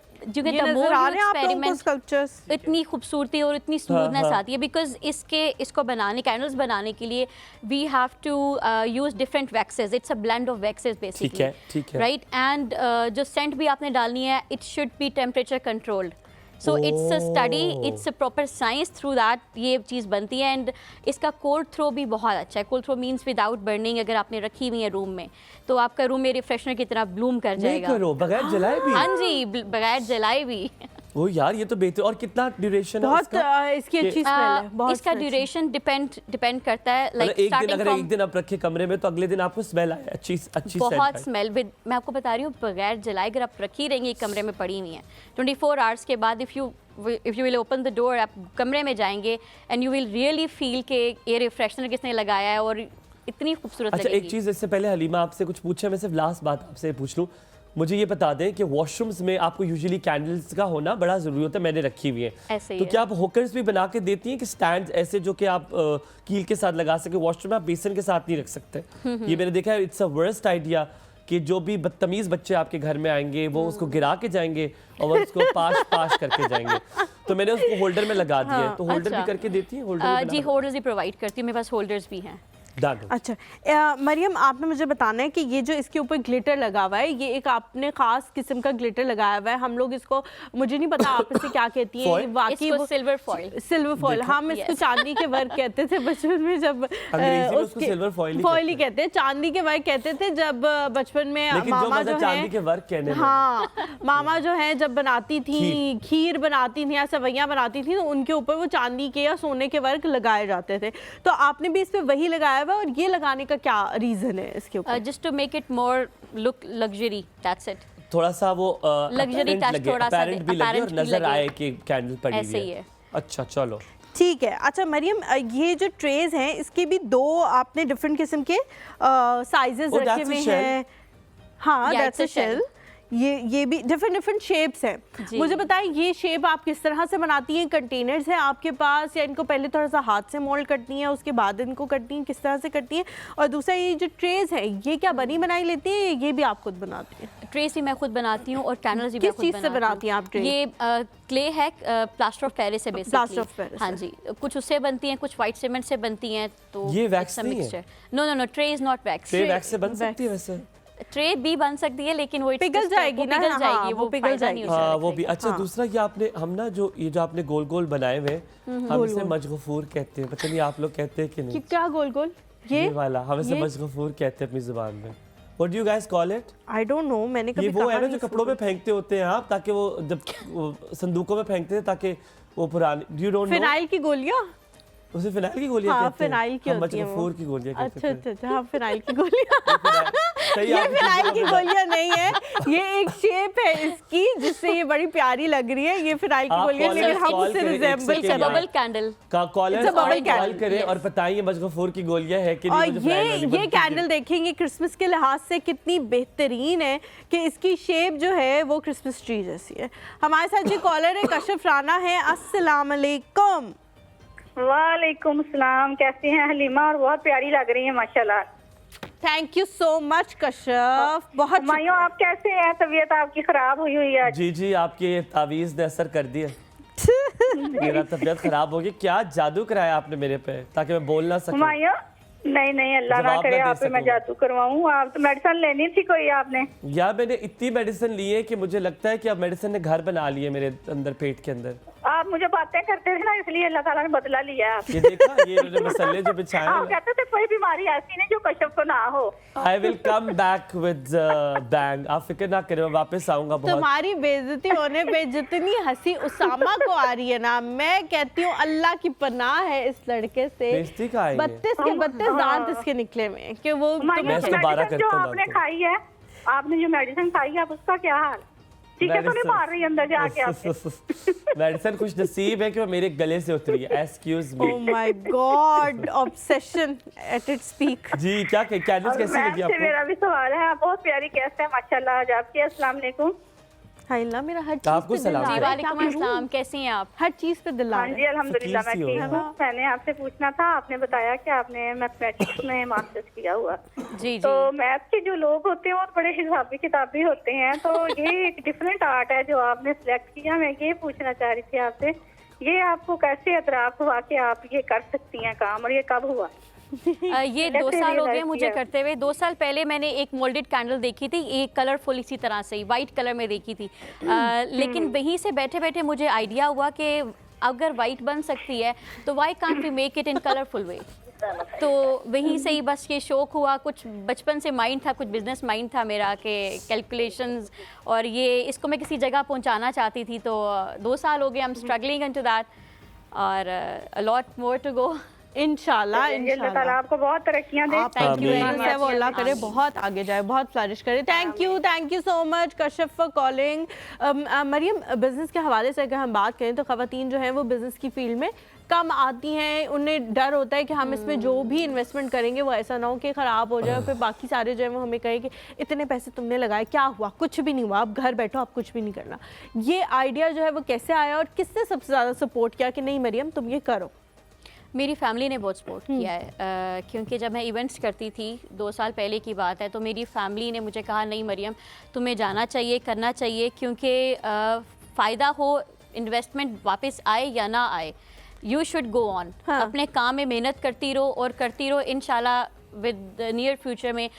इतनी खूबसूरती और इतनी स्मूथनेस आती है, बिकॉज इसको बनाने, कैंडल्स बनाने के लिए we have to use different waxes. It's a blend of waxes basically, right? And जो सेंट भी आपने डालनी है, it should be temperature controlled. So it's a study, it's a proper science, through that ये चीज़ बनती है। एंड इसका कोल्ड थ्रो भी बहुत अच्छा है। Cold throw means without burning. अगर आपने रखी हुई है रूम में, तो आपका रूम में रिफ्रेशनर की तरह ब्लूम कर जाएगा। बगैर जलाए भी? हाँ जी, बगैर जलाए भी। ओ यार, ये तो बेहतर। और कितना ड्यूरेशन है इसका? इसकी अच्छी स्मेल है बहुत। इसका ड्यूरेशन डिपेंड करता है, लाइक एक दिन आप रखे कमरे में तो अगले दिन आपको स्मेल आए, अच्छी बहुत स्मेल। मैं आपको बता रही हूँ, बगैर जलाए अगर आप रखी रहेंगी कमरे में पड़ी हुई हैं, 24 आवर्स के बाद if you will open the door, आप कमरे में जाएंगे and you will really feel कि ये रिफ्रेशनर किसने लगाया है और इतनी खूबसूरत लगेगी। अच्छा, एक चीज़ इससे पहले हलीमा आपसे कुछ पूछे, मैं सिर्फ लास्ट बात आपसे पूछ लूँ। मुझे ये बता दें कि वॉशरूम्स में आपको यूजुअली कैंडल्स का होना बड़ा ज़रूरी होता है, मैंने रखी हुई है, तो क्या आप होकर्स भी बना के देती हैं कि स्टैंड ऐसे जो कि आप कील के साथ लगा सके? वॉशरूम में आप बेसन के साथ नहीं रख सकते। ये मैंने देखा है, इट्स अ वर्स्ट आइडिया कि जो भी बदतमीज़ बच्चे आपके घर में आएंगे वो उसको गिरा के जाएंगे और वो उसको पाश करके जाएंगे। तो मैंने उसको होल्डर में लगा दिया है, तो होल्डर भी करके देती है? जी, होल्डर्स भी प्रोवाइड करती हूँ, मेरे पास होल्डर्स भी हैं। डन। अच्छा मरियम, आपने मुझे बताना है कि ये जो इसके ऊपर ग्लिटर लगा हुआ है, ये एक आपने खास किस्म का ग्लिटर लगाया हुआ है। हम लोग इसको, मुझे नहीं पता आप इसे क्या कहती हैं, वाकई वो सिल्वर फॉइल। सिल्वर फॉइल, हम इसको चांदी के वर्क कहते थे बचपन में, जब उसको सिल्वर फॉइल ही कहते हैं, चांदी के वर्क कहते थे जब बचपन में मामा जो चांदी के वर्क कहने में, हाँ मामा जो है जब बनाती थी, खीर बनाती थी या सेवैयां बनाती थी, तो उनके ऊपर वो चांदी के या सोने के वर्क लगाए जाते थे। तो आपने भी इस पे वही लगाया हुआ है, और ये लगाने का क्या रीजन है इसके ऊपर? Just to make it more look luxury, that's it. थोड़ा सा वो लग्जरी टच, थोड़ा सा apparent भी लगे और नजर आए कि कैंडल पड़ी हुई ऐसे ही है। अच्छा चलो ठीक है। अच्छा मरियम, ये जो ट्रेज हैं इसके भी दो आपने डिफरेंट किस्म के साइजेस रखे हुए हैं। हाँ, दैट्स अ शेल। ये भी डिफरेंट शेप्स हैं। मुझे बताएं, ये शेप आप किस तरह से बनाती हैं? कंटेनर्स हैं आपके पास, या इनको पहले थोड़ा सा हाथ से मोल्ड करती हैं, उसके बाद इनको करती हैं, किस तरह से करती हैं? और दूसरा, ये जो ट्रेज है, ये क्या बनी बनाई लेती हैं, ये भी आप खुद बनाती हैं? ट्रेस भी मैं खुद बनाती हूँ और कैंडल्स भी मैं खुद किस चीज़ से बनाती हैं आप ट्रे? ये क्ले है, प्लास्टर ऑफ पेरिस है बेसिकली। प्लास्टर ऑफ पेरिस, हाँ जी, कुछ उससे बनती हैं, कुछ वाइट सीमेंट से बनती हैं। तो ये वैक्स नहीं है? No, tray is not wax. Tray wax से बन सकती है वैसे? ट्रे भी बन सकती है, लेकिन वो पिघल जाएगी ना, पिघल जाएगी, वो पिघल जाएगी। हाँ वो भी। अच्छा दूसरा, ये आपने, हम ना जो ये जो आपने गोल गोल बनाए हुए, हम इसे मजगफूर कहते हैं, पता नहीं आप लोग कहते हैं कि नहीं? क्या गोल गोल? ये वाला हम इसे मजगफूर कहते हैं अपनी जुबान में। What do you guys call it? I don't know, मैंने कभी ये वो है ना जो कपड़ों में फेंकते होते हैं आप, ताकि वो जब संदूकों में फेंकते थे ताकि वो पुरानी, you don't know? फिनाइल की गोलियां? उसे फिनाइल की गोलियां कहते हैं। फिनाइल की होती हैं वो। मजगफूर की गोलियां कहते हैं। अच्छा, हाँ फिनाइल की गोलियां। सही ये फिनाइल की गोलियां नहीं है, ये एक शेप है इसकी जिससे ये बड़ी प्यारी लग रही है। ये फिनाइल की गोलियां, लेकिन हम उससे रिजेंबल कर बबल कैंडल का कॉलर कॉल करें और बताइए मजगफूर की गोलियां है कि नहीं। और ये कैंडल देखेंगे क्रिसमस के लिहाज से कितनी बेहतरीन है कि इसकी शेप जो है वो क्रिसमस ट्री जैसी है। हमारे साथ जो कॉलर है कशिफ राना है। अस्सलाम वालेकुम। वालेकुम सलाम, कैसी हैं हलीमा? और बहुत प्यारी लग रही हैं माशाल्लाह। Thank you so much Kashif. बहुत मायूं, आप कैसे हैं? तबीयत आपकी खराब हुई है? जी आपकी तावीज़ ने असर कर दिया। मेरा तबीयत खराब हो गई। क्या जादू कराया आपने मेरे पे ताकि मैं बोल ना सकूं? मायूं, नहीं अल्लाह ना करे आप पे मैं जादू करवाऊं। आप तो मेडिसिन लेनी थी कोई आपने? यार मैंने इतनी मेडिसिन ली है कि मुझे लगता है कि अब मेडिसिन ने घर बना लिए मेरे अंदर, पेट के अंदर। आप मुझे बातें करते थे ना, इसलिए अल्लाह ताला ने बदला लिया है। ये देखा, ये जो मसले जो बिछाए आप कहते थे कोई बीमारी ऐसी नहीं जो कशिफ को ना हो। I will come back with bang। आप फिक्र ना करें, मैं वापस आऊंगा। बहुत तुम्हारी बेइज्जती होने पे जितनी हंसी उसामा को आ रही है ना, मैं कहती हूँ अल्लाह की पनाह है इस लड़के से। 32 के 32 दांत इसके निकले में कि वो जो आपने खाई है, आपने जो मेडिसिन खाई है, उसका क्या हाल? ठीक है, तो नहीं मार रही अंदर जाके आपके? मेडिसिन खुश नसीब है कि वो मेरे गले से उतरी है। Excuse me. Oh my god, obsession at its peak. जी क्या कैंडल्स कैसी लगी आपको? मेरा भी सवाल है। आप बहुत प्यारी कैसे हैं माशाल्लाह। आज आपकी अस्सलाम वालेकुम। हाय अल्लाह, मेरा हर चीज आपको सलाम। जी वालेकुम अस्सलाम, कैसी हैं आप? हर चीज पे दिल आ रहा है। हाँ जी अल्हम्दुलिल्लाह मैं ठीक हूँ। मैंने आपसे पूछना था, आपने बताया कि आपने मैथमेटिक्स में मास्टर्स किया हुआ। जी तो मैथ के जो लोग होते हैं वो बड़े हिसाबी किताबी होते हैं, तो ये एक डिफरेंट आर्ट है जो आपने सिलेक्ट किया। मैं ये पूछना चाह रही थी आपसे, ये आपको कैसे इतराफ हुआ कि आप ये कर सकती हैं काम, और ये कब हुआ? ये 2 साल हो गए मुझे करते हुए। 2 साल पहले मैंने एक मोल्डेड कैंडल देखी थी, एक कलरफुल इसी तरह से वाइट कलर में देखी थी। लेकिन वहीं से बैठे बैठे मुझे आइडिया हुआ कि अगर वाइट बन सकती है तो why can't we make it in colourful way. तो वहीं से ही बस ये शौक हुआ। कुछ बचपन से माइंड था, कुछ बिजनेस माइंड था मेरा कि कैलकुलेशंस, और ये इसको मैं किसी जगह पहुंचाना चाहती थी। तो 2 साल हो गए, I am struggling into that, और a lot more to go. इंशाल्लाह इंशाल्लाह आपको बहुत तरक्कियां दे। Thank you very much. वो अल्लाह करे बहुत आगे जाए, बहुत फ्लरिश करे। Thank you so much Kashif for calling. Mariam, business के हवाले से अगर हम बात करें तो ख़वातीन जो हैं वो बिजनेस की फील्ड में कम आती हैं। उन्हें डर होता है कि हम इसमें जो भी इन्वेस्टमेंट करेंगे वो ऐसा ना हो कि ख़राब हो जाए, फिर बाकी सारे जो है वो हमें कहें कि इतने पैसे तुमने लगाए, क्या हुआ? कुछ भी नहीं हुआ, आप घर बैठो, आप कुछ भी नहीं करना। ये आइडिया जो है वो कैसे आया और किसने सबसे ज़्यादा सपोर्ट किया कि नहीं मरियम तुम ये करो? मेरी फैमिली ने बहुत सपोर्ट किया है, क्योंकि जब मैं इवेंट्स करती थी 2 साल पहले की बात है, तो मेरी फैमिली ने मुझे कहा नहीं मरियम तुम्हें जाना चाहिए, करना चाहिए, क्योंकि फ़ायदा हो, इन्वेस्टमेंट वापस आए या ना आए, यू शुड गो ऑन, अपने काम में मेहनत करती रहो इंशाल्लाह विद नियर फ्यूचर में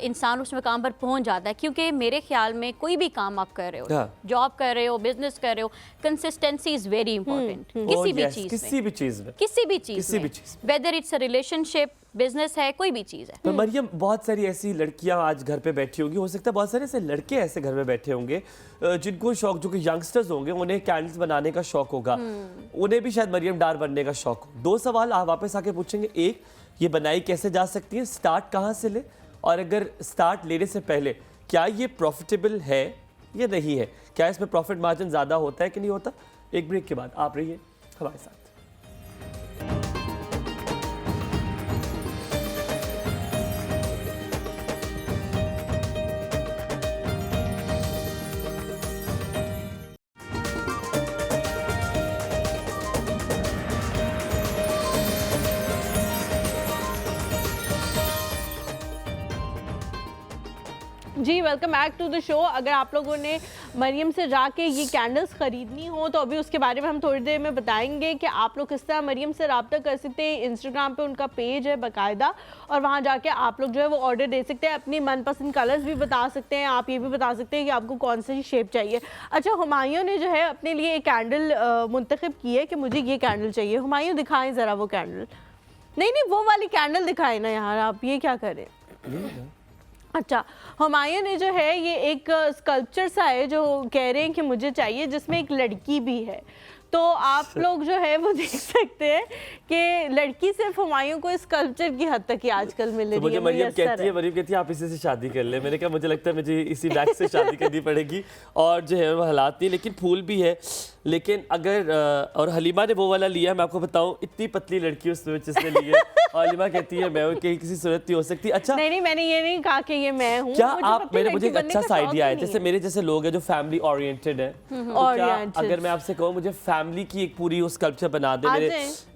इंसान उस मकाम पर पहुंच जाता है। क्योंकि मेरे ख्याल में कोई भी काम आप कर रहे हो, जॉब कर रहे हो, बिजनेस कर रहे हो, कंसिस्टेंसी इज वेरी इंपॉर्टेंट किसी भी चीज़ में, whether it's a relationship, business है, कोई भी चीज़ है। तो मरियम, बहुत सारी ऐसी लड़कियां आज घर पे बैठी होंगी, हो सकता है बहुत सारे ऐसे लड़के ऐसे घर में बैठे होंगे जिनको शौक, जो कि यंगस्टर्स होंगे, उन्हें कैंडल्स बनाने का शौक होगा, उन्हें भी शायद मरियम डार बनने का शौक हो। 2 सवाल आप वापस आके पूछेंगे। एक, ये बनाई कैसे जा सकती है, स्टार्ट कहाँ से ले, और अगर स्टार्ट लेने से पहले क्या ये प्रॉफिटेबल है या नहीं है, क्या इसमें प्रॉफिट मार्जिन ज़्यादा होता है कि नहीं होता। एक ब्रेक के बाद आप रहिए हमारे साथ। जी welcome back to the show. अगर आप लोगों ने मरियम से जाके ये कैंडल्स ख़रीदनी हो तो अभी उसके बारे में हम थोड़ी देर में बताएंगे कि आप लोग किस तरह मरियम से रब्ता कर सकते हैं। इंस्टाग्राम पे उनका पेज है बाकायदा, और वहाँ जाके आप लोग जो है वो ऑर्डर दे सकते हैं, अपनी मनपसंद कलर्स भी बता सकते हैं, आप ये भी बता सकते हैं कि आपको कौन सी शेप चाहिए। अच्छा, हुमायूं ने जो है अपने लिए एक कैंडल मुंतखब की है कि मुझे ये कैंडल चाहिए। हुमायूं दिखाएँ ज़रा वो कैंडल। नहीं, वो वाली कैंडल दिखाएँ ना यार, आप ये क्या करें। अच्छा, हुमायूं ने जो है ये एक स्कल्पचर सा है जो कह रहे हैं कि मुझे चाहिए, जिसमें एक लड़की भी है। तो आप लोग जो है वो देख सकते हैं कि लड़की सिर्फ हुमायूं को स्कल्पचर की हद तक ही आजकल मिल रही है। मुझे मरियम कहती है आप इसी से शादी कर ले। मैंने कहा मुझे लगता है मुझे इसी बैग से शादी करनी पड़ेगी, और जो है वो हालात नहीं, लेकिन फूल भी है। लेकिन अगर और हलीमा ने वो वाला लिया, मैं आपको बताऊं, इतनी पतली लड़की उसमें जिसने ली है, और हलीमा कहती है मैं कहीं किसी सूरत नहीं हो सकती। अच्छा नहीं, मैंने ये नहीं कहा कि ये मैं हूँ। क्या आप, मुझे एक अच्छा सा आइडिया है, जैसे मेरे जैसे लोग हैं जो फैमिली ओरिएंटेड है, अगर मैं आपसे कहूँ मुझे फैमिली की एक पूरी स्कल्पचर बना दे,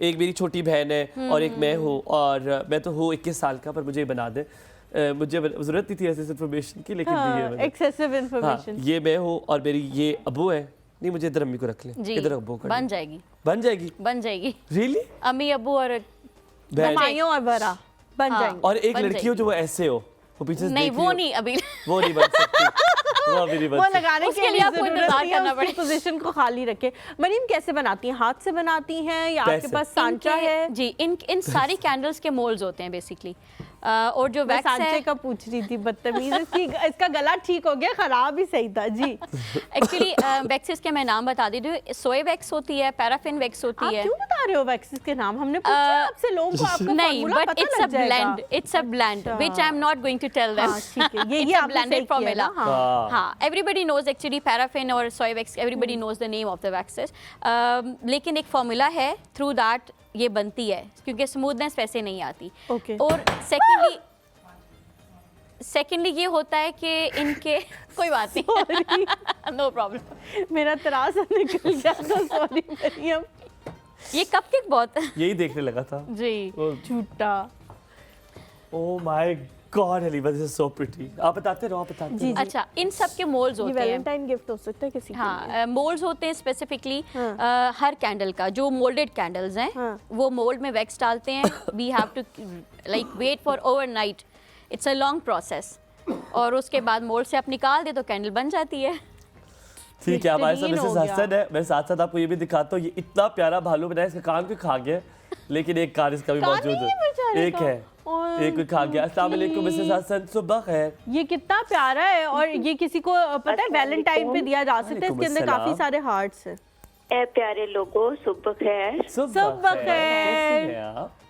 एक मेरी छोटी बहन है और एक मैं हूँ, और मैं तो हूँ 21 साल का, पर मुझे बना दे। मुझे जरूरत नहीं थी ऐसे इन्फॉर्मेशन की, लेकिन दी है एक्सेसिव इन्फॉर्मेशन। ये मैं हूँ और मेरी ये अबू है। नहीं, मुझे इधर अम्मी को रख ले, इधर अबू कर। बन जाएगी रियली, अम्मी अबू और हुमायूं और बरा बन जाएंगे। और एक लड़की हो जो वो ऐसे हो, वो पीछे नहीं, वो नहीं अभी वो नहीं बन सकती। वो लगाने के लिए आपको इंतजार करना पड़ेगा, पोजीशन को खाली रखे। मरीम कैसे बनाती हैं, हाथ से बनाती हैं या आपके पास सांचा है? जी, इन सारी कैंडल्स के मोल्ड्स होते हैं बेसिकली, और जो वैक्स सांचे का पूछ रही थी, बदतमीज। इसका गला ठीक हो गया, खराब ही सही था जी। एक्चुअली वैक्सेस के मैं नाम बता देती हूँ। सोए वैक्स होती है, पैराफिन वैक्स होती है। क्यों बता रहे हो वैक्सेस के नाम? हमने पूछा आपसे, लोगों को आपका नहीं, but it's a blend which I am not going to tell them. ठीक है, ये आप ब्लेंडेड फॉर्मूला। हाँ, एवरीबडी नोज एक्चुअली पैराफिन और soy wax, everybody knows the name of the waxes, लेकिन एक फॉर्मूला है थ्रू दैट ये बनती है, क्योंकि स्मूथनेस वैसे नहीं आती। और सेकेंडली ये होता है कि इनके कोई बात नहीं, नो प्रॉब्लम, मेरा तरासा निकल गया था, सॉरी मरियम। ये कपकेक बहुत यही देखने लगा था जी, झूठा। ओह my God Halima, this is so pretty. आप बताते रहो, आप बताते रहो। अच्छा, इन सब के मोल्ड्स होते हैं। वैलेंटाइन गिफ्ट हो सकता है किसी के लिए। मोल्ड्स होते हैं स्पेसिफिकली हर कैंडल का। जो मोल्डेड कैंडल्स हैं वो मोल्ड में वैक्स डालते हैं। We have to like wait for overnight, it's a long process, और उसके बाद मोल्ड से आप निकाल दे तो कैंडल बन जाती है। ठीक है, हमारे साथ मिसेस हसन है। मैं साथ साथ आपको ये भी दिखाता हूँ, ये इतना प्यारा भालू बनाया, इसका कान कोई खा गया, लेकिन एक कान इसका भी मौजूद है, एक है, एक कोई खा गया। अस्सलाम वालेकुम मिसेस हसन, सुबह खैर। ये कितना प्यारा है, और ये किसी को पता है वैलेंटाइन पे दिया जा सकता है। इसके अंदर काफी सारे हार्ट्स हैं। ए प्यारे लोगों, सुबह खैर। सुबह खैर।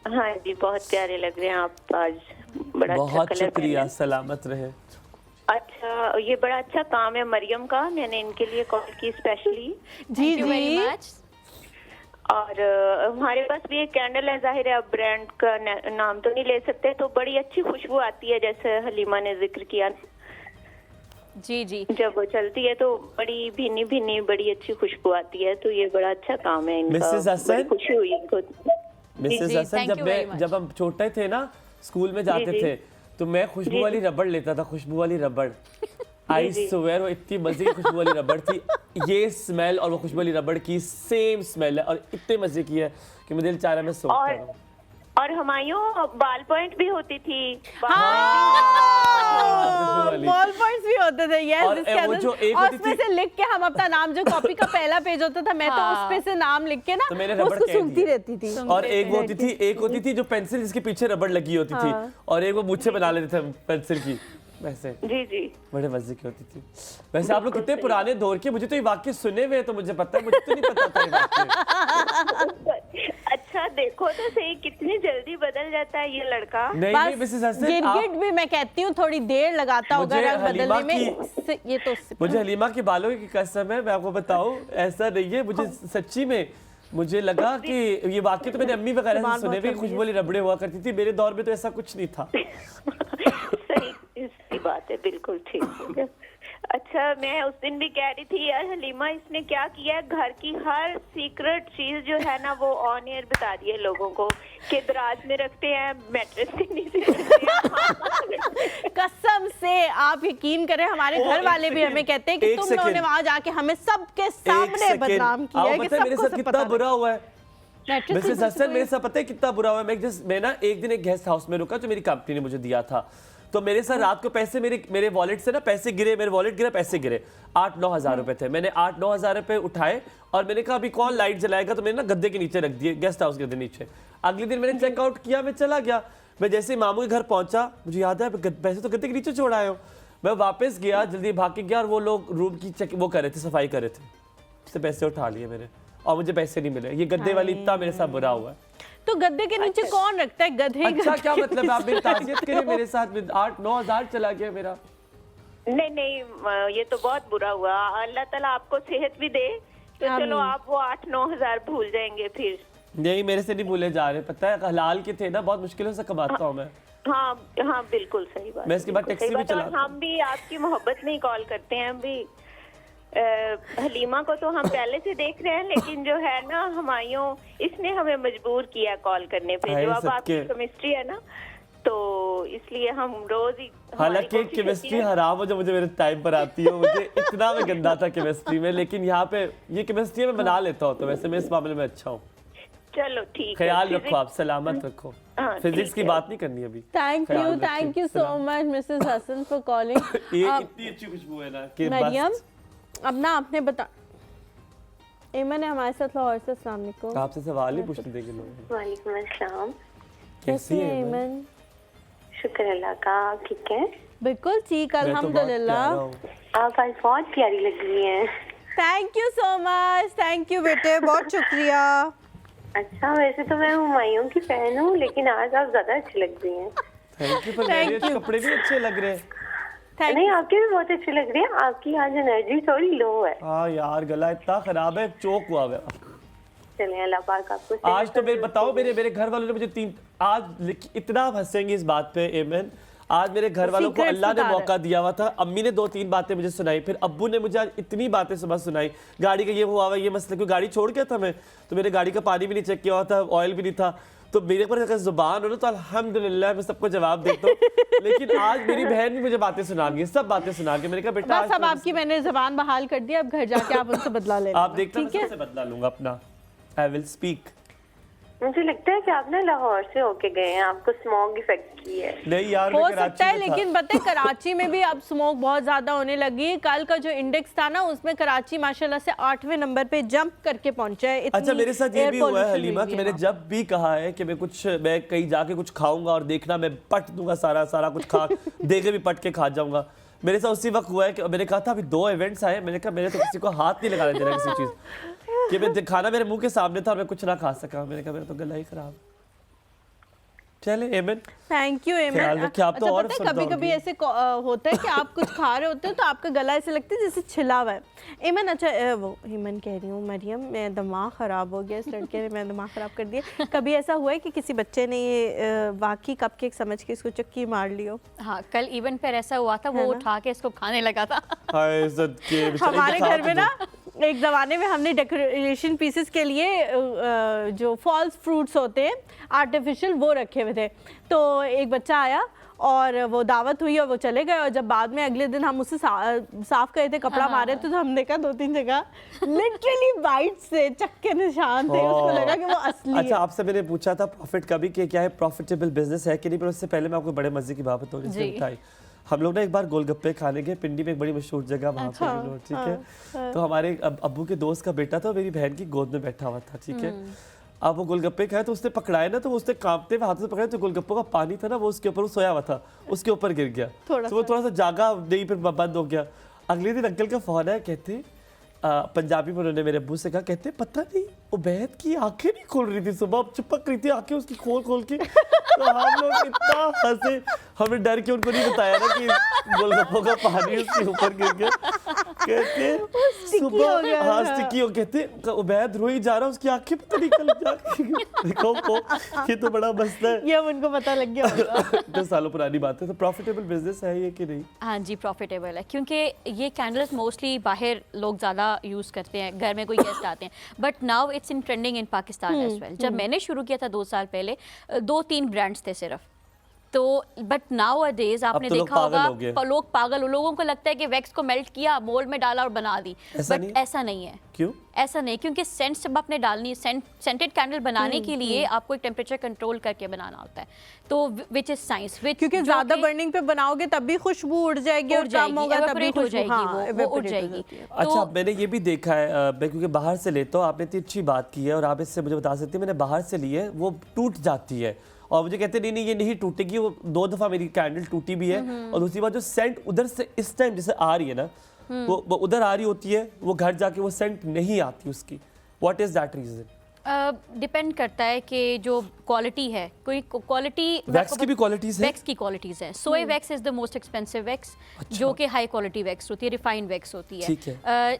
हाँ जी, बहुत प्यारे लग रहे हैं आप आज, बड़ा बहुत शुक्रिया, सलामत रहे। अच्छा, ये बड़ा अच्छा काम है मरियम का, मैंने इनके लिए कॉल की स्पेशली। जी जी। और हमारे पास भी एक कैंडल है, जाहिर है अब ब्रांड का नाम तो नहीं ले सकते, तो बड़ी अच्छी खुशबू आती है, जैसे हलीमा ने जिक्र किया। जी जी, जब वो चलती है तो बड़ी भीनी भीनी बड़ी अच्छी खुशबू आती है, तो ये बड़ा अच्छा काम है इनका। मिसेस हसन, खुशी हुई इनको। मिसेस हसन, जब हम छोटे थे ना, स्कूल में जाते थे, तो मैं खुशबू वाली रबड़ लेता था, खुशबू वाली रबड़। आई स्वेयर वो इतनी मजे की खुशबू वाली रबड़ थी। ये स्मेल और वो खुशबू वाली रबड़ की सेम स्मेल है और इतने मजे की है कि मुझे दिल चाह रहा है मैं सोच रहा हूँ। और हुमायूं बाल पॉइंट भी होती थी। बॉल पॉइंट्स भी होते थे, यस। और वो जो एक और होती उसमें थी- से लिख के हम अपना नाम, जो कॉपी का पहला पेज होता था, मैं तो उस पे से नाम लिख के ना तो मैंने रबड़ उसको कह सूंघती दिया। रहती थी। और एक वो होती थी जो पेंसिल जिसके पीछे रबड़ लगी होती थी, और एक वो मुझे बना लेते थे पेंसिल की, वैसे जी जी बड़े मजे की होती थी। वैसे आप लोग कितने पुराने दौर के, मुझे तो ये वाक्य सुने हुए तो मुझे पता है, मुझे तो नहीं पता था ये वाक्य। अच्छा देखो तो सही कितनी जल्दी बदल जाता है ये लड़का। नहीं मिसेस हसन, गिरगिट भी मैं कहती हूँ थोड़ी देर लगाता होगा मुझे रंग हलीमा बदलने में। ये तो मुझे हलीमा के बालों की कसम है, मैं आपको बताऊं ऐसा नहीं है, मुझे सच्ची में मुझे लगा कि ये वाक्य तो मैंने अम्मी वगैरह से सुने हुए, खुशबू वाली रबड़े हुआ करती थी, मेरे दौर में तो ऐसा कुछ नहीं था। सही इसकी बात है, बिल्कुल ठीक। अच्छा मैं उस दिन भी कह रही थी यार हलीमा इसने क्या किया है, घर की हर सीक्रेट चीज जो है ना वो ऑन एयर बता दी है लोगों को कि दराज में रखते हैं, मैट्रेस के नीचे रखते हैं। कसम से आप यकीन करें, हमारे घर वाले भी हमें कहते हैं कि तुम लोगों ने वहां जाके हमें सबके सामने बदनाम किया है कि मेरे साथ कितना बुरा हुआ है। मिसेस हसन मेरे साथ पता है कितना बुरा हुआ है। मैं ना एक दिन एक गेस्ट हाउस में रुका जो मेरी कंपनी ने मुझे दिया था, तो मेरे साथ रात को पैसे मेरे वॉलेट से ना पैसे गिरे, मेरे वॉलेट गिरा, पैसे गिरे 8-9 हज़ार रुपए थे। मैंने 8-9 हज़ार रुपए उठाए और मैंने कहा अभी कौन लाइट जलाएगा, तो मैंने ना गद्दे के नीचे रख दिए, गेस्ट हाउस के गद्दे नीचे। अगले दिन मैंने चेकआउट किया, मैं चला गया। मैं जैसे ही मामू के घर पहुंचा, मुझे याद है पैसे तो गद्दे के नीचे छोड़ आए हो। मैं वापस गया, जल्दी भाग के गया और वो लोग रूम की वो कर रहे थे, सफाई कर रहे थे, उससे पैसे उठा लिए मैंने और मुझे पैसे नहीं मिले। ये गद्दे वाली इतना मेरे साथ बुरा हुआ है। तो गद्दे के नीचे कौन रखता है गधे? अच्छा क्या मतलब आप मेरी ताज़ियत करें, मेरे साथ 8-9 हज़ार चला गया मेरा। नहीं ये तो बहुत बुरा हुआ। अल्लाह ताला आपको सेहत भी दे, तो चलो आप वो 8-9 हज़ार भूल जाएंगे फिर। नहीं मेरे से नहीं भूले जा रहे, पता है हलाल के थे ना, बहुत मुश्किलों से कमाता हूँ मैं। हाँ बिल्कुल सही बात। मैं इसके बाद टैक्सी भी चलाता हूँ। हम भी आपकी मोहब्बत में ही कॉल करते हैं। हम भी हलीमा को तो हम पहले से देख रहे हैं, लेकिन जो है ना हुमायूं इसने हमें मजबूर किया कॉल करने पे। जो अब आपकी केमिस्ट्री है ना, तो इसलिए हम रोज ही। हालांकि केमिस्ट्री हराम हो जो मुझे मेरे टाइम पर आती है, मुझे इतना मैं गंदा था केमिस्ट्री में, लेकिन यहाँ पे ये केमिस्ट्री में बना लेता हूँ, तो वैसे मैं इस मामले में अच्छा हूँ। चलो ठीक है, ख्याल रखो आप, सलामत रखो। फिजिक्स की बात नहीं करनी अभी। Thank you so much Mrs Hasan for calling. इतनी अच्छी खुशबू है ना कि मरियम, अब ना आपने बता, एमन है हमारे साथ लाहौर से। अस्सलाम वालेकुम। आपसे सवाल ही पूछने देंगे लोग। वालेकुम अस्सलाम। कैसी है एमन? शुक्र अल्लाह का, आप ठीक है? बिल्कुल ठीक, अल्हम्दुलिल्लाह। आप आज बहुत प्यारी लग रही हैं। Thank you so much. Thank you बेटे, बहुत शुक्रिया। अच्छा वैसे तो मैं हुमायूं की फैन हूँ, लेकिन आज आप ज्यादा अच्छी लग रही हैं। थैंक यू, पर मेरे कपड़े भी अच्छे लग रहे हैं। नहीं आपके भी बहुत अच्छी लग रही है, आपकी आज एनर्जी थोड़ी लो है। हाँ यार गला इतना खराब है, चोक हुआ है। चलिए अल्लाह पाक आपको। आज तो मेरे बताओ, मेरे घर वालों ने मुझे आज इतना हंसेंगे इस बात पे एमन, आज मेरे घर वालों को अल्लाह ने मौका दिया हुआ था। अम्मी ने 2-3 बातें मुझे सुनाई, फिर अब्बू ने मुझे आज इतनी बातें सुबह सुनाई। गाड़ी का ये हुआ हुआ ये मसला, क्योंकि गाड़ी छोड़ गया था मैं, तो मेरे गाड़ी का पानी भी नहीं चेक किया हुआ था, ऑयल भी नहीं था, तो मेरे पर अगर जुबान हो ना तो अल्हम्दुलिल्लाह मैं सबको जवाब देता हूँ। लेकिन आज मेरी बहन भी मुझे बातें सुना गई, सब बातें सुना के। मैंने कहा बेटा बस अब आपकी मैंने जुबान बहाल कर दी, अब घर जाके आप उनसे बदला ले लेना। आप देखना, मैं सबसे बदला लूंगा अपना। I will speak. मुझे लगता है कि आप ना लाहौर से होके गए हैं, आपको स्मॉग इफेक्ट की है। नहीं यार हो सकता है, लेकिन पता है कराची में भी अब स्मोक बहुत ज्यादा होने लगी। कल का जो इंडेक्स था ना, उसमें कराची माशाल्लाह से 8वें नंबर पे जंप करके पहुंचा है। अच्छा मेरे साथ ये भी हुआ है हलीमा कि मैंने जब भी कहा है कि मैं कहीं जाके कुछ खाऊंगा और देखना मैं पट दूंगा सारा कुछ खा देखे भी पट के खा जाऊंगा। मेरे साथ उसी वक्त हुआ है कि मैंने कहा था अभी 2 इवेंट्स आए, मैंने कहा मैंने तो किसी को हाथ नहीं लगाने देना किसी चीज कि मैं खाना मेरे मुंह के सामने था और मैं कुछ ना खा सका। मैंने कहा मेरा तो गला ही खराब। चले एमन, थैंक यू एमन। अच्छा, कभी ऐसे होता है कि आप कुछ खा रहे होते हो तो आपका गला ऐसे लगता है जैसे छिला हुआ है। एमन, अच्छा वो एमन कह रही हूँ, मरियम, मैं दिमाग ख़राब हो गया, इस लड़के ने मेरा दिमाग ख़राब कर दिया। कभी ऐसा हुआ है कि किसी बच्चे ने ये वाकई कपकेक समझ के इसको चक्की मार लियो? हाँ, कल इवेंट पर ऐसा हुआ था, वो उठा के इसको खाने लगा था। हमारे घर में ना एक ज़माने में हमने डेकोरेशन पीसेस के लिए जो फॉल्स फ्रूट्स होते हैं आर्टिफिशियल, वो रखे हुए थे। तो एक बच्चा आया और वो दावत हुई और वो चले गए। और जब बाद में अगले दिन हम उससे साफ करे थे, कपड़ा मारे थे, तो हमने कहा 2-3 जगह लिटरली बाइट से चक्के निशान थे, उसको लगा कि वो असली अच्छा, आपसे मैंने पूछा था प्रॉफिट का भी कि क्या है, प्रॉफिटेबल बिजनेस है कि नहीं, पर उससे पहले मैं आपको बड़े मजे की बात बताऊँ। हम लोग ना एक बार गोलगप्पे खाने गए पिंडी में, एक बड़ी मशहूर जगह वहाँ पे, ठीक है। तो हमारे अब्बू के दोस्त का बेटा था, मेरी बहन की गोद में बैठा हुआ था, ठीक है। अब वो गोलगप्पे खाए तो उसने पकड़ाए ना, तो उसने कांपते हुए हाथों से पकड़ाए, तो गोलगप्पों का पानी था ना, वो उसके ऊपर, वो सोया हुआ था, उसके ऊपर गिर गया। तो वो थोड़ा सा जागा नहीं, फिर बंद हो गया। अगले दिन अंकल का फोन आया, कहते पंजाबी में उन्होंने मेरे अब्बू से कहा, कहते पता नहीं उबैद की आंखें नहीं खुल रही थी, सुबह चिपक रही थी आंखें उसकी खोल के। तो हम लोग इतना हंसे, हमें डर के उनको नहीं बताया ना कि गोलगप्पों का पानी उसके ऊपर गिर गया। कहते सुबह हाँ स्टिकी हो, कहते उबैद रोई जा रहा, उसकी आंखें पता नहीं कल देखो ये तो बड़ा मसला है। ये अब उनको पता लग गया होगा। 10 सालों पुरानी बात है। तो प्रॉफिटेबल बिजनेस है ये कि नहीं? हाँ जी, प्रॉफिटेबल है, क्योंकि ये कैंडल्स मोस्टली बाहर लोग ज़्यादा यूज़ करते हैं, घर में कोई गेस्ट आते हैं, but now it's in trending in Pakistan as well. जब मैंने शुरू किया था 2 साल पहले, 2-3 ब्रांड्स थे सिर्फ, तो बट नाउ अ डेज आपने देखा होगा लोग पागल, लोगों को लगता है कि वैक्स को मेल्ट किया, मोल्ड में डाला और बना दी, बट ऐसा नहीं है। क्यों ऐसा नहीं? क्योंकि सेंट जब आपने डालनी है, सेंटेड कैंडल बनाने के लिए आपको एक टेम्परेचर कंट्रोल करके बनाना होता है, तो विच इज साइंस, क्योंकि ज्यादा बर्निंग पे बनाओगे तब भी खुशबू उड़ जाएगी और कम होगा तब भी हो जाएगी, वो उड़ जाएगी। अच्छा, मैंने ये भी देखा है, मैं क्योंकि बाहर से लेता हूँ, आपने इतनी अच्छी बात की है और आप इससे मुझे बता सकती हैं, मैंने बाहर से ली है, वो टूट जाती है और मुझे कहते नहीं ये नहीं टूटेगी। वो 2 दफ़ा मेरी कैंडल टूटी भी है। और दूसरी बात, जो सेंट उधर से इस टाइम जैसे आ रही है ना, वो उधर आ रही होती है, वो घर जाके वो सेंट नहीं आती उसकी। What is that reason? Depend करता है कि जो क्वालिटी है, कोई क्वालिटी, वैक्स की भी क्वालिटीज है, वैक्स की क्वालिटीज है। सोए wax is the most expensive wax, जो कि हाई क्वालिटी वैक्स होती है, रिफाइंड वैक्स होती है,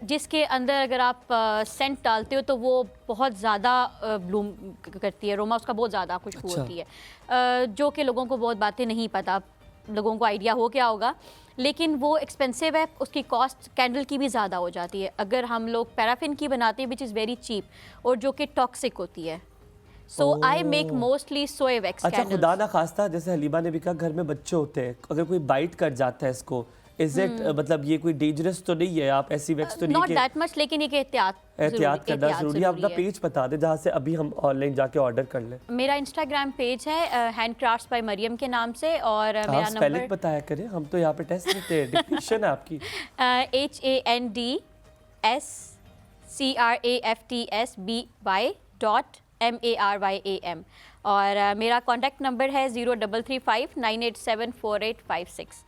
जिसके अंदर अगर आप सेंट डालते हो तो वो बहुत ज़्यादा ब्लूम करती है, अरोमा उसका बहुत ज़्यादा खुशबू होती है, जो कि लोगों को बहुत बातें नहीं पता, लोगों को आइडिया हो क्या होगा, लेकिन वो एक्सपेंसिव है, उसकी कॉस्ट कैंडल की भी ज़्यादा हो जाती है। अगर हम लोग पैराफिन की बनाते हैं विच इज़ वेरी चीप और जो कि टॉक्सिक होती है, सो आई मेक मोस्टली सोए वैक्स। अच्छा, खुदा ना खास्ता, जैसे हलीमा ने भी कहा, घर में बच्चे होते हैं, अगर कोई बाइट कर जाता है इसको, इज इट मतलब ये कोई डेंजरस तो नहीं है? आप ऐसी वैक्स तो नहीं, नॉट दैट मच, लेकिन ये एहतियात करना जरूरी है। आप अपना पेज बता दें जहाँ से अभी हम ऑनलाइन जाके ऑर्डर कर लें। मेरा इंस्टाग्राम पेज है हैंडक्राफ्ट्स बाय मरियम के नाम से, और मेरा स्पेलिंग बताया करें, हम तो यहाँ पे टेस्ट करते हैं। डिक्टेशन है आपकी HANDSCRAFTSBY.MARYAM, और मेरा कॉन्टैक्ट नंबर है 0335987486।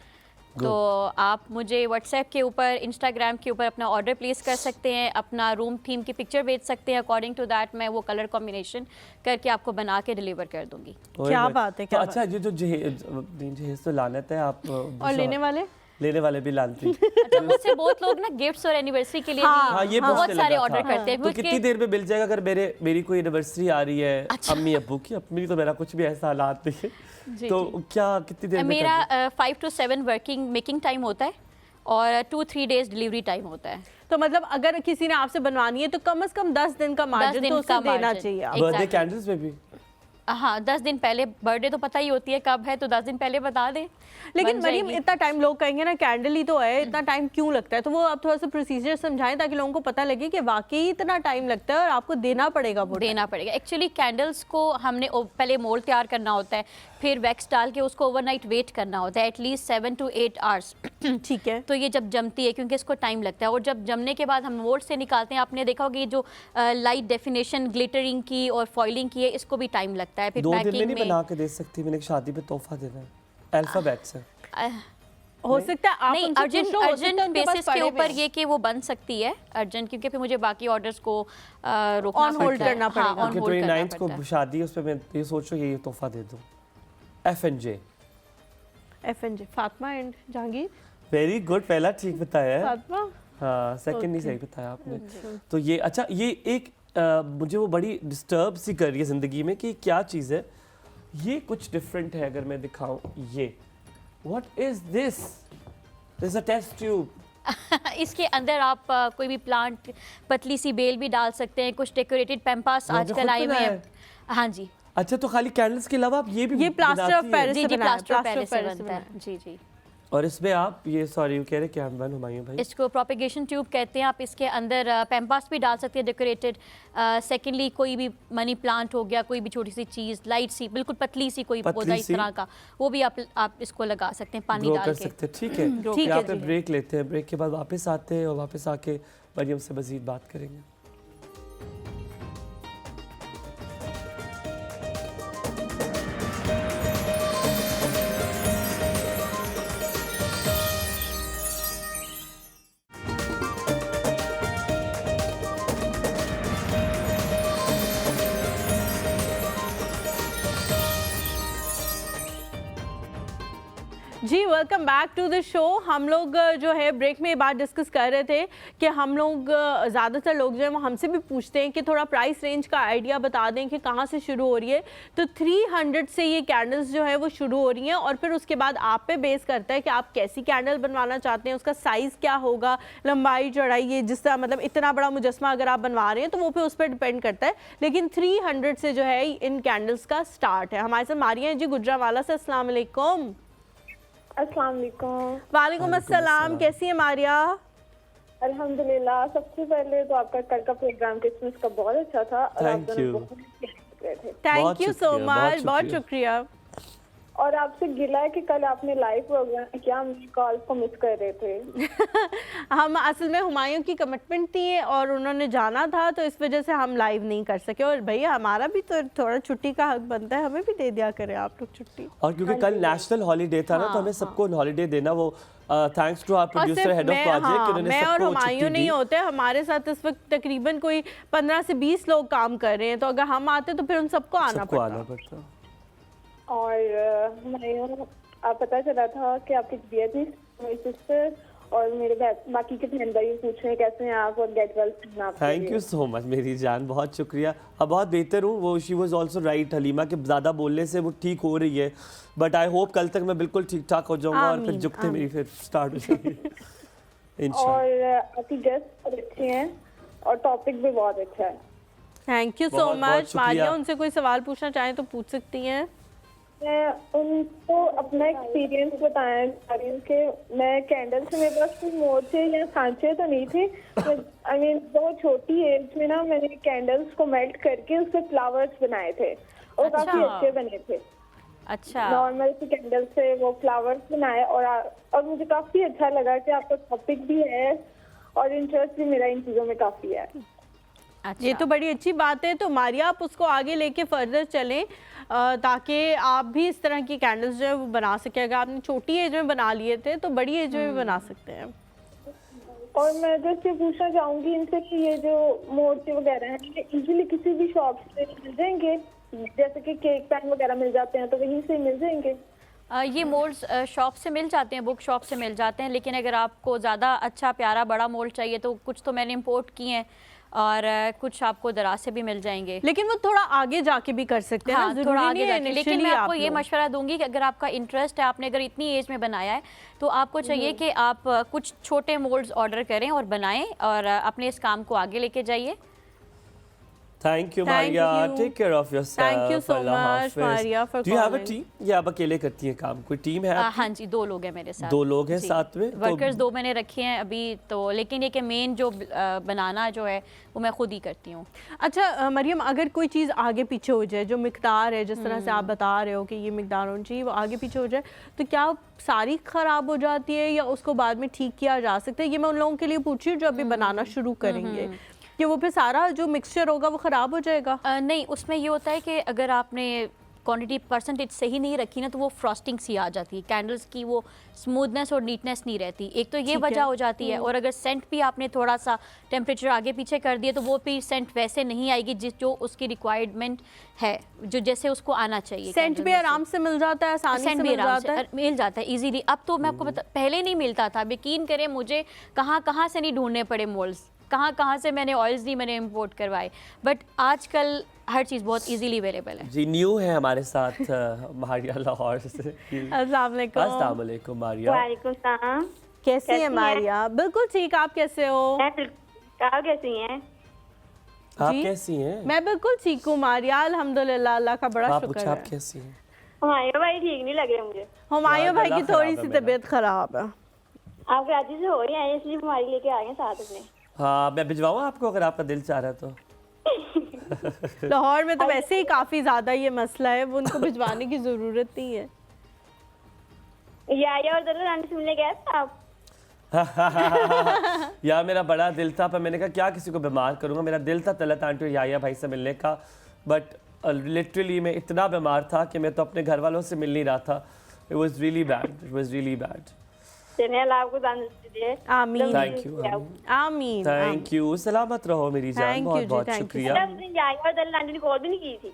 तो आप मुझे व्हाट्सएप के ऊपर, इंस्टाग्राम के ऊपर अपना ऑर्डर प्लेस कर सकते हैं, अपना रूम थीम की पिक्चर भेज सकते हैं, अकॉर्डिंग टू दैट मैं वो कलर कॉम्बिनेशन करके आपको बना के डिलीवर कर दूंगी। क्या बात है, क्या अच्छा, ये जो जहेज तो लानत है आप, और लेने वाले भी लानती। अच्छा, मुझसे बहुत लोग ना गिफ्ट्स और एनिवर्सरी के लिए भी बहुत सारे ऑर्डर करते हैं। तो कितनी देर में मिल जाएगा? अगर मेरी कोई एनिवर्सरी आ रही है, अम्मी अब्बू की, अपनी तो मेरा कुछ भी ऐसा हालात नहीं है, तो क्या कितनी देर में? मेरा 5 to 7 वर्किंग मेकिंग टाइम होता है और 2-3 डेज डिलीवरी टाइम होता है। तो मतलब अगर किसी ने आपसे बनवानी है तो कम से कम 10 दिन का मार्जिन तो उसे देना चाहिए। बर्थडे कैंडल्स में भी हाँ, 10 दिन पहले, बर्थडे तो पता ही होती है कब है, तो 10 दिन पहले बता दें। लेकिन मरीम, इतना टाइम लोग कहेंगे ना कैंडल ही तो है, इतना टाइम क्यों लगता है? तो वो आप थोड़ा सा प्रोसीजर समझाएं ताकि लोगों को पता लगे कि वाकई इतना टाइम लगता है और आपको देना पड़ेगा। एक्चुअली कैंडल्स को हमने पहले मोल्ड तैयार करना होता है, फिर वैक्स डाल के उसको ओवरनाइट वेट करना होता है, एटलीस्ट 7 to 8 आवर्स। ठीक है। तो ये जब जमती है, क्योंकि इसको टाइम लगता है, और जब जमने के बाद हम मोल्ड से निकालते हैं, आपने देखा होगा ये जो लाइट डेफिनेशन ग्लिटरिंग की और फॉइलिंग की है, इसको भी टाइम लगता है। फिर 2 दिन में नहीं बना के दे सकती? मैंने एक शादी पे तोहफा देना है, अल्फाबेट से हो सकता है आप नहीं, अर्जेंट बेसिस के ऊपर ये कि वो बन सकती है अर्जेंट, क्योंकि फिर मुझे बाकी ऑर्डर्स को रोकना, ऑन होल्ड करना पड़ेगा। क्योंकि 29 को शादी, उस पे मैं ये सोचो ये तोहफा दे दूं। FNJ Fatima and Jahangir. Very good, पहला ठीक बताया है फातिमा। हाँ, सेकंड नहीं सही बताया आपने। तो ये अच्छा, ये एक मुझे वो बड़ी डिस्टर्ब सी कर रही है जिंदगी में कि क्या चीज़ है ये, कुछ डिफरेंट है। अगर मैं दिखाऊं, ये what is this? This a test tube. इसके अंदर आप कोई भी प्लांट, पतली सी बेल भी डाल सकते हैं, कुछ डेकोरेटेड पैम्पास आजकल आए हुए हैं। हाँ जी, अच्छा, तो खाली कैंडल्स के अलावा आप ये भी प्लास्टर ऑफ पेरिस जी से जी, बनाया है, प्लास्टर ऑफ प्लास्टर पेरिस से बनता है जी जी। और इसमें आप ये सॉरी कह रहे क्या बन हुमायूं भाई? इसको प्रोपेगेशन ट्यूब कहते हैं। आप इसके अंदर पेम्पास भी डाल सकते हैं डेकोरेटेड। सेकेंडली कोई भी मनी प्लांट हो गया, कोई भी छोटी सी चीज़ लाइट सी बिल्कुल पतली सी कोई पौधा इस तरह का, वो भी आप इसको लगा सकते हैं पानी डाल के। सकते हैं। ठीक है, ठीक है यहाँ पे जी। ब्रेक लेते हैं, ब्रेक के बाद वापस आते हैं और वापस आके मरियम से मजीद बात करेंगे। जी welcome back to the show. हम लोग जो है ब्रेक में ये बात डिस्कस कर रहे थे कि हम लोग ज़्यादातर लोग जो है वो हमसे भी पूछते हैं कि थोड़ा प्राइस रेंज का आइडिया बता दें कि कहाँ से शुरू हो रही है। तो 300 से ये कैंडल्स जो है वो शुरू हो रही हैं और फिर उसके बाद आप पे बेस करता है कि आप कैसी कैंडल बनवाना चाहते हैं, उसका साइज़ क्या होगा, लंबाई चौड़ाई, ये जिस तरह मतलब इतना बड़ा मुजस्मा अगर आप बनवा रहे हैं तो वो फिर उस पर डिपेंड करता है। लेकिन 300 से जो है इन कैंडल्स का स्टार्ट है। हमारे साथ मारिया जी गुजरावाला से। अस्सलाम वालेकुम। अस्सलाम वालेकुम। वालेकुम अस्सलाम। कैसी है मारिया? अल्हम्दुलिल्लाह। सबसे पहले तो आपका कल का प्रोग्राम क्रिसमस का बहुत अच्छा था और आप दोनों बहुत थे। थैंक यू सो मच, बहुत शुक्रिया। और आपसे गिला है कि कल आपने लाइव प्रोग्राम किया, हम कॉल को मिस कर रहे थे। हम असल में हुमायूं की कमिटमेंट थी और उन्होंने जाना था तो इस वजह से हम लाइव नहीं कर सके। और भैया हमारा भी तो थोड़ा छुट्टी का हक बनता है, हमें भी दे दिया करें आप लोग छुट्टी। और क्योंकि कल नेशनल हॉलीडे था ना, तो हमें सबको हॉलीडे देना, वो thanks to our producer head of project कि उन्होंने मैं और सबको हुमायूं छुट्टी दी। नहीं होते, हमारे साथ इस वक्त तकरीबन कोई 15 से 20 लोग काम कर रहे हैं, तो अगर हम आते तो फिर उन सबको आना पड़ता। और हुमायूं, आप पता चला था कि आपकी तबीयत नहीं, मेरी सिस्टर और मेरे बाकी के बहन भाई पूछ रहे हैं कैसे हैं आप और get well. Thank you so much मेरी जान, बहुत शुक्रिया। अब बहुत बेहतर हूँ। वो she was also right Halima के ज़्यादा बोलने से वो ठीक हो रही है, बट आई होप कल तक मैं बिल्कुल ठीक ठाक हो जाऊँगा और फिर जुगते मेरी फिर स्टार्ट हो जाएगी इंशाल्लाह। और आपकी गेस्ट बहुत अच्छे हैं और टॉपिक भी बहुत अच्छा है। Thank you so much. Maria उनसे कोई सवाल पूछना चाहें तो पूछ सकती हैं। मैं उनको अपना एक्सपीरियंस बताया जा रही हूँ कि मैं कैंडल से, मेरे पास कोई मोर्चे या सांचे तो नहीं थे। आई मीन बहुत छोटी एज में ना मैंने कैंडल्स को मेल्ट करके उससे फ्लावर्स बनाए थे और काफी अच्छे बने थे। अच्छा, नॉर्मल सी कैंडल से वो फ्लावर्स बनाए और मुझे काफी अच्छा लगा कि आपका टॉपिक भी है और इंटरेस्ट भी मेरा इन चीजों में काफी है। अच्छा। ये तो बड़ी अच्छी बात है। तो मारिया आप उसको आगे लेके फर्दर चलें ताकि आप भी इस तरह की कैंडल्स जो है वो बना सकें। अगर आपने छोटी एज में बना लिए थे तो बड़ी एज में भी बना सकते हैं। और मैं जस्ट ये पूछना चाहूँगी इनसे कि ये जो मोर्चे वगैरह हैं ये इजीली किसी भी शॉप से मिल जाएंगे, जैसे कि केक पैन वगैरह मिल जाते हैं तो वहीं से मिल जाएंगे? ये मोल्ड्स शॉप से मिल जाते हैं, बुक शॉप से मिल जाते हैं, लेकिन अगर आपको ज़्यादा अच्छा प्यारा बड़ा मोल्ड चाहिए तो कुछ तो मैंने इंपोर्ट किए हैं और कुछ आपको दराज से भी मिल जाएंगे। लेकिन वो थोड़ा आगे जाके भी कर सकते हैं। हाँ, ना, थोड़ा आगे जाके। है लेकिन मैं आपको ये मशवरा दूंगी कि अगर आपका इंटरेस्ट है, आपने अगर इतनी एज में बनाया है तो आपको चाहिए कि आप कुछ छोटे मोल्ड्स ऑर्डर करें और बनाएं और अपने इस काम को आगे लेके जाइए। Thank you, Maria. Take care of yourself. Thank you so much, Maria, for Do you have a team? या आप अकेले करती हैं काम? कोई टीम है आपकी? हाँ जी, 2 लोग हैं मेरे साथ। 2 लोग हैं साथ में? वर्कर्स 2 मैंने रखे हैं अभी तो, लेकिन ये कि मेन जो बनाना जो है वो मैं खुद ही करती हूँ। अच्छा मरियम, अगर कोई चीज़ आगे पीछे हो जाए, जो मिकदार है जिस तरह से आप बता रहे हो कि ये मिकदार होनी चाहिए, वो आगे पीछे हो जाए तो क्या सारी ख़राब हो जाती है या उसको बाद में ठीक किया जा सकता है? ये मैं उन लोगों के लिए पूछ रही हूँ जो अभी बनाना शुरू करेंगे कि वो फिर सारा जो मिक्सचर होगा वो ख़राब हो जाएगा? नहीं, उसमें ये होता है कि अगर आपने क्वांटिटी परसेंटेज सही नहीं रखी ना तो वो फ्रॉस्टिंग सी आ जाती है, कैंडल्स की वो स्मूथनेस और नीटनेस नहीं रहती। एक तो ये वजह हो जाती है, और अगर सेंट भी आपने थोड़ा सा टेम्परेचर आगे पीछे कर दिया तो वो भी सेंट वैसे नहीं आएगी जो उसकी रिक्वायरमेंट है, जो जैसे उसको आना चाहिए। सेंट भी आराम से मिल जाता है, आसानी से मिल जाता है इजीली। अब तो मैं आपको पहले नहीं मिलता था, यकीन करें मुझे कहाँ से नहीं ढूंढने पड़े मोल्ड्स, कहाँ से मैंने ऑयल्स नहीं मैंने इंपोर्ट करवाए, बट आजकल हर चीज़ बहुत इजीली अवेलेबल है। जी, न्यू है हमारे साथ मारिया लाहौर से। अस्सलाम वालेकुम मारिया। वालेकुम सलाम। कैसी है मारिया? बिल्कुल ठीक, आप कैसे हो? आप कैसी हैं? आप जी? कैसी हैं? मैं बिल्कुल ठीक हूँ मारिया, अल्हम्दुलिल्लाह, अल्लाह का बड़ा आप शुक्र पूछा, आप है। कैसी हैं? हुमायूं भाई ठीक नहीं लग रहे मुझे। हुमायूं भाई की गला थोड़ी खराब सी है मेरा। तबीयत खराब है। आप कराची से हो ही आए इसलिए बीमारी लेके आ गए साथ अपने। हाँ, मैं भिजवाऊँ आपको अगर आपका दिल चाह रहा है तो। लाहौर में तो वैसे ही काफी ज्यादा ये मसला है, वो उनको भिजवाने की जरूरत नहीं है। या और जरूर आंटी सुनने गए थे आप? यार मेरा बड़ा दिल था, पर मैंने कहा क्या किसी को बीमार करूंगा। मेरा दिल था तलत आंटी और याया भाई से मिलने का, बट लिटरली मैं इतना बीमार था कि मैं तो अपने घर वालों से मिल नहीं रहा था। It was really bad, it was really bad. चलिए अल्लाह आपको तंदुरुस्ती दे। आमीन थैंक यू, आमीन। Thank you. सलामत रहो मेरी जान, Thank you बहुत जी, बहुत thank you। शुक्रिया। उस दिन याया और दलाल आंटी ने कॉल भी नहीं की थी।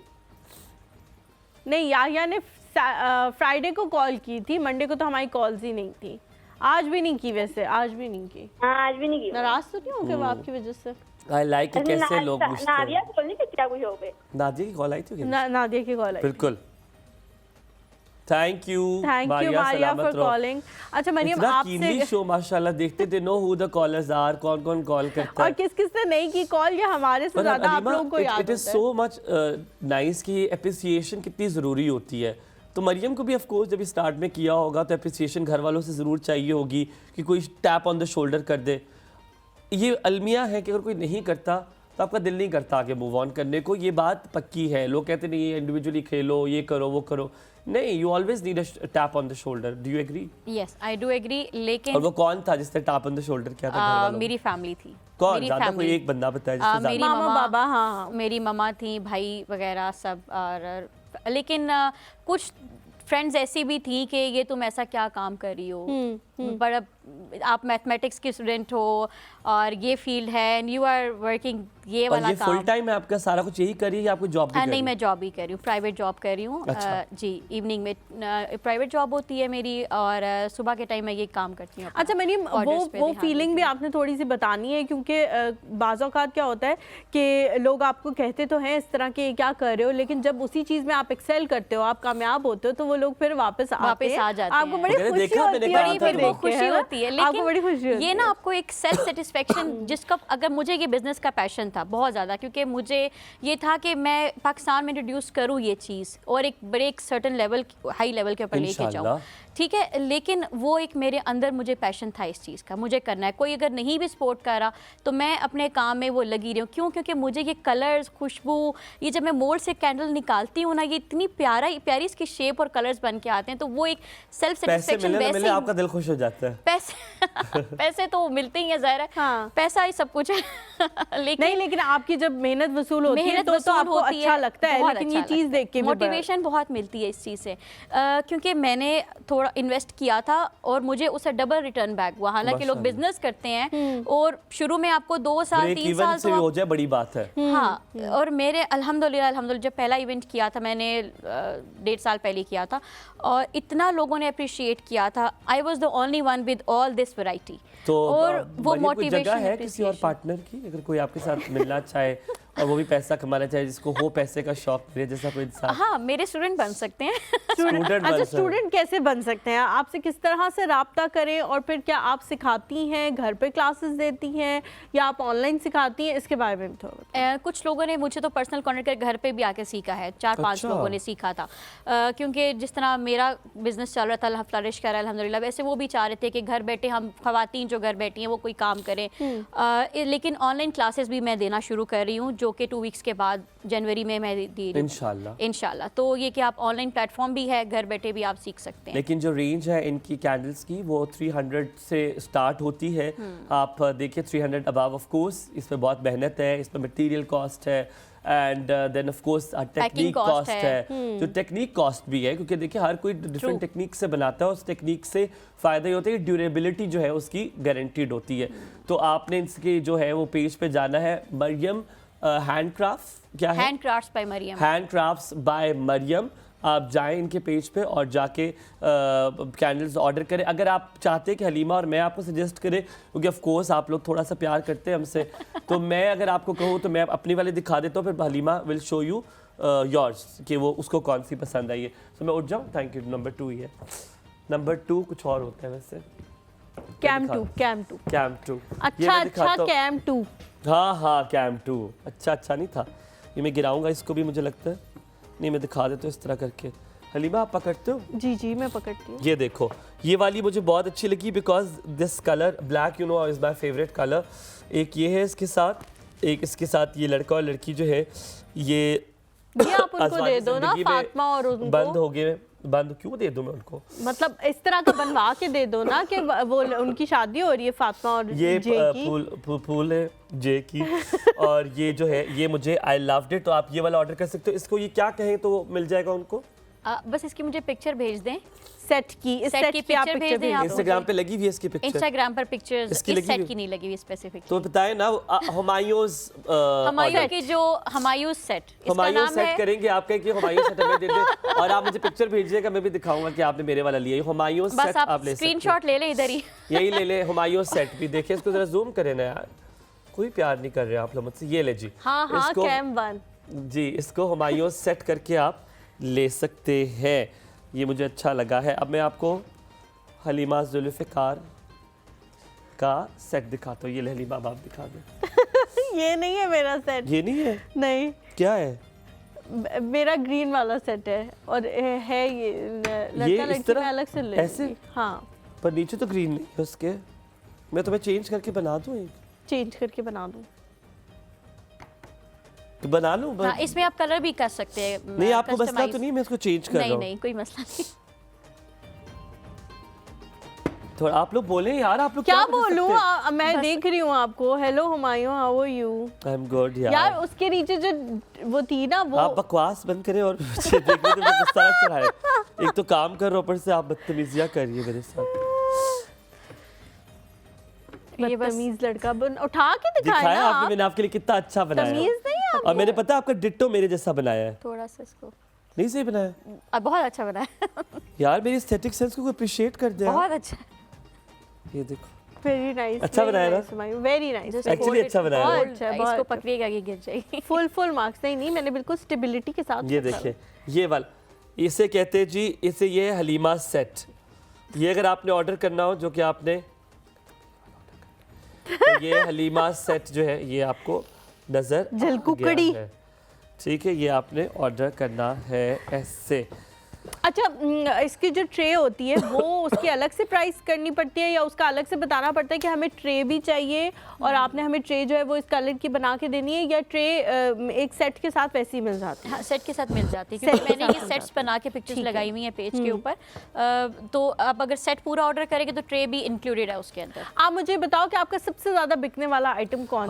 नहीं, याहिया ने फ्राइडे को कॉल की थी, मंडे को तो हमारी कॉल्स ही नहीं थी। आज भी नहीं की, वैसे आज भी नहीं की। हाँ आज भी नहीं की। नाराज तो नहीं हो गए वो आपकी वजह से? आई लाइक कैसे लोग पूछते हैं। नादिया कॉल नहीं करती कुछ हो पे। नादिया की कॉल आई थी क्या? नादिया की कॉल आई। बिल्कुल। Thank you Maria for calling. अच्छा मरियम, आपसे शो माशाल्लाह देखते थे, no who the callers are, कौन कौन कॉल करता है और किस किस ने नहीं की कॉल, ये हमारे से ज्यादा आप लोगों को याद it is so much nice कि एप्रिसिएशन कितनी ज़रूरी होती है। तो मरियम को भी ऑफ कोर्स जब स्टार्ट में किया होगा तो एप्रिसिएशन घर वालों से ज़रूर चाहिए होगी कि कोई टैप ऑन द शोल्डर कर दे। ये अलमिया है कि अगर कोई नहीं करता तो आपका दिल नहीं करता आगे मूव ऑन करने को। ये बात पक्की है। लोग कहते नहीं ये इंडिविजुअली खेलो, ये करो वो करो, नहीं, you always need a tap on the shoulder. Do you agree? Yes I do agree, लेकिन और वो कौन था जिसने टैप ऑन द शोल्डर किया था घर वालों? मेरी फैमिली थी। कौन? मेरी ज्यादा कोई एक बंदा बताया जिसने मेरी ज्यादा? मामा बाबा, हाँ मेरी ममा थी, भाई वगैरह सब। और लेकिन कुछ फ्रेंड्स ऐसी भी थी कि ये तुम ऐसा क्या काम कर रही हो, पर अब आप मैथमेटिक्स की स्टूडेंट हो और ये फील्ड है एंड यू आर वर्किंग ये वाला ये काम। फुल टाइम है आपका, सारा कुछ यही कर रही है या आपको जॉब भी कर रही नहीं, है? मैं जॉब ही कर रही हूँ, प्राइवेट जॉब कर रही हूँ। अच्छा। जी, इवनिंग में प्राइवेट जॉब होती है मेरी और सुबह के टाइम मैं ये काम करती हूँ। अच्छा मरियम, वो फीलिंग भी आपने थोड़ी सी बतानी है, क्योंकि बाज़ औक़ात क्या होता है कि लोग आपको कहते तो हैं इस तरह के क्या कर रहे हो, लेकिन जब उसी चीज़ में आप एक्सेल करते हो, आप कामयाब होते हो, तो वो लोग फिर वापस आ जाते हैं, आपको बड़ी खुशी होती है, फिर वो खुशी होती है। आपको बड़ी खुशी होती ये ना आपको एक सेल्फ सेटिस्फेक्शन, जिसका अगर मुझे ये बिजनेस का पैशन था बहुत ज़्यादा, क्योंकि मुझे ये था कि मैं पाकिस्तान में इंट्रोड्यूस करूँ ये चीज़ और एक बड़े एक सर्टन लेवल, हाई लेवल के ऊपर लेके जाऊँ, ठीक है। लेकिन वो एक मेरे अंदर मुझे पैशन था इस चीज़ का, मुझे करना है। कोई अगर नहीं भी सपोर्ट कर रहा तो मैं अपने काम में वो लगी रही हूँ। क्यों? क्योंकि मुझे ये कलर्स, खुशबू, ये जब मैं मोल्ड से कैंडल निकालती हूँ ना, ये इतनी प्यारी इसकी शेप और कलर्स बन के आते हैं, तो वो एक सेल्फ सेटिस्फेक्शन। वैसे आपका दिल खुश हो जाता है। पैसे तो मिलते ही है, जाहिर है। हाँ। पैसा ही सब कुछ है। लेकिन आपकी जब मेहनत वसूल होती है तो आपको अच्छा लगता है, लेकिन ये चीज़ देख के मोटिवेशन बहुत मिलती है इस चीज़ से, क्योंकि मैंने थोड़ा इन्वेस्ट किया था और मुझे उससे डबल रिटर्न बैक हुआ। हालांकि लोग बिजनेस करते हैं और शुरू में आपको 2 साल 3 साल से हो जाए बड़ी बात है। हाँ, और मेरे अल्हम्दुलिल्लाह जब पहला इवेंट किया था मैंने 1.5 साल पहले किया था और इतना लोगों ने अप्रिशिएट किया था। I was the only one with all this variety. तो और वो मोटिवेशन है किसी और पार्टनर की, अगर कोई आपके साथ मिलना चाहे और वो भी पैसा कमाना चाहे, जिसको हो पैसे का शौक, मेरे जैसा कोई इंसान? हाँ, मेरे स्टूडेंट बन सकते हैं। अच्छा, स्टूडेंट कैसे बन सकते हैं? आपसे किस तरह से राब्ता करें और फिर क्या आप सिखाती हैं, घर पे क्लासेस देती हैं या आप ऑनलाइन सिखाती हैं? इसके बारे में भी थोड़ा कुछ लोगों ने मुझे तो पर्सनल कॉन्टेक्ट कर घर पे भी आके सीखा है, 4-5 लोगों ने सीखा था। क्योंकि जिस तरह मेरा बिजनेस चल रहा था, फ्लरिश कर रहा है अल्हम्दुलिल्लाह, वैसे वो भी चाह रहे थे कि घर बैठे हम ख़वातीन जो घर बैठी हैं वो कोई काम करें। लेकिन ऑनलाइन क्लासेस भी मैं देना शुरू कर रही हूँ, जो कि 2 वीक्स के बाद जनवरी में मैं दी इंशाल्लाह। तो ये कि आप ऑनलाइन प्लेटफॉर्म भी है, घर बैठे भी आप सीख सकते हैं। लेकिन जो रेंज है इनकी कैंडल्स की वो 300 से स्टार्ट होती है। आप देखिए 300 अबव, ऑफ कोर्स इसमें बहुत मेहनत है, इसमें मटेरियल कॉस्ट है and then of course technique cost है, जो टेक्निक कॉस्ट भी है, क्योंकि देखिए हर कोई डिफरेंट टेक्निक से बनाता है। उस टेक्निक से फ़ायदा ये होता है कि ड्यूरेबिलिटी जो है उसकी गारंटीड होती है। तो आपने इसके जो है वो पेज पे जाना है, मरियम हैंडक्राफ्ट, क्या है? हैंडक्राफ्ट्स बाय मरियम। हैंडक्राफ्ट्स बाय मरियम। आप जाएं इनके पेज पे और जाके कैंडल्स ऑर्डर करें। अगर आप चाहते हैं कि हलीमा और मैं आपको सजेस्ट करें, क्योंकि ऑफ कोर्स आप लोग थोड़ा सा प्यार करते हैं हमसे, तो मैं अगर आपको कहूँ तो मैं अपनी वाली दिखा देता हूँ, फिर Halima will show you yours कि वो उसको कौन सी पसंद आई है। तो मैं उठ जाऊँ? Thank you. नंबर 2 ही है। नंबर 2 कुछ और होता है वैसे। कैम 2। अच्छा कैम 2। हाँ कैम 2 अच्छा नहीं था। ये मैं गिराऊंगा इसको भी, मुझे लगता है। नहीं, मैं दिखा देता हूँ इस तरह करके। हलीमा आप पकड़ते हो? जी मैं पकड़ती हूँ। ये देखो, ये वाली मुझे बहुत अच्छी लगी because this colour black you know is my favourite colour. एक ये है इसके साथ, एक इसके साथ ये लड़का और लड़की जो है ये आप उनको दे दो ना, फातिमा और उनको। बंद हो गए। बंद क्यों दे दूं मैं उनको? मतलब इस तरह का बनवा के दे दो ना कि वो उनकी शादी हो रही है फातिमा और ये जे की। फूल है जे की और ये जो है ये मुझे आई लव्ड इट। तो आप ये वाला ऑर्डर कर सकते हो। इसको ये क्या कहें तो मिल जाएगा उनको? बस इसकी मुझे पिक्चर भेज दें, सेट की। इस सेट की पिक्चर भेज दें। इंस्टाग्राम पे लगी हुई है इसकी पिक्चर। इंस्टाग्राम पर पिक्चर्स इसकी इस सेट की नहीं लगी हुई स्पेसिफिक। तो बताएं ना हुमायूं की जो हुमायूं सेट, इसका नाम सेट है। करेंगे आप कहें कि हुमायूं सेट हमें दे दे और आप मुझे पिक्चर भेजिएगा, मैं भी दिखाऊंगा कि आपने मेरे वाला लिया। हुमायूं सेट बस आप स्क्रीनशॉट ले ले इधर ही। यही ले ले हुमायूं सेट भी। देखिए इसको जरा जूम करें ना यार, कोई प्यार नहीं कर रहे आप लोग मुझसे। ये ले जी, हाँ कैम 1 जी, इसको हुमायूं सेट करके आप ले सकते हैं। ये मुझे अच्छा लगा है। अब मैं आपको हलीमा जुल्फ़िकार का सेट दिखाता हूँ। ये हलीमा आप दिखा दो। ये नहीं है मेरा सेट। ये नहीं है? नहीं। क्या है? मेरा ग्रीन वाला सेट है और है ये लड़का लड़की में अलग से ले। ऐसे? हाँ, पर नीचे तो ग्रीन नहीं है उसके। मैं तुम्हें चेंज करके बना दूँ? चेंज करके बना दूँ तो बना लूँ? हाँ, इसमें आप कलर भी कर सकते हैं। नहीं, आपको मसला तो नहीं, मैं इसको चेंज कर रहा हूँ। नहीं कोई मसला नहीं। थोड़ा आप लोग बोले यार, आप लोग क्या बोलूं? मैं देख रही हूँ आपको। Hello Humayun, how are you? I am good यार उसके नीचे जो वो थी ना वो। आप बकवास बंद करें और मुझे देखने तो मुझे गुस्सा चढ़ाए। एक तो काम कर रहा हूँ, ऊपर से आप बदतमीजियां कर रही है मेरे साथ। ये बदतमीज लड़का उठा के दिखाया ना आपने। मैंने आपके लिए कितना अच्छा बनाया। तमीज नहीं है और मैंने पता आपका डिट्टो मेरे जैसा बनाया है। थोड़ा सा इसको नहीं सही बनाया? बहुत अच्छा बनाया। यार मेरी एस्थेटिक सेंस को अप्रिशिएट कर दे। बहुत अच्छा। ये देखो, वेरी नाइस। अच्छा बनाया ना? वेरी नाइस, एक्चुअली अच्छा बनाया। बहुत अच्छा। इसको पकड़िएगा कि गिर जाएगी। फुल मार्क्स नहीं, मैंने बिल्कुल स्टेबिलिटी के साथ। ये देखिए, ये वाला इसे कहते हैं जी, इसे ये हलीमा सेट। ये अगर आपने ऑर्डर करना हो, जो कि आपने तो ये हलीमा सेट जो है ये आपको नजर जलकुकड़ी, ठीक है, ये आपने ऑर्डर करना है ऐसे। अच्छा, इसकी जो ट्रे होती है वो उसकी अलग से प्राइस करनी पड़ती है या उसका अलग से बताना पड़ता है कि हमें ट्रे भी चाहिए और आपने हमें ट्रे जो है वो इस कलर की बना के देनी है, या ट्रे एक सेट के साथ वैसे ही मिल जाती है? हाँ, सेट के साथ मिल जाती है, क्योंकि मैंने ये सेट्स बना के पिक्चर्स लगाई हुई हैं पेज के ऊपर। तो आप अगर सेट पूरा ऑर्डर करेंगे तो ट्रे भी इंक्लूडेड है उसके अंदर। आप मुझे बताओ कि आपका सबसे ज्यादा बिकने वाला आइटम कौन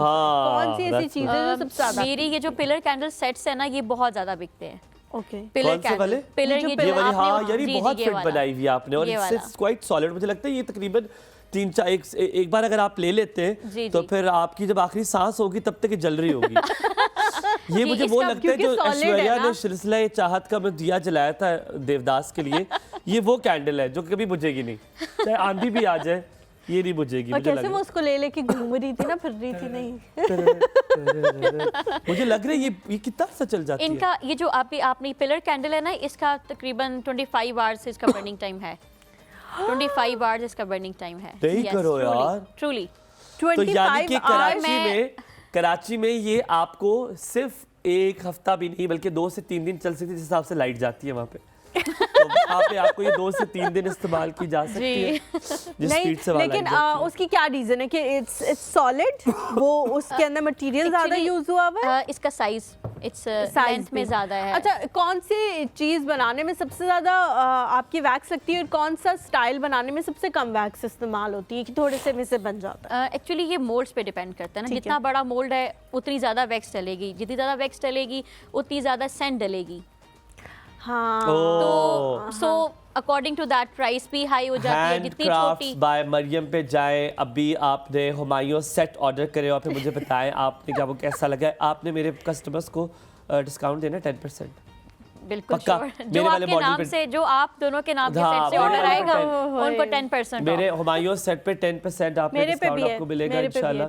सी ऐसी चीजें जो सबसे ज्यादा? मेरी ये जो पिलर कैंडल सेट्स है ना, ये बहुत ज्यादा बिकते हैं। ओके, पिलर कैंडल, पिलर ये वाली, हाँ यार ये बहुत फिट बनाई हुई है आपने और इट्स क्वाइट सॉलिड। मुझे लगता है ये तकरीबन 3-4 एक बार अगर आप ले लेते हैं तो फिर आपकी जब आखिरी सांस होगी तब तक ये जल रही होगी। ये मुझे वो लगता है जो ऐश्वर्या ने सिलसिला चाहत का मैं दिया जलाया था देवदास के लिए, ये वो कैंडल है जो कभी बुझेगी नहीं, चाहे आंधी भी आ जाए ये नहीं बुझेगी। और कैसे वो उसको ले लेके घूम रही थी ना, फिर रही थी नहीं। मुझे लग रहा है ये कितना सा चल जाती है। इनका ये जो आपने पिलर कैंडल है ना, इसका तकरीबन 25 आवर्स इसका बर्निंग टाइम है। 25 आवर्स इसका बर्निंग टाइम है। नहीं करो यार, ट्रूली। तो यानी कि कराची में ये आपको सिर्फ एक हफ्ता भी नहीं बल्कि 2 से 3 दिन चल सकती है, जिस हिसाब से लाइट जाती है वहाँ पे। तो वहाँ पे आपको ये 2 से 3 दिन इस्तेमाल की जा सकती है जिस स्पीड से। लेकिन उसकी क्या रीजन है कि इट्स सॉलिड, वो उसके अंदर मटेरियल ज्यादा यूज हुआ है? इसका साइज लेंथ में ज्यादा है। अच्छा, कौन सी चीज बनाने में सबसे ज्यादा आपकी वैक्स लगती है और कौन सा स्टाइल बनाने में सबसे कम वैक्स इस्तेमाल होती है कि थोड़े से में से बन जाता है? एक्चुअली ये मोल्ड्स पे डिपेंड करता है ना, जितना बड़ा मोल्ड है उतनी ज्यादा वैक्स डलेगी, जितनी ज्यादा वैक्स डलेगी उतनी ज्यादा सेंट डलेगी। हाँ, तो so according to that price भी हाई हो जाती है। जितनी छोटी बाय मरियम पे जाएं, अभी आपने हुमायूं सेट ऑर्डर करे और फिर मुझे बताएं आपने क्या वो कैसा लगा है। आपने मेरे कस्टमर्स को डिस्काउंट देना 10%। बिल्कुल श्योर। जो आपके नाम से, जो आप दोनों के नाम के सेट से ऑर्डर आएगा उनको 10%। मेरे हुमायूं सेट पे 10% आपने डिस्काउंट आपको मिलेगा इंशाल्लाह।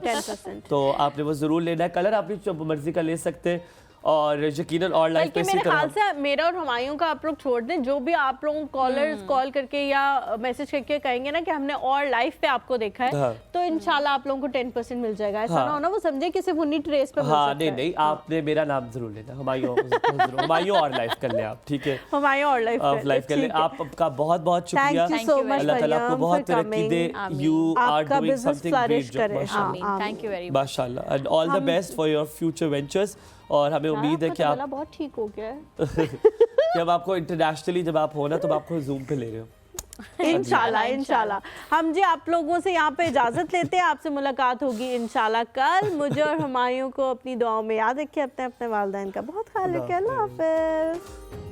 तो आपने वो जरूर लेना है। कलर आप जो मर्जी का ले सकते हैं और यकीनन और लाइफ पे बल्कि इसी मेरे ख्याल तरह से मेरा और हुमायूं का आप लोग छोड़ दें, जो भी आप लोग कॉलर्स कॉल करके या मैसेज करके कहेंगे ना कि हमने और लाइफ पे आपको देखा है, हाँ। तो इंशाल्लाह आप लोगों को 10% मिल जाएगा। ऐसा हाँ। ना हो ना वो समझे कि सिर्फ उन्हीं ट्रेस पे मिल हाँ सकता नहीं है। नहीं, आपने मेरा नाम जरूर लेना, हुमायूं और लाइफ कर ले आप, ठीक है, हुमायूं और लाइफ कर ले। आपका बहुत बहुत शुक्रिया, थैंक यू सो मच, अल्लाह ताला आपको बहुत तरक्की दे, you are doing something great job, thank you very much, माशाल्लाह, and all the best for your future ventures. और हमें उम्मीद है कि आप बहुत ठीक हो गया है कि अब आपको इंटरनेशनली जब आप हो ना, तब आपको जूम पे ले रहे हो। इंशाल्लाह हम जी आप लोगों से यहाँ पे इजाजत लेते हैं, आपसे मुलाकात होगी इंशाल्लाह कल। मुझे और हुमायूं को अपनी दुआओं में याद रखिए, अपने अपने वालिदैन का बहुत ख्याल रखिए। अल्लाह हाफिज।